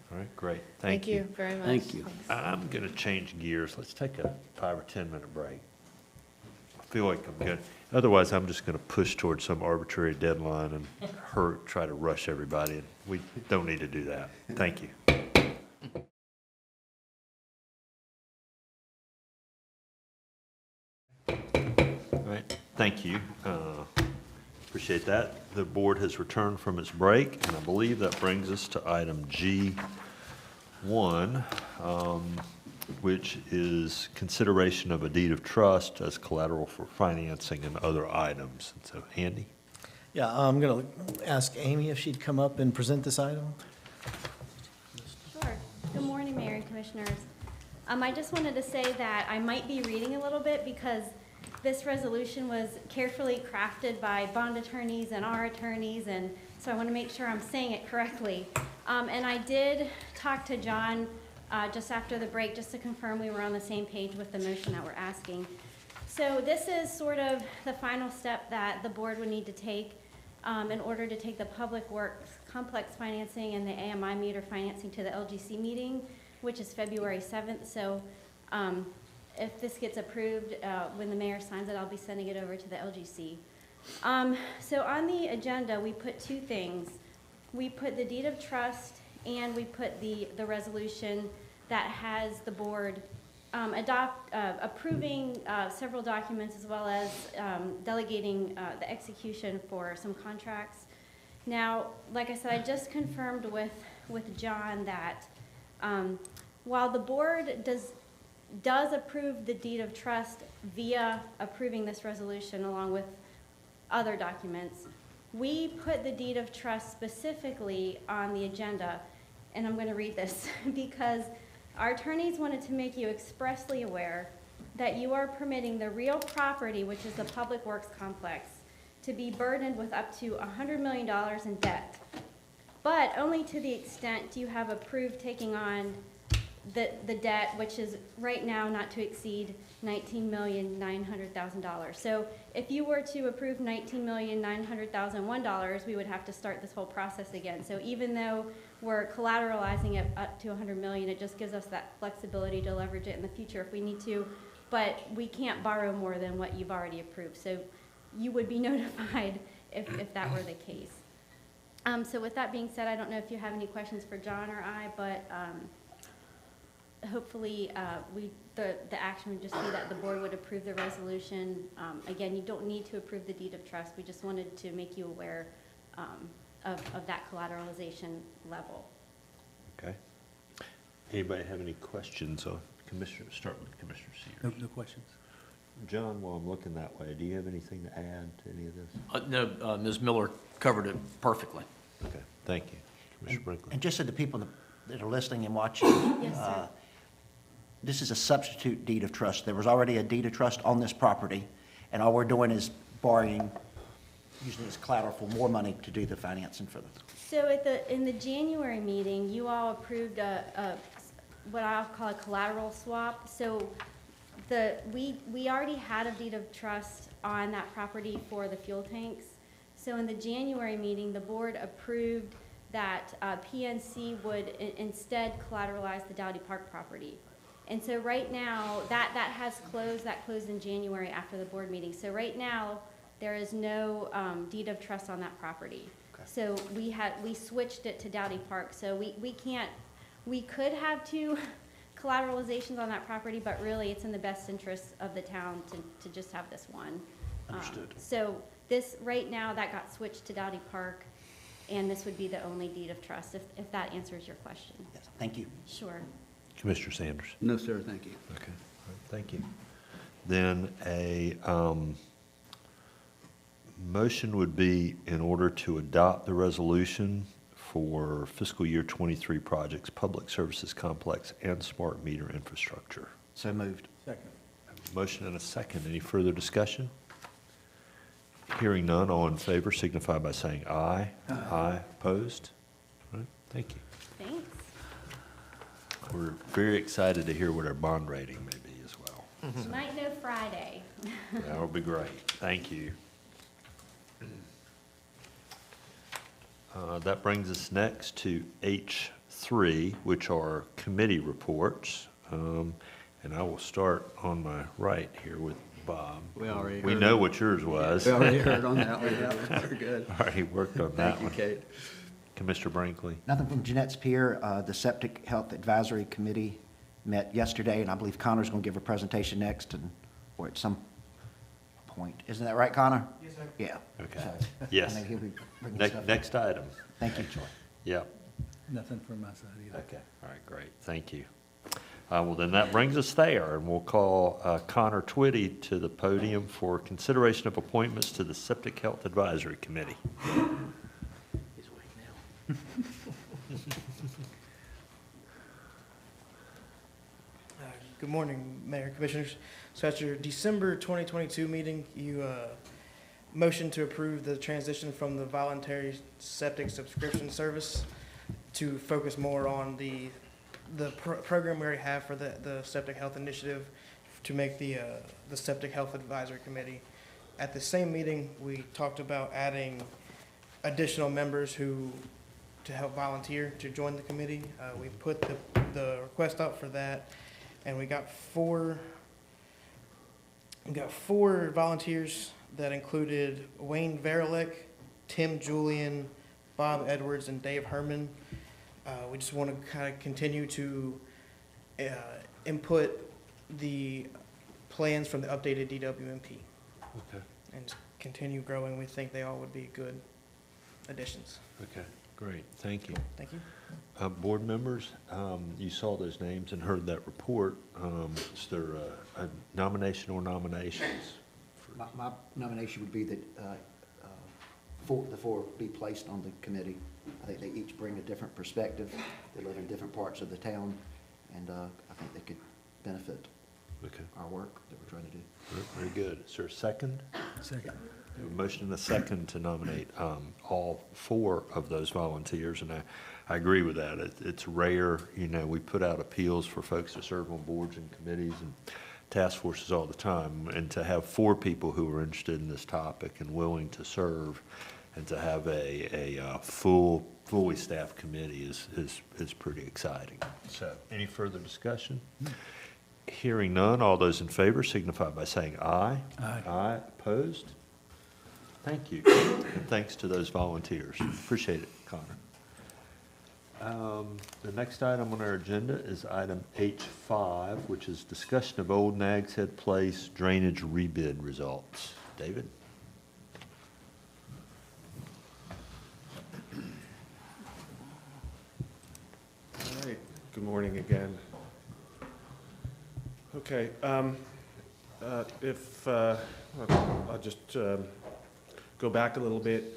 All right, great. Thank you.
Very much.
Thank you.
I'm going to change gears. Let's take a 5 or 10 minute break. I feel like I'm good. Otherwise, I'm just going to push towards some arbitrary deadline and try to rush everybody. And we don't need to do that. Thank you. All right, thank you. Appreciate that. The board has returned from its break, and I believe that brings us to item G1, which is consideration of a deed of trust as collateral for financing and other items. And so, Andy?
Yeah, I'm going to ask Amy if she'd come up and present this item.
Sure. Good morning, Mayor and Commissioners. I just wanted to say that I might be reading a little bit because this resolution was carefully crafted by bond attorneys and our attorneys, and so I want to make sure I'm saying it correctly. And I did talk to John just after the break just to confirm we were on the same page with the motion that we're asking. So this is sort of the final step that the board would need to take in order to take the public works complex financing and the AMI meter financing to the LGC meeting, which is February 7th. So if this gets approved, when the mayor signs it, I'll be sending it over to the LGC. So on the agenda, we put two things. we put the deed of trust and we put the resolution that has the board approving several documents as well as delegating the execution for some contracts. Now, like I said, I just confirmed with John that while the board does approve the deed of trust via approving this resolution along with other documents, we put the deed of trust specifically on the agenda, and I'm going to read this because our attorneys wanted to make you expressly aware that you are permitting the real property, which is the Public Works Complex, to be burdened with up to $100 million in debt, but only to the extent you have approved taking on the debt, which is right now not to exceed $19,900,000. So if you were to approve $19,900,001, we would have to start this whole process again. So even though we're collateralizing it up to $100 million, it just gives us that flexibility to leverage it in the future if we need to, but we can't borrow more than what you've already approved. So you would be notified if that were the case. So with that being said, I don't know if you have any questions for John or I, but hopefully the action would just be that the board would approve the resolution. Again, you don't need to approve the deed of trust. We just wanted to make you aware of that collateralization level.
Okay. Anybody have any questions on Commissioner? Start with Commissioner Sears.
No questions.
John, while I'm looking that way, do you have anything to add to any of this?
No, Ms. Miller covered it perfectly.
Okay, thank you. Commissioner Brinkley.
And just so the people that are listening and watching,
Yes, sir.
this is a substitute deed of trust. There was already a deed of trust on this property, and all we're doing is borrowing, using it as collateral for more money to do the financing for the.
So in the January meeting, you all approved what I'll call a collateral swap. So we already had a deed of trust on that property for the fuel tanks. So in the January meeting, the board approved that PNC would instead collateralize the Dowdy Park property. And so right now, that has closed. That closed in January after the board meeting. So right now, there is no deed of trust on that property. Okay. So we switched it to Dowdy Park. So we could have two collateralizations on that property, but really it's in the best interest of the town to just have this one.
Understood.
So this, right now, that got switched to Dowdy Park, and this would be the only deed of trust, if that answers your question.
Yes, thank you.
Sure.
Commissioner Sanders.
No, sir, thank you.
Okay, all right, thank you. Then a motion would be in order to adopt the resolution for fiscal year 23 projects, Public Services Complex, and Smart Meter Infrastructure.
So moved.
Second.
Motion and a second. Any further discussion? Hearing none, all in favor signify by saying aye. Aye. Opposed? All right, thank you.
Thanks.
We're very excited to hear what our bond rating may be as well.
You might know Friday.
That would be great. Thank you. That brings us next to H3, which are committee reports. And I will start on my right here with Bob.
We already
We
heard
know
it.
what yours was.
We already heard on that one, yeah, we're good.
Already worked on that one.
Thank you, Kate.
Commissioner Brinkley.
Nothing from Jeanette's Pier. The Septic Health Advisory Committee met yesterday, and I believe Connor's going to give a presentation next, or at some point. Isn't that right, Connor?
Yes, sir.
Yeah.
Okay.
So,
Yes.
I mean, he'll be bringing stuff up.
Next item.
Thank you.
Yep.
Nothing from my side either.
Okay. All right, great. Thank you. Well, then that brings us there, and we'll call Connor Twitty to the podium for consideration of appointments to the Septic Health Advisory Committee.
He's awake now.
Good morning, Mayor and Commissioners. So at your December 2022 meeting, you motioned to approve the transition from the voluntary septic subscription service to focus more on the program we already have for the Septic Health Initiative to make the Septic Health Advisory Committee. At the same meeting, we talked about adding additional members to help volunteer to join the committee. We put the request out for that, and we got four volunteers that included Wayne Verlick, Tim Julian, Bob Edwards and Dave Herman. We just want to kind of continue to input the plans from the updated DWMP
Okay.
and continue growing. We think they all would be good additions.
Okay, great, thank you.
Thank you.
Board members, you saw those names and heard that report. Is there a nomination or nominations?
My nomination would be that the four be placed on the committee. I think they each bring a different perspective. They live in different parts of the town, and I think they could benefit our work that we're trying to do.
Very good. Is there a second?
Second.
We have a motion and a second to nominate all four of those volunteers, and I agree with that. It's rare, you know, we put out appeals for folks to serve on boards and committees and task forces all the time, and to have four people who are interested in this topic and willing to serve, and to have a fully staffed committee is pretty exciting. So, any further discussion? Hearing none, all those in favor signify by saying aye.
Aye.
Aye, opposed? Thank you, and thanks to those volunteers. Appreciate it, Connor. The next item on our agenda is item H5, which is discussion of Old Nags Head Place drainage rebid results. David?
All right, good morning again. Okay, I'll just go back a little bit.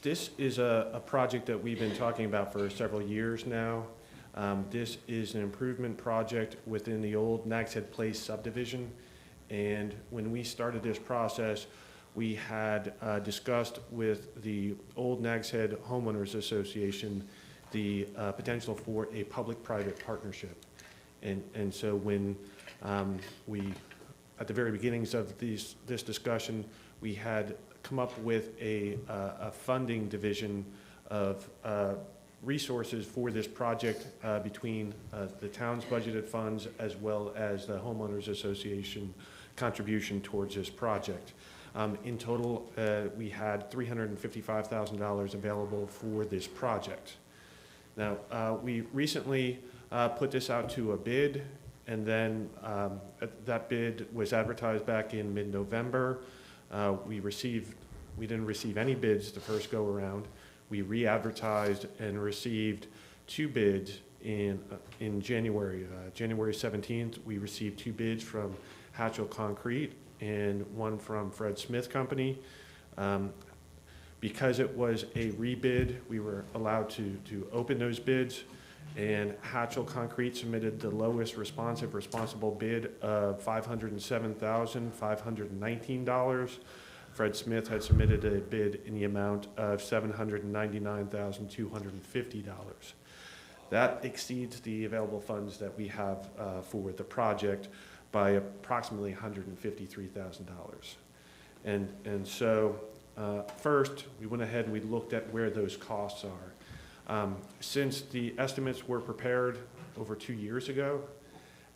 This is a project that we've been talking about for several years now. This is an improvement project within the old Nags Head Place subdivision. And when we started this process, we had discussed with the old Nags Head Homeowners Association the potential for a public-private partnership. And so when we, at the very beginnings of this discussion, we had come up with a funding division of resources for this project between the town's budgeted funds as well as the homeowners association contribution towards this project. In total, we had $355,000 available for this project. Now, we recently put this out to a bid, and then that bid was advertised back in mid-November. We didn't receive any bids the first go around. We re-advertised and received two bids in January. January 17th, we received two bids from Hatchell Concrete and one from Fred Smith Company. Because it was a rebid, we were allowed to open those bids, and Hatchell Concrete submitted the lowest responsible bid of $507,519. Fred Smith had submitted a bid in the amount of $799,250. That exceeds the available funds that we have for the project by approximately $153,000. And so first, we went ahead and we looked at where those costs are. Since the estimates were prepared over 2 years ago,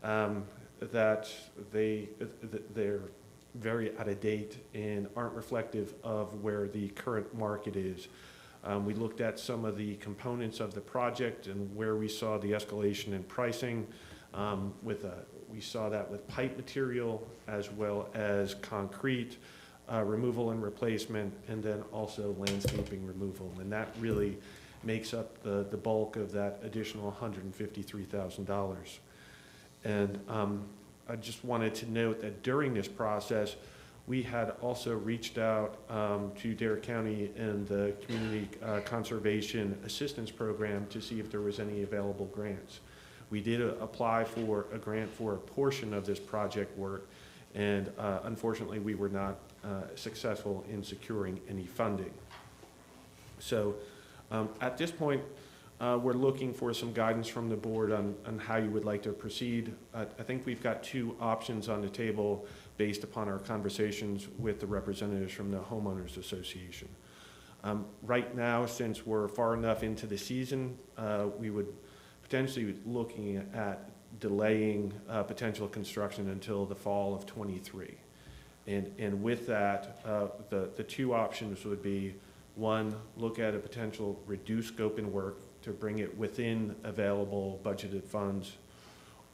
that they're very out of date and aren't reflective of where the current market is. We looked at some of the components of the project and where we saw the escalation in pricing. We saw that with pipe material as well as concrete removal and replacement, and then also landscaping removal. And that really makes up the bulk of that additional $153,000. And I just wanted to note that during this process, we had also reached out to Dare County and the Community Conservation Assistance Program to see if there was any available grants. We did apply for a grant for a portion of this project work, and unfortunately, we were not successful in securing any funding. So at this point, we're looking for some guidance from the board on how you would like to proceed. I think we've got two options on the table based upon our conversations with the representatives from the Homeowners Association. Right now, since we're far enough into the season, we would potentially be looking at delaying potential construction until the fall of '23. And with that, the two options would be one, look at a potential reduced scope and work to bring it within available budgeted funds,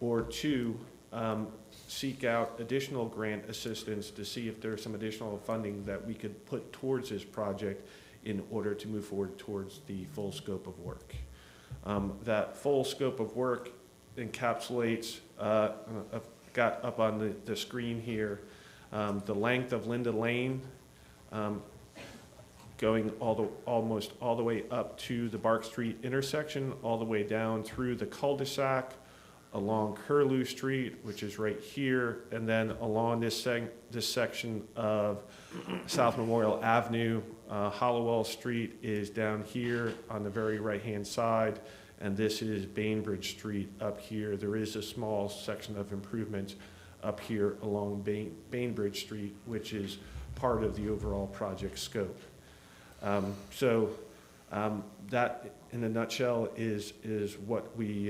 or two, seek out additional grant assistance to see if there's some additional funding that we could put towards this project in order to move forward towards the full scope of work. That full scope of work encapsulates, I've got up on the screen here, the length of Linda Lane, going almost all the way up to the Bark Street intersection, all the way down through the cul-de-sac, along Curlew Street, which is right here, and then along this section of South Memorial Avenue. Hollowell Street is down here on the very right-hand side, and this is Bainbridge Street up here. There is a small section of improvements up here along Bainbridge Street, which is part of the overall project scope. That, in a nutshell, is what we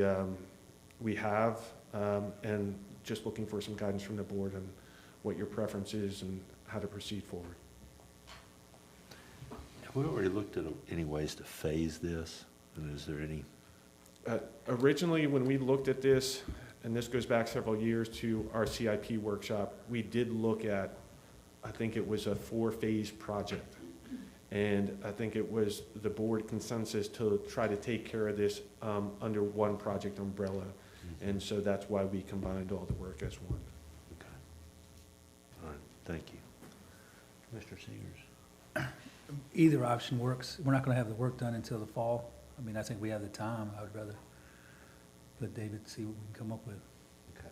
have, and just looking for some guidance from the board on what your preference is and how to proceed forward.
Have we already looked at any ways to phase this? And is there any?
Originally, when we looked at this, and this goes back several years to our CIP workshop, we did look at, I think it was a 4-phase project. And I think it was the board consensus to try to take care of this under one project umbrella. Mm-hmm. And so that's why we combined all the work as one.
Okay. All right, thank you. Mr. Singers?
Either option works. We're not going to have the work done until the fall. I mean, I think we have the time. I would rather let David see what we can come up with.
Okay.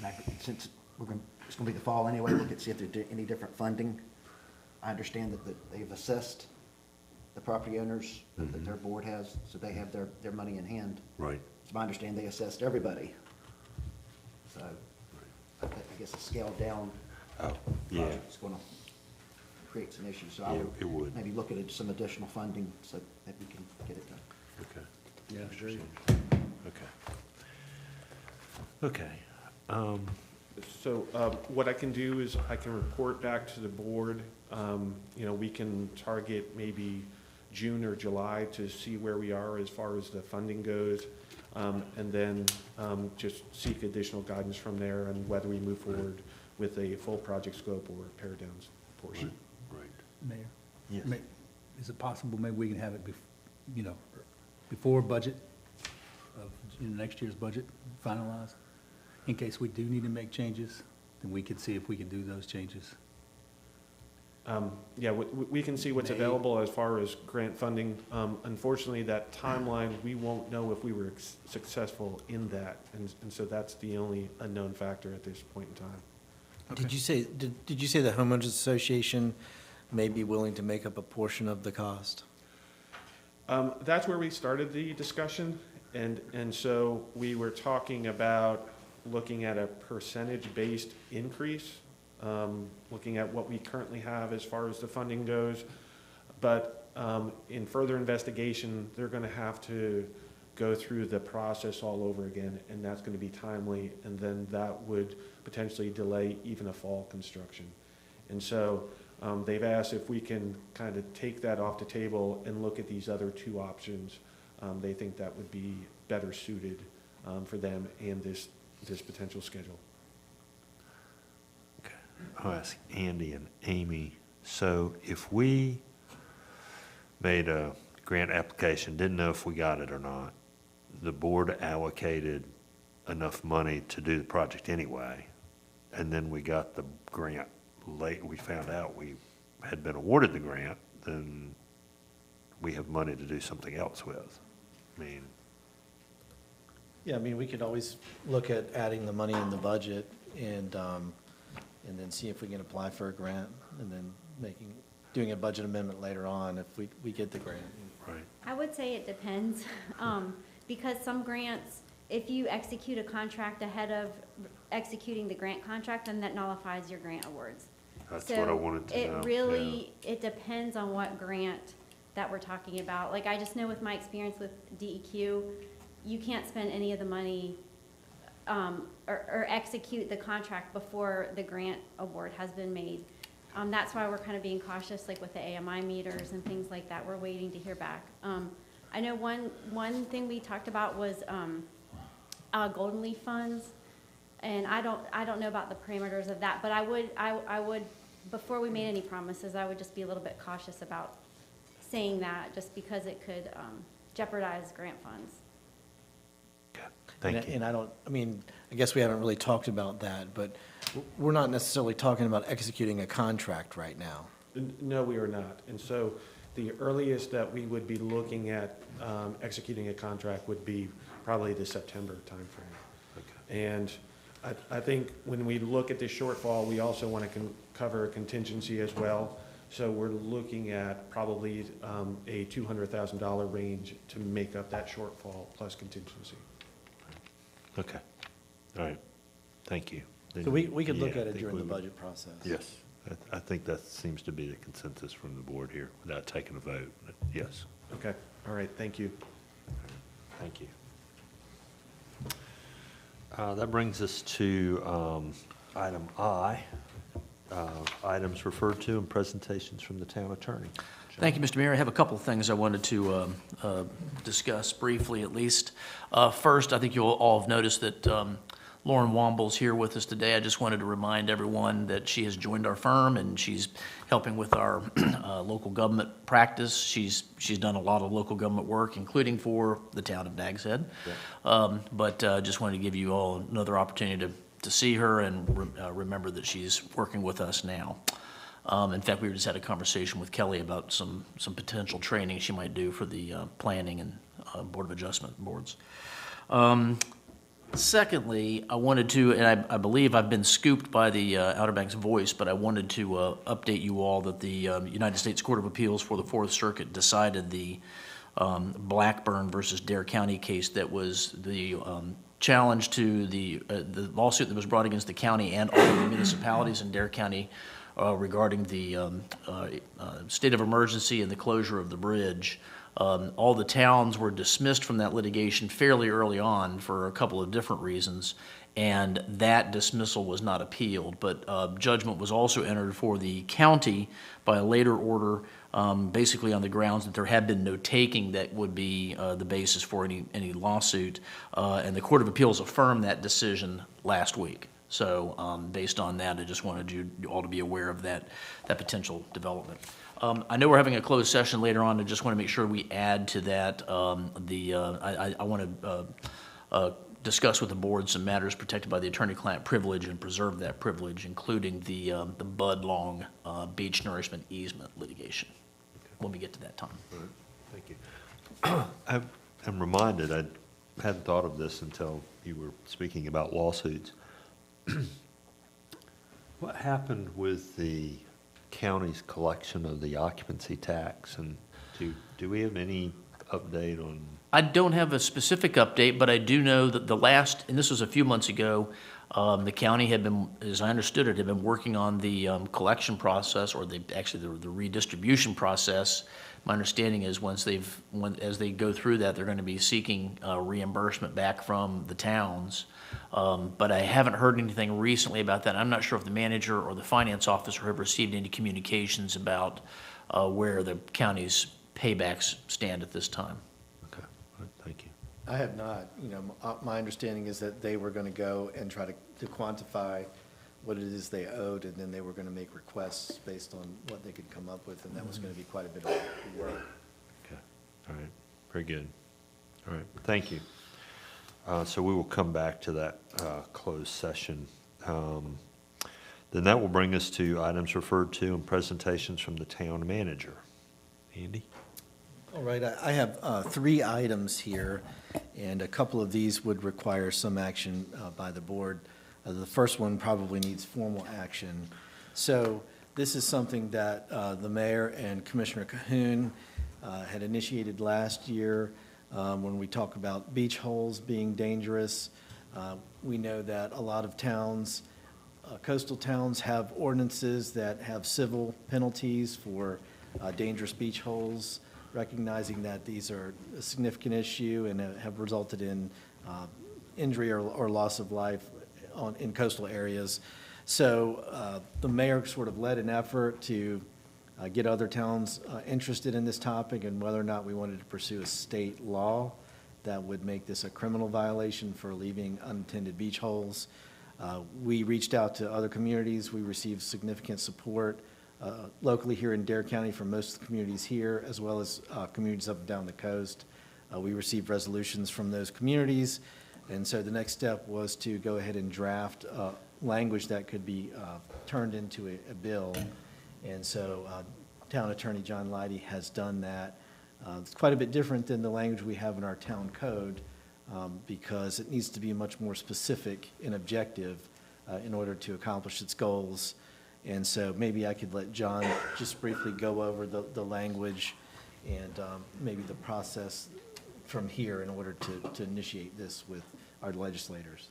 And since it's going to be the fall anyway, look at see if there's any different funding. I understand that they've assessed the property owners that their board has, so they have their money in hand.
Right.
It's my understanding they assessed everybody. So I guess a scaled down
yeah.
project's going to create some issues. So
Yeah,
I
it would.
maybe look at some additional funding so that we can get it done.
Okay.
Yeah,
Mr.
sure.
Singers? Okay. Okay.
So what I can do is I can report back to the board. You know, we can target maybe June or July to see where we are as far as the funding goes, and then just seek additional guidance from there on whether we move forward with a full project scope or a pared down portion.
Right.
Mayor?
Yes.
Is it possible maybe we can have it before budget of next year's budget finalized? In case we do need to make changes, then we could see if we can do those changes.
Yeah, we can see what's available as far as grant funding. Unfortunately, that timeline, we won't know if we were successful in that, and so that's the only unknown factor at this point in time.
Okay. Did you say the homeowners association may be willing to make up a portion of the cost?
That's where we started the discussion, and so we were talking about looking at a percentage-based increase, looking at what we currently have as far as the funding goes. But in further investigation, they're going to have to go through the process all over again, and that's going to be timely, and then that would potentially delay even a fall construction. And so they've asked if we can kind of take that off the table and look at these other two options. They think that would be better suited for them and this potential schedule.
Okay. I'll ask Andy and Amy. So if we made a grant application, didn't know if we got it or not, the board allocated enough money to do the project anyway, and then we got the grant late, we found out we had been awarded the grant, then we have money to do something else with. I mean,
Yeah, I mean, we could always look at adding the money in the budget and then see if we can apply for a grant, and then doing a budget amendment later on if we get the grant.
right.
I would say it depends, because some grants, if you execute a contract ahead of executing the grant contract, then that nullifies your grant awards.
That's what I wanted to know.
It really, it depends on what grant that we're talking about. Like, I just know with my experience with DEQ, you can't spend any of the money or execute the contract before the grant award has been made. That's why we're kind of being cautious, like with the AMI meters and things like that. We're waiting to hear back. I know one thing we talked about was Golden Leaf funds, and I don't know about the parameters of that, but I would before we made any promises, I would just be a little bit cautious about saying that, just because it could jeopardize grant funds.
Thank you.
And I guess we haven't really talked about that, but we're not necessarily talking about executing a contract right now.
No, we are not. And so the earliest that we would be looking at executing a contract would be probably the September timeframe. Okay. And I think when we look at the shortfall, we also want to cover a contingency as well. So we're looking at probably a $200,000 range to make up that shortfall plus contingency.
Okay. All right. Thank you.
So we could look
Yeah,
at
I
it
think
during
we
the
would.
budget process.
Yes. I think that seems to be the consensus from the board here without taking a vote. Yes.
Okay. All right. Thank you.
Thank you. That brings us to item I, items referred to and presentations from the town attorney.
Thank you, Mr. Mayor. I have a couple of things I wanted to discuss briefly, at least. First, I think you'll all have noticed that Lauren Womble's here with us today. I just wanted to remind everyone that she has joined our firm, and she's helping with our local government practice. She's done a lot of local government work, including for the town of Nags Head. Yeah. But just wanted to give you all another opportunity to see her and remember that she's working with us now. In fact, we just had a conversation with Kelly about some potential training she might do for the planning and Board of Adjustment boards. Secondly, I wanted to, and I believe I've been scooped by the Outer Banks Voice, but I wanted to update you all that the United States Court of Appeals for the Fourth Circuit decided the Blackburn versus Dare County case that was the challenge to the lawsuit that was brought against the county and all of the municipalities in Dare County regarding the state of emergency and the closure of the bridge. All the towns were dismissed from that litigation fairly early on for a couple of different reasons, and that dismissal was not appealed. But judgment was also entered for the county by a later order, basically on the grounds that there had been no taking that would be the basis for any lawsuit. And the Court of Appeals affirmed that decision last week. So based on that, I just wanted you all to be aware of that potential development. I know we're having a closed session later on. I just want to make sure we add to that. I want to discuss with the board some matters protected by the attorney-client privilege and preserve that privilege, including the Bud Long beach nourishment easement litigation when we get to that time.
All right. Thank you. I'm reminded, I hadn't thought of this until you were speaking about lawsuits. What happened with the county's collection of the occupancy tax, and do we have any update on?
I don't have a specific update, but I do know that the last, and this was a few months ago, the county had been, as I understood it, had been working on the collection process, or the redistribution process. My understanding is as they go through that, they're going to be seeking reimbursement back from the towns. But I haven't heard anything recently about that. I'm not sure if the manager or the finance officer have received any communications about where the county's paybacks stand at this time.
Okay, all right, thank you.
I have not. My understanding is that they were going to go and try to quantify what it is they owed, and then they were going to make requests based on what they could come up with, and that was going to be quite a bit of work.
Okay, all right, very good. All right, thank you. So we will come back to that closed session. Then that will bring us to items referred to and presentations from the town manager. Andy?
All right, I have 3 items here, and a couple of these would require some action by the board. The first one probably needs formal action. So this is something that the mayor and Commissioner Cahoon had initiated last year. When we talk about beach holes being dangerous, we know that a lot of towns, coastal towns, have ordinances that have civil penalties for dangerous beach holes, recognizing that these are a significant issue and have resulted in injury or loss of life in coastal areas. So the mayor sort of led an effort to get other towns interested in this topic and whether or not we wanted to pursue a state law that would make this a criminal violation for leaving unattended beach holes. We reached out to other communities. We received significant support locally here in Dare County from most of the communities here, as well as communities up and down the coast. We received resolutions from those communities, and so the next step was to go ahead and draft language that could be turned into a bill. And so Town Attorney John Leidy has done that. It's quite a bit different than the language we have in our town code because it needs to be much more specific and objective in order to accomplish its goals. And so maybe I could let John just briefly go over the language and maybe the process from here in order to initiate this with our legislators.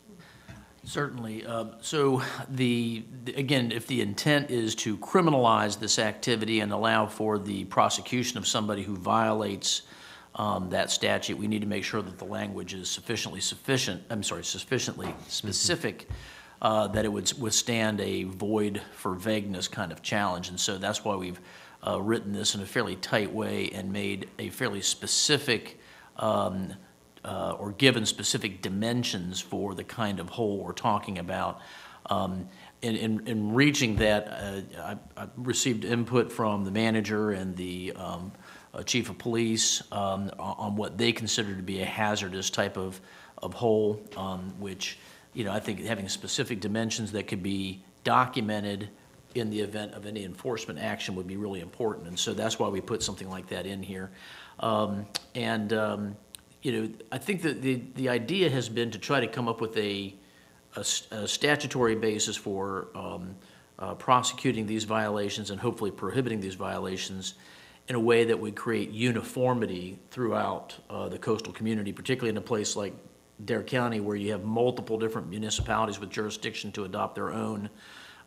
Certainly. So again, if the intent is to criminalize this activity and allow for the prosecution of somebody who violates that statute, we need to make sure that the language is sufficiently specific that it would withstand a void for vagueness kind of challenge. And so that's why we've written this in a fairly tight way and made a fairly specific or given specific dimensions for the kind of hole we're talking about. In reaching that, I received input from the manager and the chief of police on what they consider to be a hazardous type of hole, which, you know, I think having specific dimensions that could be documented in the event of any enforcement action would be really important. And so that's why we put something like that in here. You know, I think that the idea has been to try to come up with a statutory basis for prosecuting these violations and hopefully prohibiting these violations in a way that would create uniformity throughout the coastal community, particularly in a place like Dare County where you have multiple different municipalities with jurisdiction to adopt their own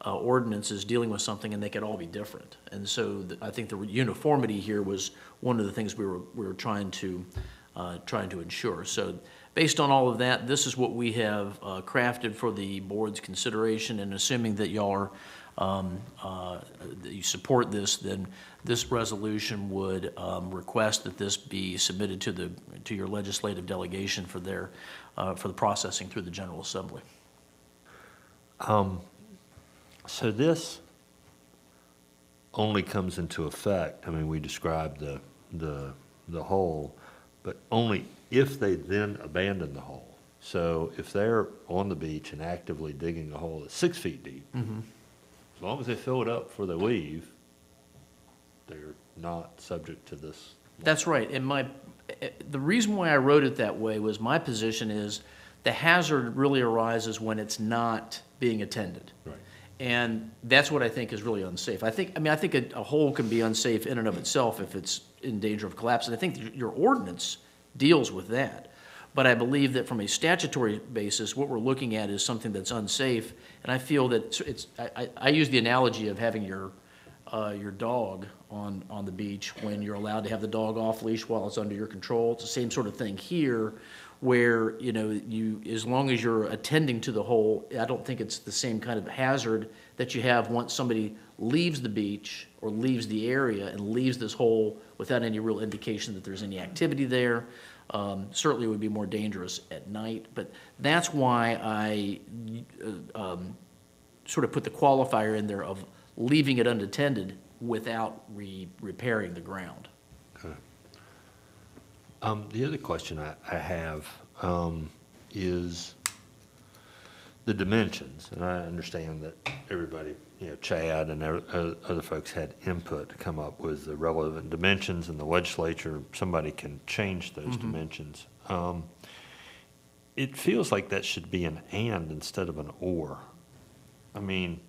ordinances dealing with something, and they could all be different. And so I think the uniformity here was one of the things we were trying to ensure. So based on all of that, this is what we have crafted for the board's consideration, and assuming that y'all are, that you support this, then this resolution would request that this be submitted to your legislative delegation for the processing through the General Assembly.
So this only comes into effect, I mean, we described the hole, but only if they then abandon the hole. So if they're on the beach and actively digging a hole that's 6 feet deep, as long as they fill it up before they leave, they're not subject to this.
That's right. And the reason why I wrote it that way was my position is the hazard really arises when it's not being attended.
Right.
And that's what I think is really unsafe. I think a hole can be unsafe in and of itself if it's in danger of collapse, and I think your ordinance deals with that. But I believe that from a statutory basis, what we're looking at is something that's unsafe, and I feel that I use the analogy of having your dog on the beach when you're allowed to have the dog off leash while it's under your control. It's the same sort of thing here, where, you know, as long as you're attending to the hole, I don't think it's the same kind of hazard that you have once somebody leaves the beach or leaves the area and leaves this hole without any real indication that there's any activity there. Certainly it would be more dangerous at night, but that's why I sort of put the qualifier in there of leaving it unattended without repairing the ground.
Okay. The other question I have is the dimensions, and I understand that everybody, you know, Chad and other folks had input to come up with the relevant dimensions, and the legislature, somebody can change those dimensions. It feels like that should be an and instead of an or. I mean,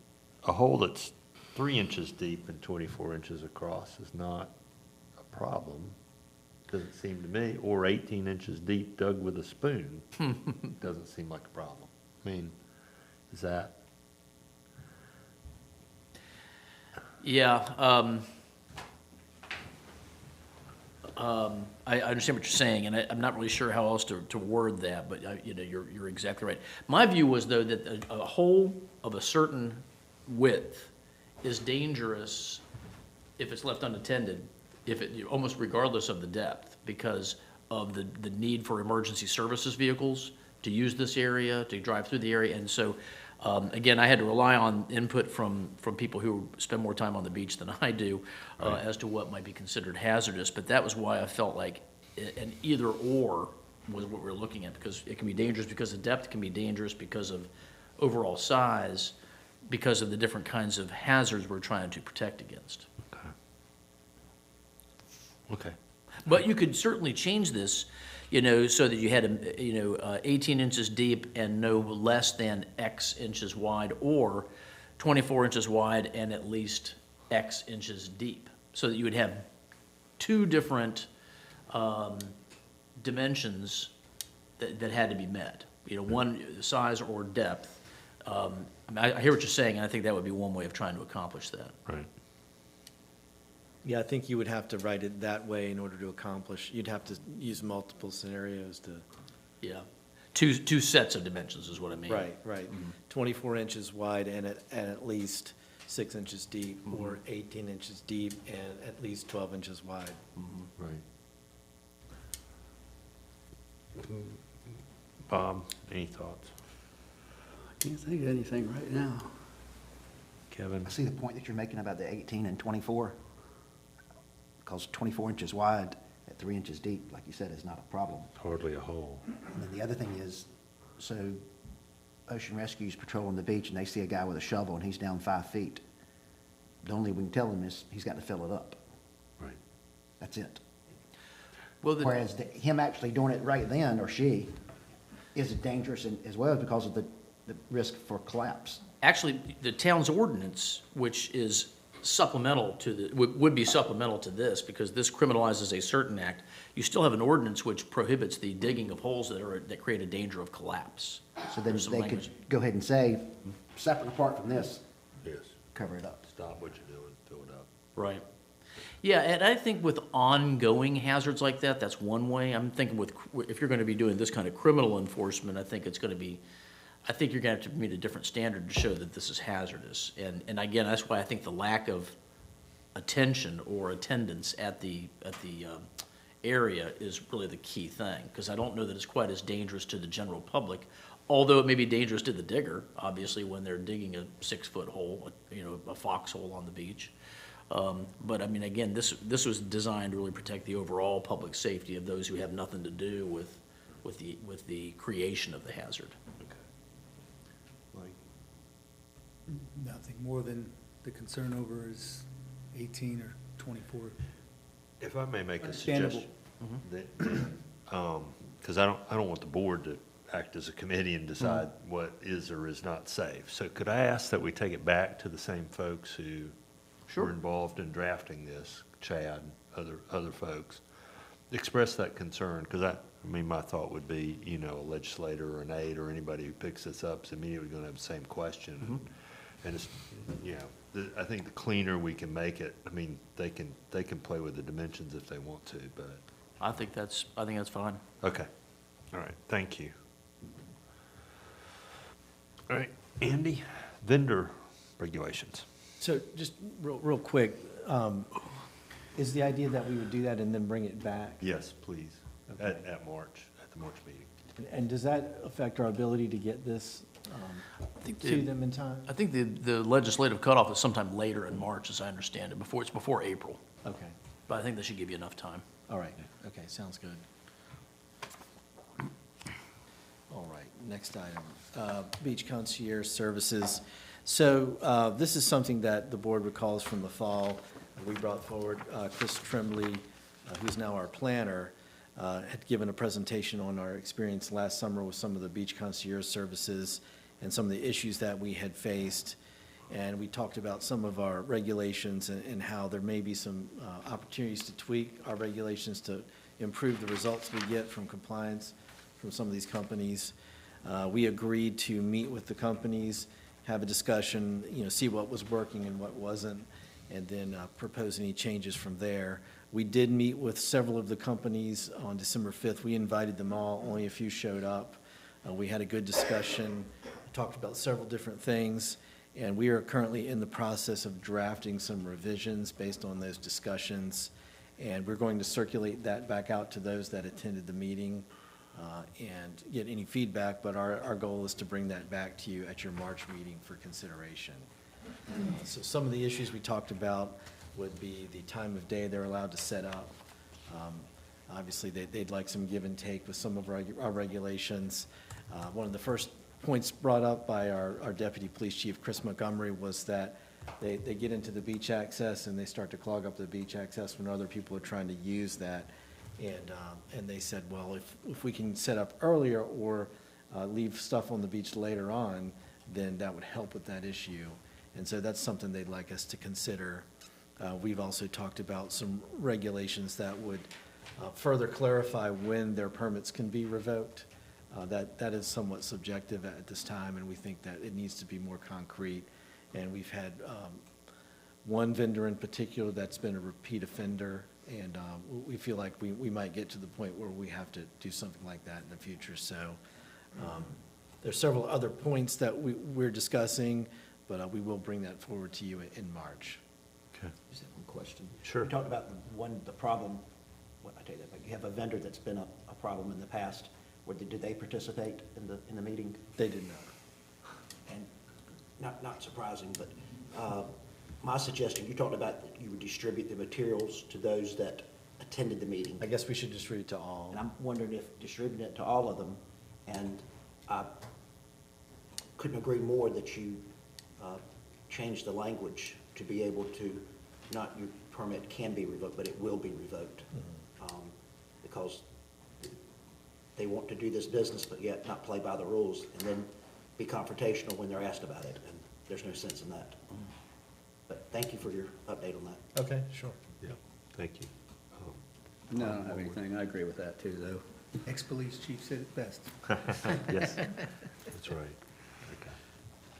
a hole that's 3 inches deep and 24 inches across is not a problem, doesn't seem to me, or 18 inches deep dug with a spoon doesn't seem like a problem. I mean, is that?
Yeah, I understand what you're saying, and I'm not really sure how else to word that, but you know, you're exactly right. My view was, though, that a hole of a certain width is dangerous if it's left unattended, almost regardless of the depth, because of the need for emergency services vehicles to use this area, to drive through the area. And so, again, I had to rely on input from people who spend more time on the beach than I do as to what might be considered hazardous. But that was why I felt like an either or was what we're looking at, because it can be dangerous because of depth, it can be dangerous because of overall size, because of the different kinds of hazards we're trying to protect against.
Okay.
But you could certainly change this, so that you had, 18 inches deep and no less than X inches wide, or 24 inches wide and at least X inches deep, so that you would have two different dimensions that had to be met. One size or depth. I hear what you're saying, and I think that would be one way of trying to accomplish that.
Right.
Yeah, I think you would have to write it that way in order to accomplish, you'd have to use multiple scenarios to.
Yeah, two sets of dimensions is what I mean.
Right. 24 inches wide and at least 6 inches deep, or 18 inches deep and at least 12 inches wide.
Right. Bob, any thoughts?
I can't think of anything right now.
Kevin?
I see the point that you're making about the 18 and 24, because 24 inches wide at 3 inches deep, like you said, is not a problem.
Hardly a hole.
And then the other thing is, so Ocean Rescue's patrolling the beach and they see a guy with a shovel and he's down 5 feet. The only we can tell him is he's got to fill it up.
Right.
That's it.
Well,
whereas him actually doing it right then, or she, is dangerous as well because of the risk for collapse.
Actually, the town's ordinance, which is supplemental to would be supplemental to this, because this criminalizes a certain act. You still have an ordinance which prohibits the digging of holes that create a danger of collapse.
So then
There's some
they
language.
could go ahead and say, separate apart from this,
Yes.
cover it up.
Stop what you're doing, fill it up.
Right. Yeah, and I think with ongoing hazards like that, that's one way. I'm thinking if you're going to be doing this kind of criminal enforcement, I think you're going to have to meet a different standard to show that this is hazardous. And again, that's why I think the lack of attention or attendance at the area is really the key thing, because I don't know that it's quite as dangerous to the general public, although it may be dangerous to the digger, obviously, when they're digging a 6-foot hole, a foxhole on the beach. But I mean, again, this was designed to really protect the overall public safety of those who have nothing to do with the creation of the hazard.
Nothing more than the concern over is 18 or 24.
If I may make a
Understandable.
suggestion, because I don't want the board to act as a committee and decide what is or is not safe. So could I ask that we take it back to the same folks who were involved in drafting this, Chad, other folks, express that concern? Because my thought would be, a legislator or an aide or anybody who picks this up is immediately going to have the same question. And it's, I think the cleaner we can make it, they can play with the dimensions if they want to, but.
I think that's fine.
Okay. All right. Thank you. All right. Andy, vendor regulations.
So just real quick, is the idea that we would do that and then bring it back?
Yes, please.
Okay.
At the March meeting.
And does that affect our ability to get this to them in time?
I think the legislative cutoff is sometime later in March, as I understand it. It's before April.
Okay.
But I think that should give you enough time.
All right. Okay, sounds good. All right, next item, beach concierge services. So this is something that the board recalls from the fall. We brought forward Chris Tremblay, who's now our planner, had given a presentation on our experience last summer with some of the beach concierge services and some of the issues that we had faced. And we talked about some of our regulations and how there may be some opportunities to tweak our regulations to improve the results we get from compliance from some of these companies. We agreed to meet with the companies, have a discussion, see what was working and what wasn't, and then propose any changes from there. We did meet with several of the companies on December 5th. We invited them all, only a few showed up. We had a good discussion, talked about several different things, And we are currently in the process of drafting some revisions based on those discussions. And we're going to circulate that back out to those that attended the meeting and get any feedback. But our goal is to bring that back to you at your March meeting for consideration. So some of the issues we talked about would be the time of day they're allowed to set up. Obviously, they'd like some give and take with some of our regulations. One of the first points brought up by our Deputy Police Chief, Chris Montgomery, was that they get into the beach access and they start to clog up the beach access when other people are trying to use that. And they said, well, if we can set up earlier or leave stuff on the beach later on, then that would help with that issue. And so that's something they'd like us to consider. We've also talked about some regulations that would further clarify when their permits can be revoked. That is somewhat subjective at this time, and we think that it needs to be more concrete. And we've had one vendor in particular that's been a repeat offender, and we feel like we might get to the point where we have to do something like that in the future. So there's several other points that we're discussing, but we will bring that forward to you in March.
Okay.
Just have one question.
Sure.
You talked about the problem, I take that back. You have a vendor that's been a problem in the past. Did they participate in the meeting?
They did not.
And not surprising, but my suggestion, you talked about that you would distribute the materials to those that attended the meeting.
I guess we should distribute to all.
And I'm wondering if distributing it to all of them, and I couldn't agree more that you change the language to be able to, not your permit can be revoked, but it will be revoked. Because they want to do this business, but yet not play by the rules, and then be confrontational when they're asked about it, and there's no sense in that. But thank you for your update on that.
Okay, sure.
Yeah, thank you.
No, I don't have anything. I agree with that too, though.
Ex-police chief said it best.
Yes, that's right. Okay.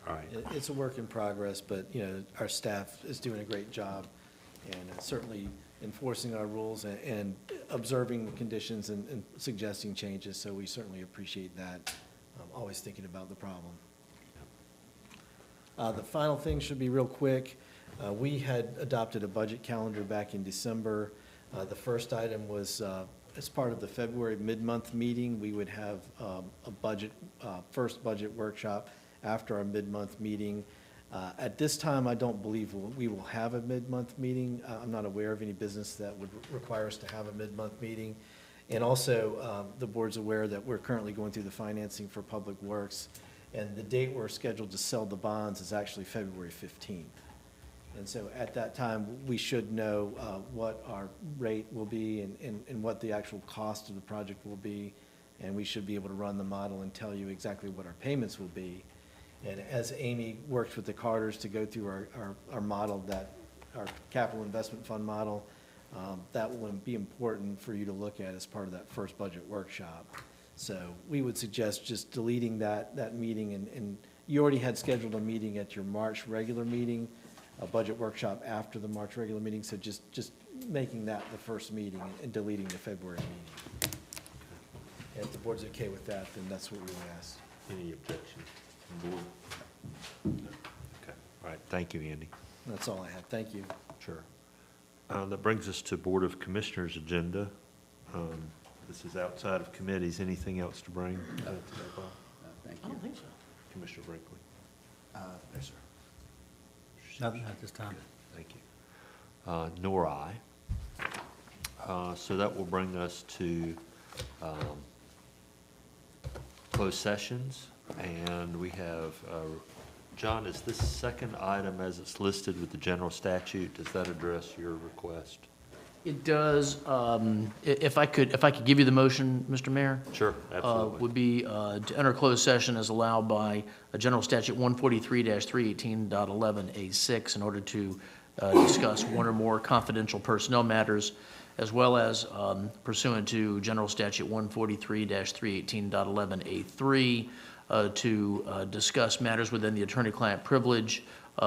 All right.
It's a work in progress, but, our staff is doing a great job, and certainly enforcing our rules and observing the conditions and suggesting changes, so we certainly appreciate that. Always thinking about the problem. The final thing should be real quick. We had adopted a budget calendar back in December. The first item was, as part of the February mid-month meeting, we would have a first budget workshop after our mid-month meeting. At this time, I don't believe we will have a mid-month meeting. I'm not aware of any business that would require us to have a mid-month meeting. And also, the board's aware that we're currently going through the financing for Public Works, and the date we're scheduled to sell the bonds is actually February 15th. And so at that time, we should know what our rate will be and what the actual cost of the project will be, and we should be able to run the model and tell you exactly what our payments will be. And as Amy works with the Carters to go through our model, our capital investment fund model, that will be important for you to look at as part of that first budget workshop. So we would suggest just deleting that meeting, and you already had scheduled a meeting at your March regular meeting, a budget workshop after the March regular meeting, so just making that the first meeting and deleting the February meeting. And if the board's okay with that, then that's what we would ask.
Any objections from the board? Okay, all right, thank you, Andy.
That's all I have. Thank you.
Sure. That brings us to Board of Commissioners agenda. This is outside of committees. Anything else to bring?
Thank
I
you.
don't think so.
Commissioner Brinkley?
No, sir.
Nothing at this time.
Thank you. Nor I. So that will bring us to closed sessions, and we have, John, is this second item as it's listed with the general statute, does that address your request?
It does. If I could give you the motion, Mr. Mayor?
Sure, absolutely.
Would be to enter closed session as allowed by General Statute 143-318.11A6 in order to discuss one or more confidential personnel matters, as well as pursuant to General Statute 143-318.11A3 to discuss matters within the attorney-client privilege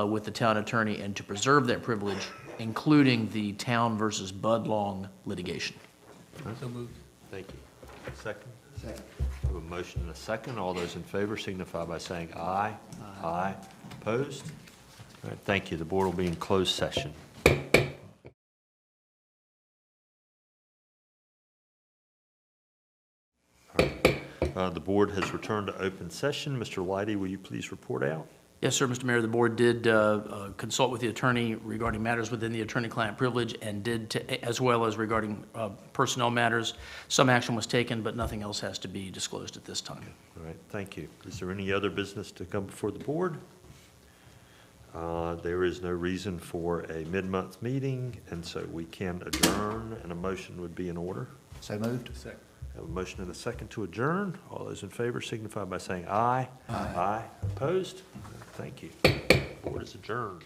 with the town attorney and to preserve that privilege, including the Town versus Budlong litigation.
So moved.
Thank you. Second?
Second.
We have a motion and a second. All those in favor signify by saying aye. Aye. Opposed? All right, thank you. The board will be in closed session. The board has returned to open session. Mr. Leidy, will you please report out?
Yes, sir, Mr. Mayor, the board did consult with the attorney regarding matters within the attorney-client privilege and as well as regarding personnel matters. Some action was taken, but nothing else has to be disclosed at this time.
All right, thank you. Is there any other business to come before the board? There is no reason for a mid-month meeting, and so we can adjourn, and a motion would be in order.
So moved.
Second.
Have a motion and a second to adjourn. All those in favor signify by saying aye. Aye. Opposed? Thank you. Board is adjourned.